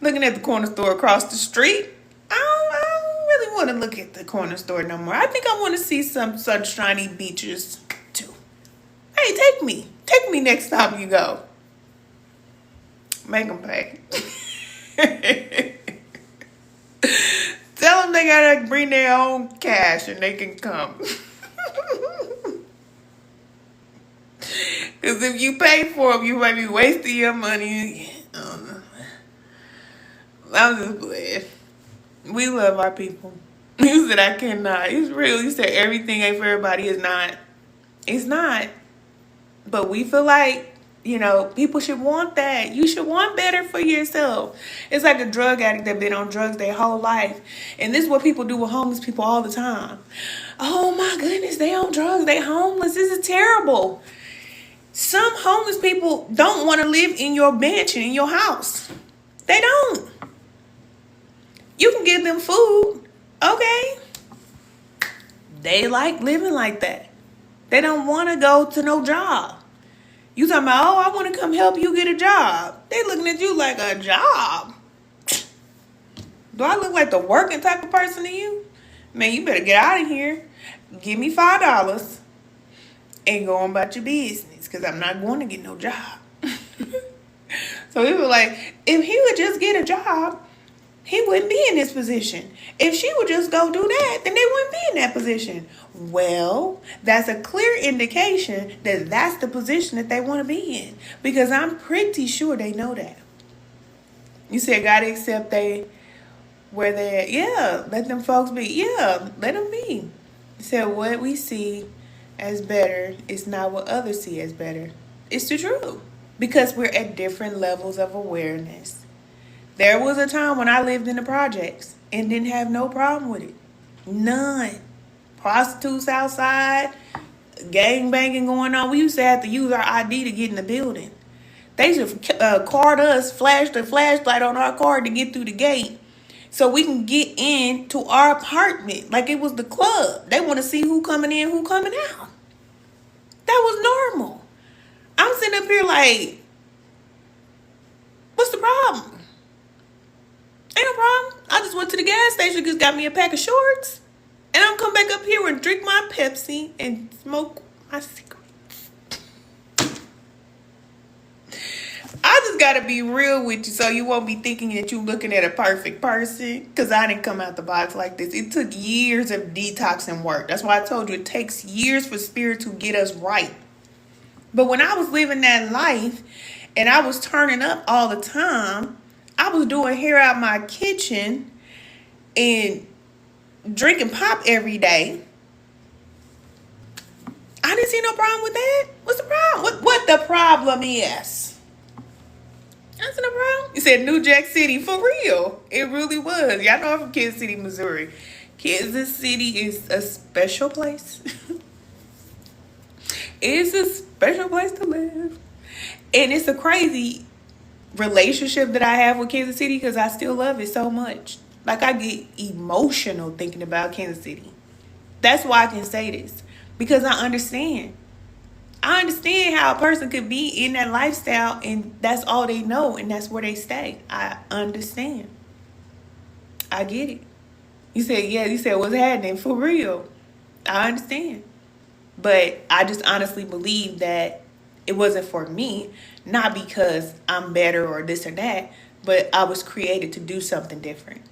Looking at the corner store across the street, I don't really want to look at the corner store no more. I think I want to see some sunshiny beaches too. Hey, take me. Take me next time you go. Make them pay. Tell them they gotta bring their own cash and they can come. Because if you pay for them, you might be wasting your money. I'm just playing. We love our people. You said I cannot. It's real. You said everything ain't for everybody. It's not. It's not. But we feel like, people should want that. You should want better for yourself. It's like a drug addict that been on drugs their whole life. And this is what people do with homeless people all the time. Oh my goodness, they on drugs. They homeless. This is terrible. Some homeless people don't want to live in your mansion, in your house. They don't. You can give them food. Okay. They like living like that. They don't want to go to no job. You talking about, I want to come help you get a job. They looking at you like, a job? Do I look like the working type of person to you? Man, you better get out of here. Give me $5 and go on about your business, because I'm not going to get no job. So he was like, if he would just get a job, he wouldn't be in this position. If she would just go do that, then they wouldn't be in that position. Well, that's a clear indication that that's the position that they want to be in. Because I'm pretty sure they know that. You said God accept where they're at. Yeah, let them folks be. Yeah, let them be. You said what we see as better is not what others see as better. It's the truth. Because we're at different levels of awareness. There was a time when I lived in the projects and didn't have no problem with it. None. prostitutes outside, gang banging going on. We used to have to use our ID to get in the building. They used to card us, flash the flashlight on our card to get through the gate so we can get into our apartment like it was the club. They want to see who coming in, who coming out. That was normal. I'm sitting up here like, what's the problem? Ain't no problem. I just went to the gas station, just got me a pack of shorts, and I'm come back up here and drink my Pepsi and smoke my cigarettes. I just gotta be real with you so you won't be thinking that you're looking at a perfect person, because I didn't come out the box like this. It took years of detoxing work. That's why I told you it takes years for spirit to get us right. But when I was living that life and I was turning up all the time, I was doing hair out my kitchen and drinking pop every day. I didn't see no problem with that. What's the problem? What the problem is? That's no problem. You said New Jack City. For real. It really was. Y'all know I'm from Kansas City, Missouri. Kansas City is a special place. It's a special place to live. And it's a crazy relationship that I have with Kansas City because I still love it so much. Like, I get emotional thinking about Kansas City. That's why I can say this. Because I understand. I understand how a person could be in that lifestyle and that's all they know and that's where they stay. I understand. I get it. You said what's happening? For real. I understand. But I just honestly believe that it wasn't for me, not because I'm better or this or that, but I was created to do something different.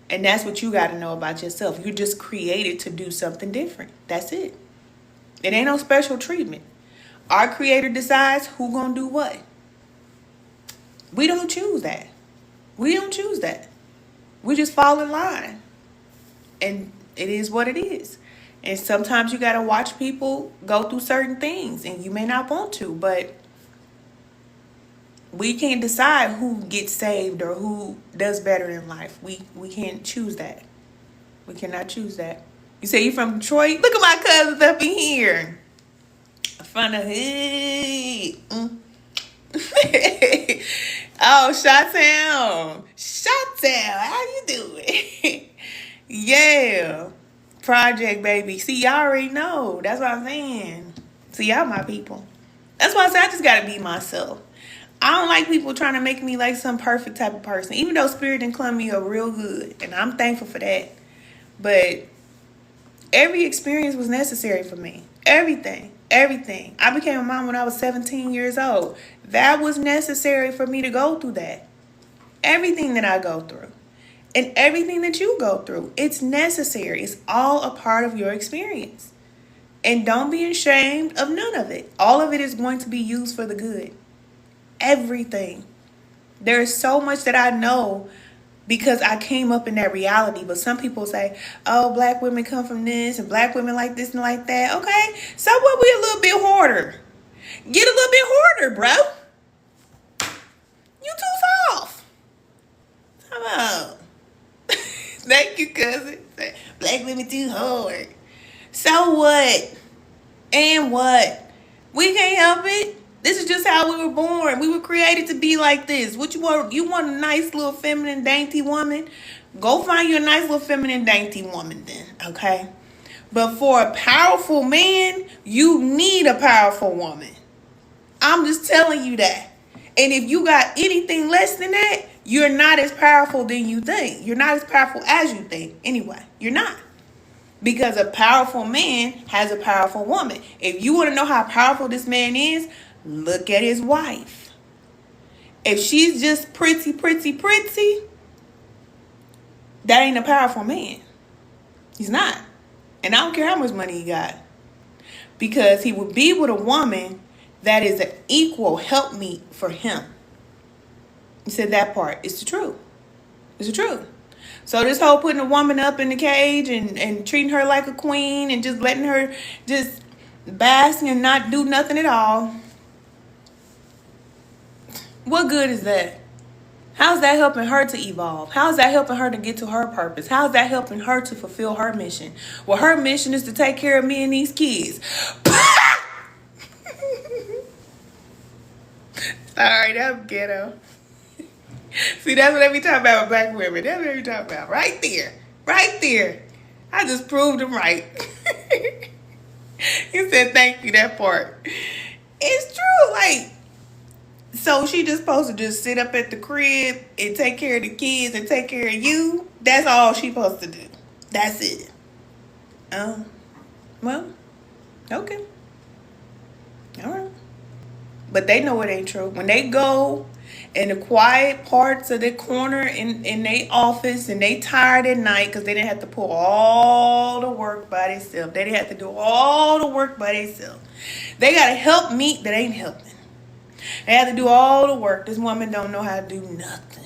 And that's what you got to know about yourself. You're just created to do something different. That's it. It ain't no special treatment. Our creator decides who gonna do what. We don't choose that. We don't choose that. We just fall in line. And it is what it is. And sometimes you got to watch people go through certain things and you may not want to, but we can't decide who gets saved or who does better in life. We can't choose that. We cannot choose that. You say you from Detroit? Look at my cousins up in here. From the hood. Oh, Chi-Town. Chi-Town. How you doing? Yeah. Project, baby. See, y'all already know. That's what I'm saying. See, y'all my people. That's why I say I just gotta be myself. I don't like people trying to make me like some perfect type of person. Even though Spirit done cleaned me up real good. And I'm thankful for that. But every experience was necessary for me. Everything. I became a mom when I was 17 years old. That was necessary for me to go through that. Everything that I go through. And everything that you go through. It's necessary. It's all a part of your experience. And don't be ashamed of none of it. All of it is going to be used for the good. Everything. There is so much that I know because I came up in that reality. But some people say, oh, black women come from this and black women like this and like that. Okay, so what, we a little bit hoarder. Get a little bit hoarder, bro. You too soft. How about? Thank you, cousin. Black women too hard. So what? And what? We can't help it. This is just how we were born. We were created to be like this. What you want? You want a nice little feminine dainty woman? Go find you a nice little feminine dainty woman then, okay? But for a powerful man, you need a powerful woman. I'm just telling you that. And if you got anything less than that, you're not as powerful than you think. You're not as powerful as you think. Anyway, you're not. Because a powerful man has a powerful woman. If you want to know how powerful this man is, look at his wife. If she's just pretty, that ain't a powerful man. He's not. And I don't care how much money he got. Because he would be with a woman that is an equal helpmeet for him. He said that part. It's the truth. It's the truth. So this whole putting a woman up in the cage and treating her like a queen and just letting her just bask and not do nothing at all. What good is that? How's that helping her to evolve? How's that helping her to get to her purpose? How's that helping her to fulfill her mission? Well, her mission is to take care of me and these kids. Sorry, that's ghetto. See, that's what they be talking about with black women. That's what they be talking about. Right there. Right there. I just proved them right. You said thank you, that part. It's true. Like, so she just supposed to just sit up at the crib and take care of the kids and take care of you? That's all she supposed to do. That's it. Oh. Well, okay. All right. But they know it ain't true. When they go in the quiet parts of the corner in their office and they tired at night because they didn't have to pull all the work by themselves. They didn't have to do all the work by themselves. They got to help meet that ain't helping. They have to do all the work. This woman don't know how to do nothing.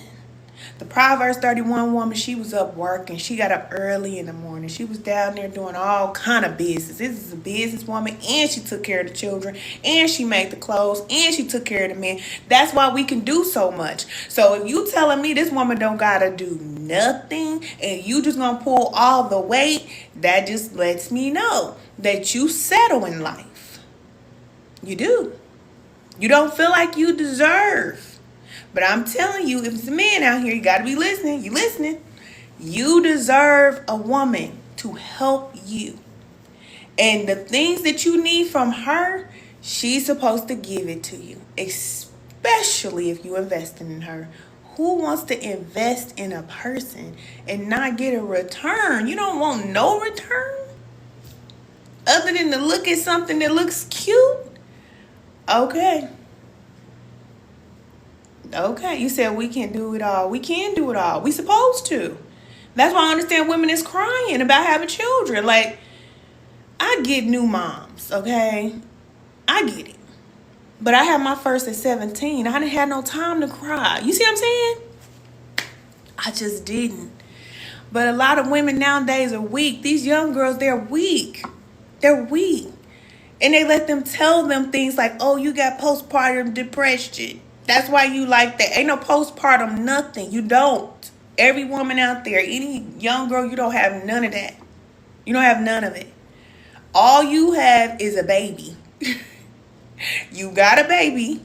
The Proverbs 31 woman, she was up working. She got up early in the morning. She was down there doing all kind of business. This is a businesswoman, and she took care of the children, and she made the clothes, and she took care of the men. That's why we can do so much. So if you telling me this woman don't gotta do nothing, and you just gonna pull all the weight, that just lets me know that you settle in life. You do. You don't feel like you deserve. But I'm telling you, if it's a man out here, you got to be listening. You listening. You deserve a woman to help you. And the things that you need from her, she's supposed to give it to you. Especially if you're investing in her. Who wants to invest in a person and not get a return? You don't want no return? Other than to look at something that looks cute? Okay. Okay, you said we can do it all. We can do it all. We supposed to. That's why I understand women is crying about having children. Like, I get new moms, okay? I get it. But I had my first at 17. I didn't have no time to cry. You see what I'm saying? I just didn't. But a lot of women nowadays are weak. These young girls, they're weak. They're weak. And they let them tell them things like, oh, you got postpartum depression. That's why you like that. Ain't no postpartum nothing. You don't. Every woman out there, any young girl, you don't have none of that. You don't have none of it. All you have is a baby. You got a baby.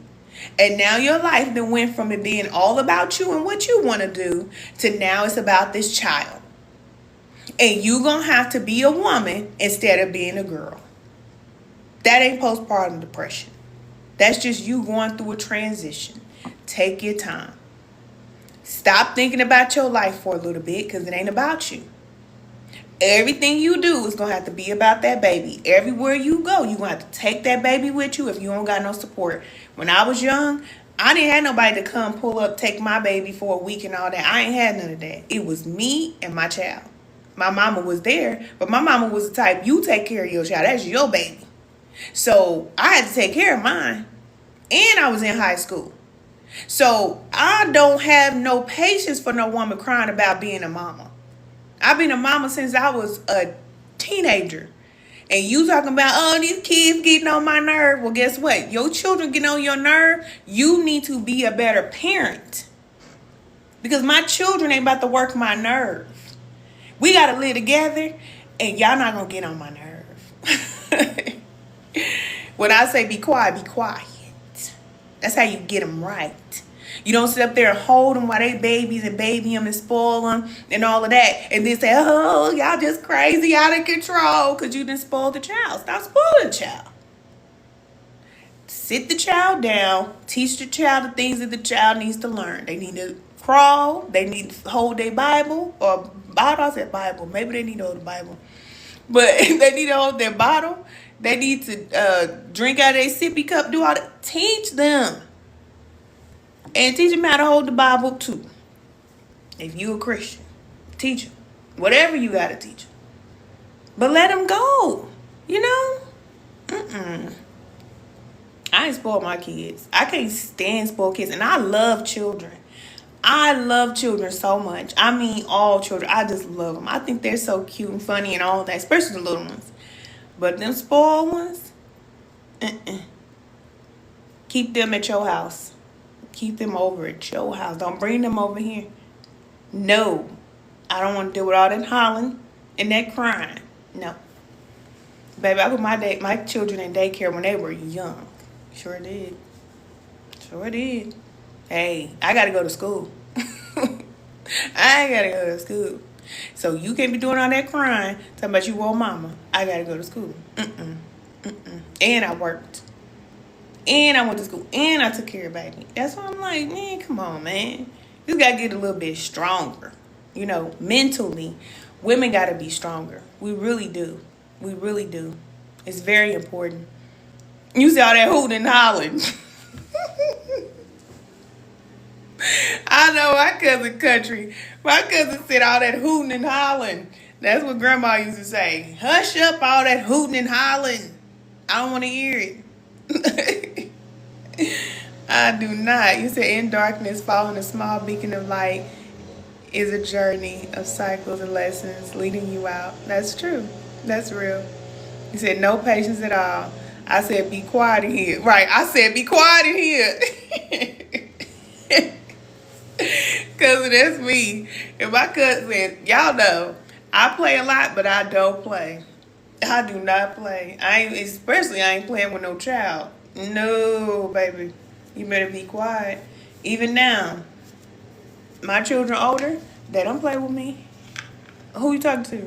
And now your life then went from it being all about you and what you want to do to now it's about this child. And you going to have to be a woman instead of being a girl. That ain't postpartum depression. That's just you going through a transition. Take your time. Stop thinking about your life for a little bit because it ain't about you. Everything you do is going to have to be about that baby. Everywhere you go, you're going to have to take that baby with you if you don't got no support. When I was young, I didn't have nobody to come pull up, take my baby for a week and all that. I ain't had none of that. It was me and my child. My mama was there, but my mama was the type, you take care of your child. That's your baby. So I had to take care of mine. And I was in high school. So I don't have no patience for no woman crying about being a mama. I've been a mama since I was a teenager. And you talking about, oh, these kids getting on my nerve. Well, guess what? Your children getting on your nerve. You need to be a better parent. Because my children ain't about to work my nerve. We got to live together. And y'all not going to get on my nerve. When I say be quiet, be quiet. That's how you get them right. You don't sit up there and hold them while they babies and baby them and spoil them and all of that. And then say, oh, y'all just crazy, out of control because you didn't spoil the child. Stop spoiling the child. Sit the child down. Teach the child the things that the child needs to learn. They need to crawl. They need to hold their Bible. Or I said Bible. Maybe they need to hold the Bible. But they need to hold their bottle. They need to drink out of their sippy cup, do all that. Teach them. And teach them how to hold the Bible too. If you a Christian, teach them. Whatever you got to teach them. But let them go. You know? I ain't spoiled my kids. I can't stand spoiled kids. And I love children. I love children so much. I mean all children. I just love them. I think they're so cute and funny and all that. Especially the little ones. But them spoiled ones, keep them at your house. Keep them over at your house. Don't bring them over here. No. I don't want to deal with all that hollering and that crying. No. Baby, I put my children in daycare when they were young. Sure did. Sure did. Hey, I got to go to school. I got to go to school. So you can't be doing all that crying, talking about you want mama. I got to go to school. And I worked. And I went to school. And I took care of baby. That's why I'm like, man, come on, man. You got to get a little bit stronger. You know, mentally, women got to be stronger. We really do. We really do. It's very important. You see all that hooting and hollering. I know my cousin country. My cousin said all that hooting and hollering. That's what grandma used to say. Hush up all that hooting and hollering. I don't want to hear it. I do not. You said in darkness, following a small beacon of light is a journey of cycles and lessons leading you out. That's true. That's real. You said no patience at all. I said be quiet in here. Right. I said be quiet in here. Because that's me. And my cousin, y'all know, I play a lot, but I don't play. I do not play. I ain't playing with no child. No, baby. You better be quiet. Even now, my children older, they don't play with me. Who you talking to?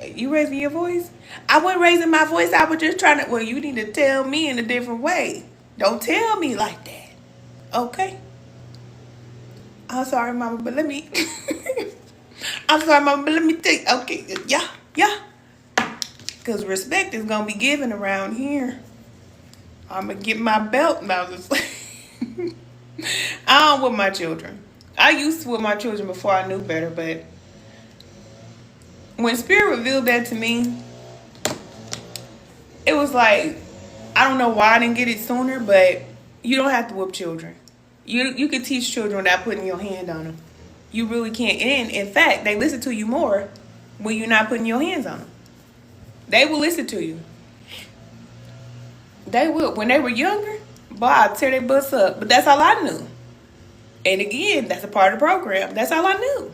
You raising your voice? I wasn't raising my voice. I was just trying to, well, you need to tell me in a different way. Don't tell me like that. Okay? I'm sorry, mama, but let me, I'm sorry, mama, but let me take, okay, yeah. Because respect is going to be given around here. I'm going to get my belt and I was just I don't with my children. I used to with my children before I knew better, but when Spirit revealed that to me, it was like, I don't know why I didn't get it sooner, but you don't have to whoop children. You can teach children without putting your hand on them. You really can't. And in fact, they listen to you more when you're not putting your hands on them. They will listen to you. They will. When they were younger, boy, I'd tear their butts up. But that's all I knew. And again, that's a part of the program. That's all I knew.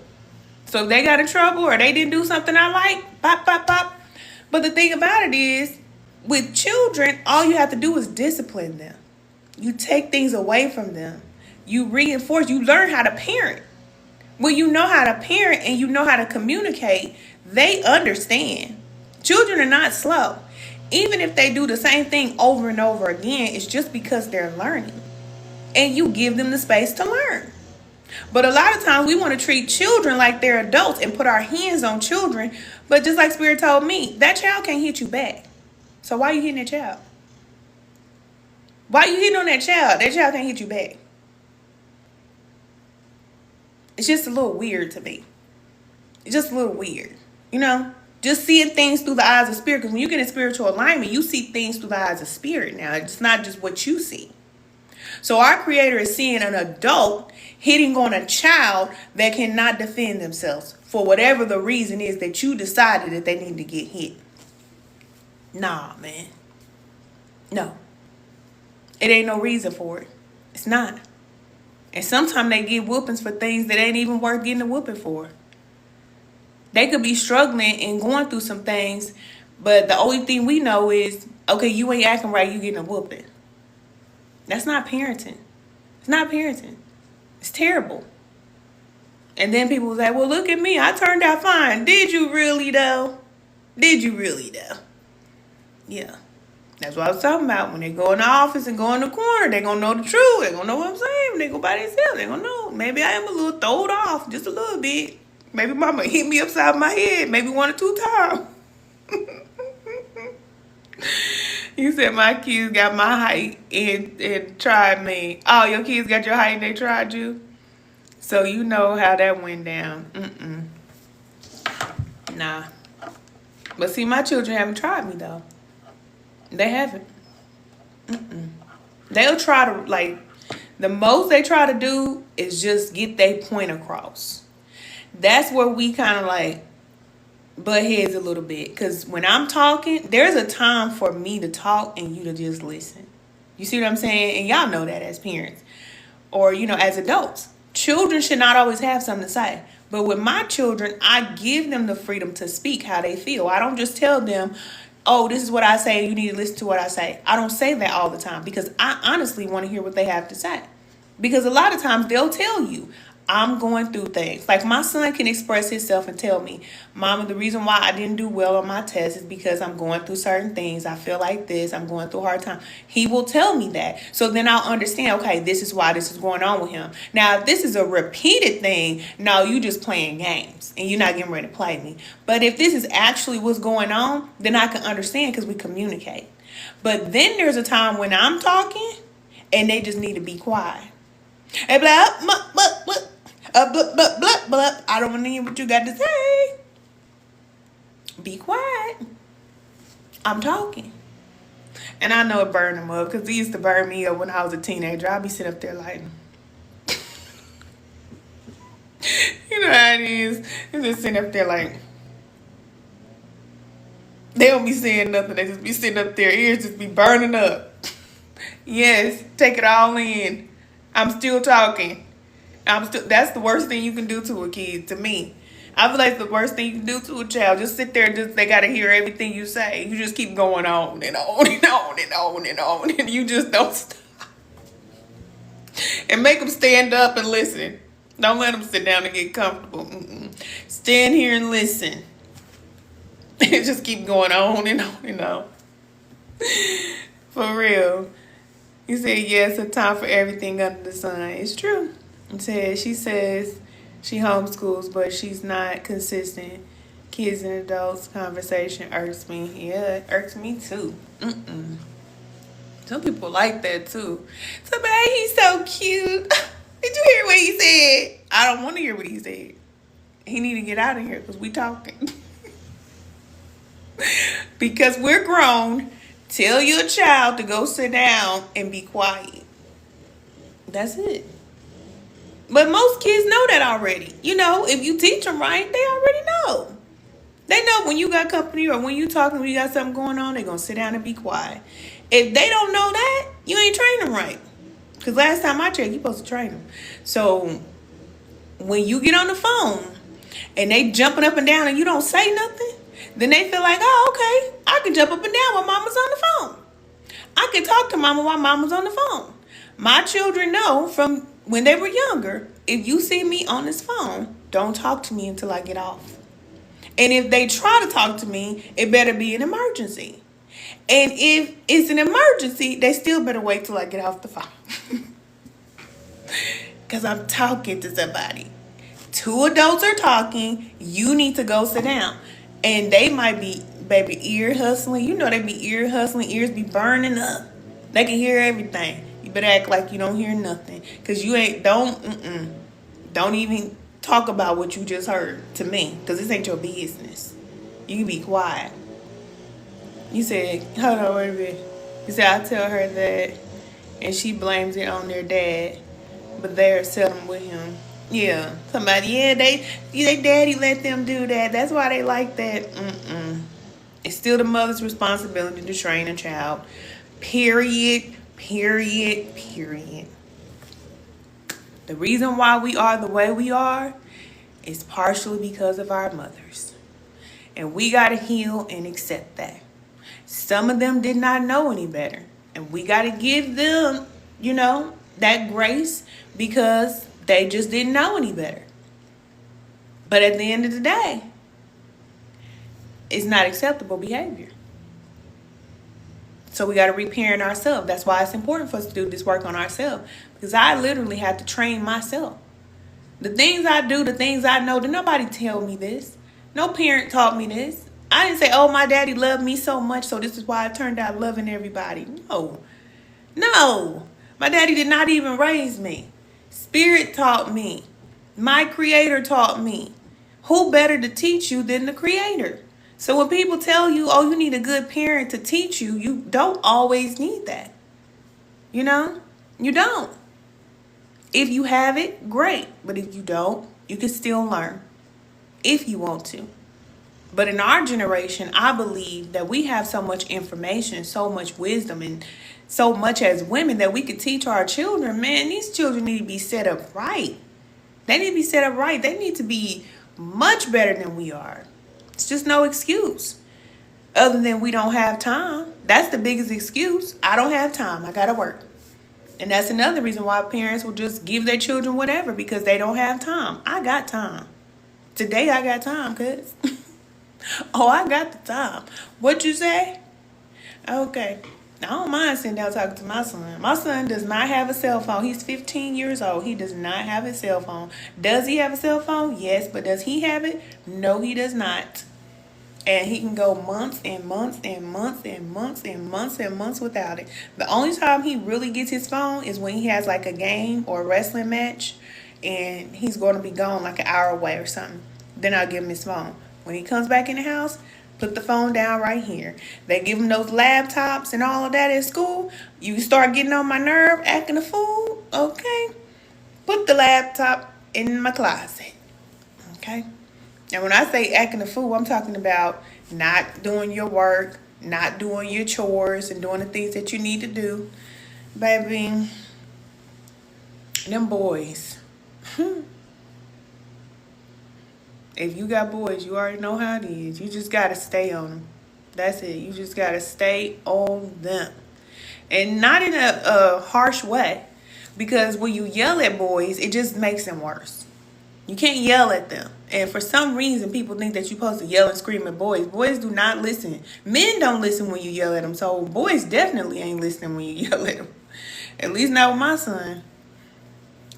So if they got in trouble or they didn't do something I like, pop, pop, pop. But the thing about it is, with children, all you have to do is discipline them. You take things away from them. You reinforce, you learn how to parent. When you know how to parent and you know how to communicate, they understand. Children are not slow. Even if they do the same thing over and over again, it's just because they're learning. And you give them the space to learn. But a lot of times we want to treat children like they're adults and put our hands on children. But just like Spirit told me, that child can't hit you back. So why are you hitting that child? Why are you hitting on that child? That child can't hit you back. It's just a little weird to me. It's just a little weird. You know? Just seeing things through the eyes of Spirit. Because when you get in spiritual alignment, you see things through the eyes of Spirit now. It's not just what you see. So our Creator is seeing an adult hitting on a child that cannot defend themselves for whatever the reason is that you decided that they need to get hit. Nah, man. No. It ain't no reason for it. It's not. And sometimes they get whoopings for things that ain't even worth getting a whooping for. They could be struggling and going through some things, but the only thing we know is, okay, you ain't acting right, you getting a whooping. That's not parenting. It's not parenting. It's terrible. And then people say, well, look at me. I turned out fine. Did you really, though? Did you really, though? Yeah. That's what I was talking about. When they go in the office and go in the corner, they're going to know the truth. They're going to know what I'm saying. When they go by themselves, they're going to know. Maybe I am a little throwed off, just a little bit. Maybe mama hit me upside my head, maybe 1 or 2 times. You said my kids got my height and tried me. Oh, your kids got your height and they tried you? So you know how that went down. Nah. But see, my children haven't tried me, though. They haven't. They'll try to, like, the most they try to do is just get their point across. That's where we kind of, like, butt heads a little bit. Because when I'm talking, there's a time for me to talk and you to just listen. You see what I'm saying? And y'all know that as parents. or, as adults. Children should not always have something to say. But with my children, I give them the freedom to speak how they feel. I don't just tell them, oh, this is what I say, you need to listen to what I say. I don't say that all the time because I honestly want to hear what they have to say. Because a lot of times they'll tell you, I'm going through things. Like my son can express himself and tell me, Mama, the reason why I didn't do well on my test is because I'm going through certain things. I feel like this. I'm going through a hard time. He will tell me that. So then I'll understand, okay, this is why this is going on with him. Now, if this is a repeated thing, no, you just playing games and you're not getting ready to play me. But if this is actually what's going on, then I can understand because we communicate. But then there's a time when I'm talking and they just need to be quiet. And blah, blah, blah, blah. Blah, blah, blah, blah. I don't want to hear what you got to say. Be quiet. I'm talking. And I know it burned him up because he used to burn me up when I was a teenager. I'd be sitting up there like, you know how it is. He's just sitting up there like, they don't be saying nothing. They just be sitting up there, ears just be burning up. Yes, take it all in. I'm still talking. That's the worst thing you can do to a kid, to me. I feel like the worst thing you can do to a child, just sit there and they gotta hear everything you say. You just keep going on and on and on and on and on, and you just don't stop. And make them stand up and listen. Don't let them sit down and get comfortable. Stand here and listen. And just keep going on and on and on. For real. You said, yes, a time for everything under the sun. It's true. She says she homeschools, but she's not consistent. Kids and adults conversation irks me. Yeah, it irks me too. Some people like that too. Somebody, he's so cute. Did you hear what he said? I don't want to hear what he said. He need to get out of here because we talking. Because we're grown. Tell your child to go sit down and be quiet. That's it. But most kids know that already. If you teach them right, they already know. They know when you got company or when you talking, when you got something going on, they're going to sit down and be quiet. If they don't know that, you ain't train them right. Because last time I checked, you're supposed to train them. So when you get on the phone and they jumping up and down and you don't say nothing, then they feel like, oh, okay, I can jump up and down while mama's on the phone. I can talk to mama while mama's on the phone. My children know from when they were younger, if you see me on this phone, don't talk to me until I get off. And if they try to talk to me, it better be an emergency. And if it's an emergency, they still better wait till I get off the phone. Because I'm talking to somebody. 2 adults are talking. You need to go sit down. And they might be, baby, ear hustling. They be ear hustling. Ears be burning up. They can hear everything. You better act like you don't hear nothing. Because you don't even talk about what you just heard to me. Because this ain't your business. You can be quiet. You said, hold on, wait a minute. You said, I tell her that. And she blames it on their dad. But they're settling with him. Yeah. Somebody, they daddy let them do that. That's why they like that. It's still the mother's responsibility to train a child. Period. Period. Period. The reason why we are the way we are is partially because of our mothers. And we got to heal and accept that. Some of them did not know any better. And we got to give them, that grace because they just didn't know any better. But at the end of the day, it's not acceptable behavior. So we got to reparent ourselves. That's why it's important for us to do this work on ourselves. Because I literally had to train myself. The things I do, the things I know, did nobody tell me this. No parent taught me this. I didn't say, oh, my daddy loved me so much, so this is why I turned out loving everybody. No. My daddy did not even raise me. Spirit taught me. My creator taught me. Who better to teach you than the creator? So when people tell you, oh, you need a good parent to teach you, you don't always need that. You don't. If you have it, great. But if you don't, you can still learn if you want to. But in our generation, I believe that we have so much information, so much wisdom, and so much as women that we could teach our children. Man, these children need to be set up right. They need to be set up right. They need to be much better than we are. It's just no excuse other than we don't have time. That's the biggest excuse. I don't have time. I got to work. And that's another reason why parents will just give their children whatever, because they don't have time. I got time. Today I got time, cuz. Oh, I got the time. What you say? Okay. I don't mind sitting down talking to my son. My son does not have a cell phone. He's 15 years old. He does not have a cell phone. Does he have a cell phone? Yes, but does he have it? No, he does not. And he can go months and months and months and months and months and months without it. The only time he really gets his phone is when he has like a game or a wrestling match and he's going to be gone like an hour away or something. Then I'll give him his phone. When he comes back in the house, put the phone down right here. They give him those laptops and all of that at school. You start getting on my nerve, acting a fool, okay? Put the laptop in my closet, okay? And when I say acting a fool, I'm talking about not doing your work, not doing your chores, and doing the things that you need to do. Baby, them boys. If you got boys, you already know how it is. You just got to stay on them. That's it. You just got to stay on them. And not in a harsh way. Because when you yell at boys, it just makes them worse. You can't yell at them. And for some reason, people think that you're supposed to yell and scream at boys. Boys do not listen. Men don't listen when you yell at them. So boys definitely ain't listening when you yell at them. At least not with my son.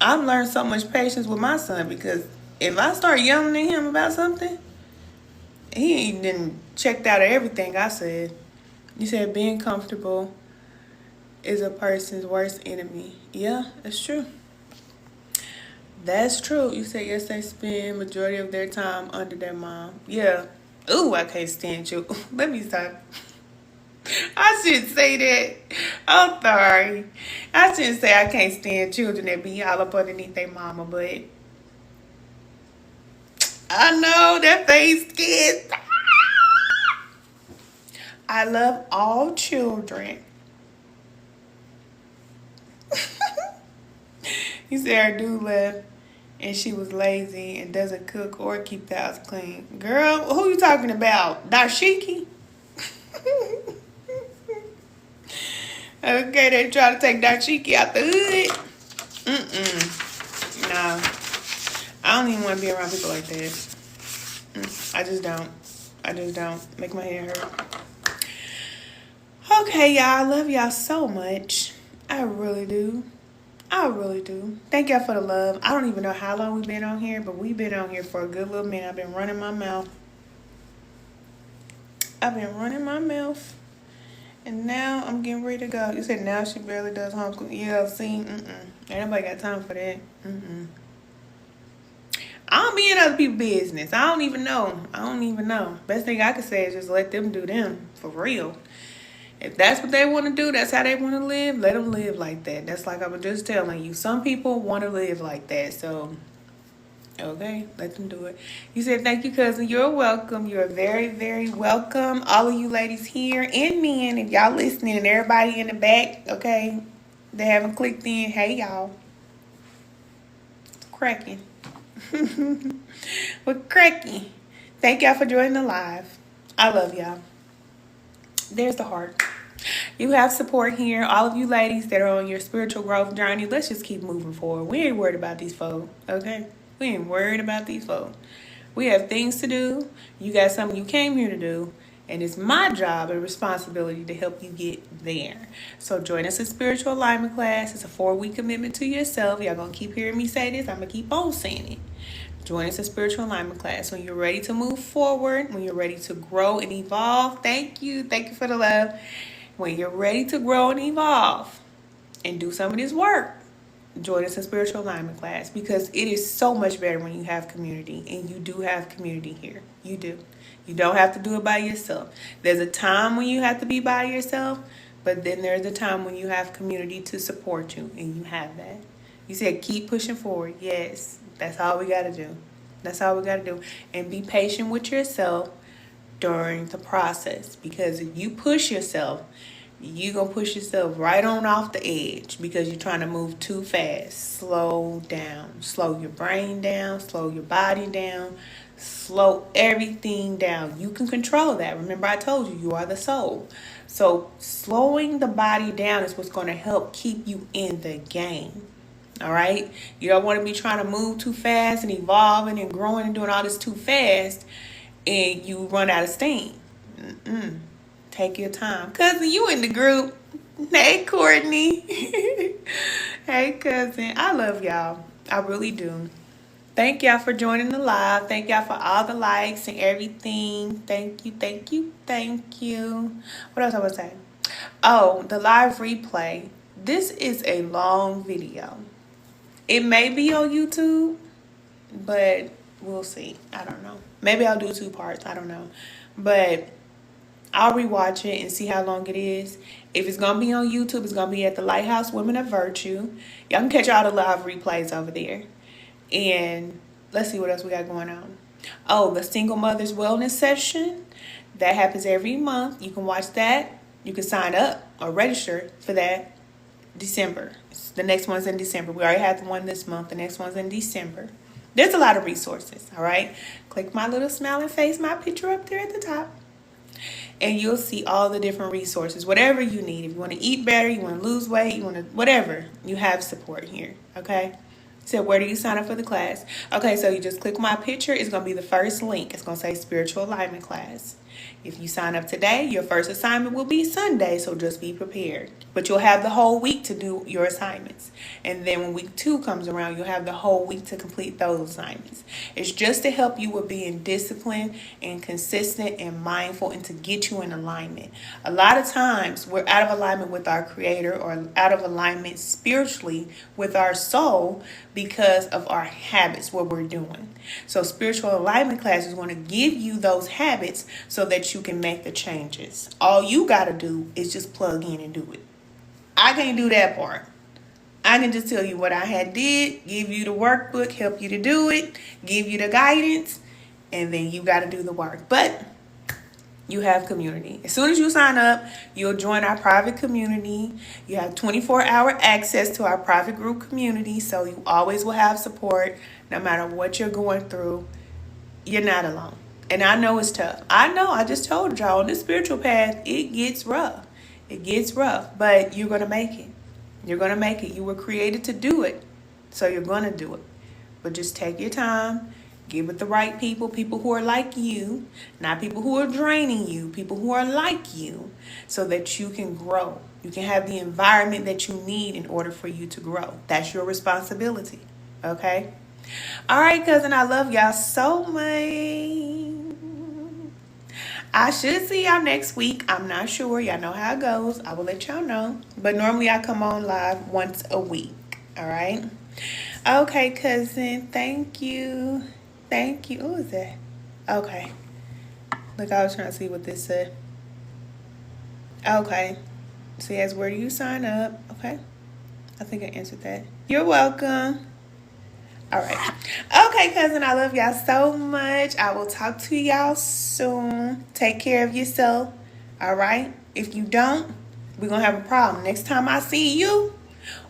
I've learned so much patience with my son, because if I start yelling at him about something, he ain't then checked out of everything I said. You said being comfortable is a person's worst enemy. Yeah, that's true. That's true. You said yes, they spend majority of their time under their mom. Yeah. Ooh, I can't stand you. Let me stop. I shouldn't say that. I'm sorry. I shouldn't say I can't stand children that be all up underneath their mama, but I know that face gets. I love all children. You said her dude left and she was lazy and doesn't cook or keep the house clean. Girl, who you talking about? Dashiki? Okay, they try to take Dashiki out the hood. No. I don't even want to be around people like that. I just don't. I just don't. Make my head hurt. Okay, y'all. I love y'all so much. I really do. I really do. Thank y'all for the love. I don't even know how long we've been on here, but we've been on here for a good little minute. I've been running my mouth. And now I'm getting ready to go. You said now she barely does homeschooling. Yeah, see, ain't nobody got time for that. I don't be in other people's business. I don't even know. Best thing I could say is just let them do them, for real. If that's what they want to do, that's how they want to live, let them live like that. That's like I was just telling you. Some people want to live like that, so okay, let them do it. You said thank you, cousin. You're welcome. You're very, very welcome. All of you ladies here and men, if y'all listening, and everybody in the back, okay, they haven't clicked in. Hey, y'all. Cracking. We're cracking. Thank y'all for joining the live. I love y'all. There's the heart. You have support here. All of you ladies that are on your spiritual growth journey, let's just keep moving forward. We ain't worried about these folks, okay? We ain't worried about these folks. We have things to do. You got something you came here to do. And it's my job and responsibility to help you get there. So join us in spiritual alignment class. It's a 4-week commitment to yourself. Y'all gonna keep hearing me say this. I'm gonna keep on saying it. Join us in spiritual alignment class. When you're ready to move forward, when you're ready to grow and evolve. Thank you for the love. When you're ready to grow and evolve and do some of this work, join us in spiritual alignment class, because it is so much better when you have community, and you do have community here. You do. You don't have to do it by yourself. There's a time when you have to be by yourself, but then there's a time when you have community to support you, and you have that. You said keep pushing forward. Yes, that's all we got to do. That's all we got to do. And be patient with yourself. during the process, because if you push yourself, you're going to push yourself right on off the edge because you're trying to move too fast. Slow down. Slow your brain down. Slow your body down. Slow everything down. You can control that. Remember, I told you, you are the soul. So slowing the body down is what's going to help keep you in the game. All right? You don't want to be trying to move too fast and evolving and growing and doing all this too fast and you run out of steam. Take your time. Cousin, you in the group. Hey, Courtney. Hey, cousin. I love y'all. I really do. Thank y'all for joining the live. Thank y'all for all the likes and everything. Thank you, thank you, thank you. What else I was saying? Oh, the live replay. This is a long video. It may be on YouTube, but we'll see. I don't know. Maybe I'll do 2 parts. I don't know. But I'll rewatch it and see how long it is. If it's going to be on YouTube, it's going to be at the Lighthouse Women of Virtue. Y'all can catch all the live replays over there. And let's see what else we got going on. Oh, the Single Mothers Wellness Session. That happens every month. You can watch that. You can sign up or register for that December. The next one's in December. We already had the one this month. The next one's in December. There's a lot of resources, all right? Click my little smiling face, my picture up there at the top. And you'll see all the different resources, whatever you need. If you want to eat better, you want to lose weight, you want to, whatever, you have support here, okay? So where do you sign up for the class? Okay, so you just click my picture. It's going to be the first link. It's going to say Spiritual Alignment Class. If you sign up today, your first assignment will be Sunday, so just be prepared. But you'll have the whole week to do your assignments. And then when week 2 comes around, you'll have the whole week to complete those assignments. It's just to help you with being disciplined and consistent and mindful and to get you in alignment. A lot of times, we're out of alignment with our Creator or out of alignment spiritually with our soul because of our habits, what we're doing. So Spiritual Alignment Class is going to give you those habits so that you can make the changes. All you got to do is just plug in and do it. I can't do that part. I can just tell you what I had did, give you the workbook, help you to do it, give you the guidance, and then you got to do the work. But you have community. As soon as you sign up, you'll join our private community. You have 24-hour access to our private group community, so you always will have support no matter what you're going through. You're not alone. And I know it's tough. I know. I just told y'all on this spiritual path, it gets rough. It gets rough, but you're going to make it. You're going to make it. You were created to do it, so you're going to do it. But just take your time. Get with the right people, people who are like you, not people who are draining you, people who are like you, so that you can grow. You can have the environment that you need in order for you to grow. That's your responsibility, okay? All right, cousin, I love y'all so much. I should see y'all next week. I'm not sure. Y'all know how it goes. I will let y'all know. But normally I come on live once a week, all right? Okay, cousin, thank you. Thank you. Who is that? Okay. Look, I was trying to see what this said. Okay. So yes, where do you sign up? Okay. I think I answered that. You're welcome. All right. Okay, cousin, I love y'all so much. I will talk to y'all soon. Take care of yourself. All right? If you don't, we're going to have a problem. Next time I see you,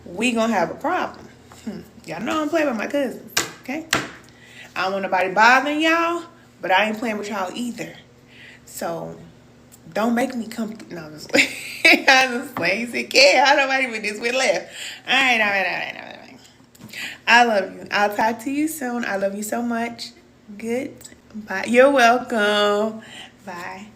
we're going to have a problem. Y'all know I'm playing with my cousins. Okay? I don't want nobody bothering y'all, but I ain't playing with y'all either. So don't make me come. No, I'm just like, I'm just like, say, yeah, I don't even this with left. All right. I love you. I'll talk to you soon. I love you so much. Good. Bye. You're welcome. Bye.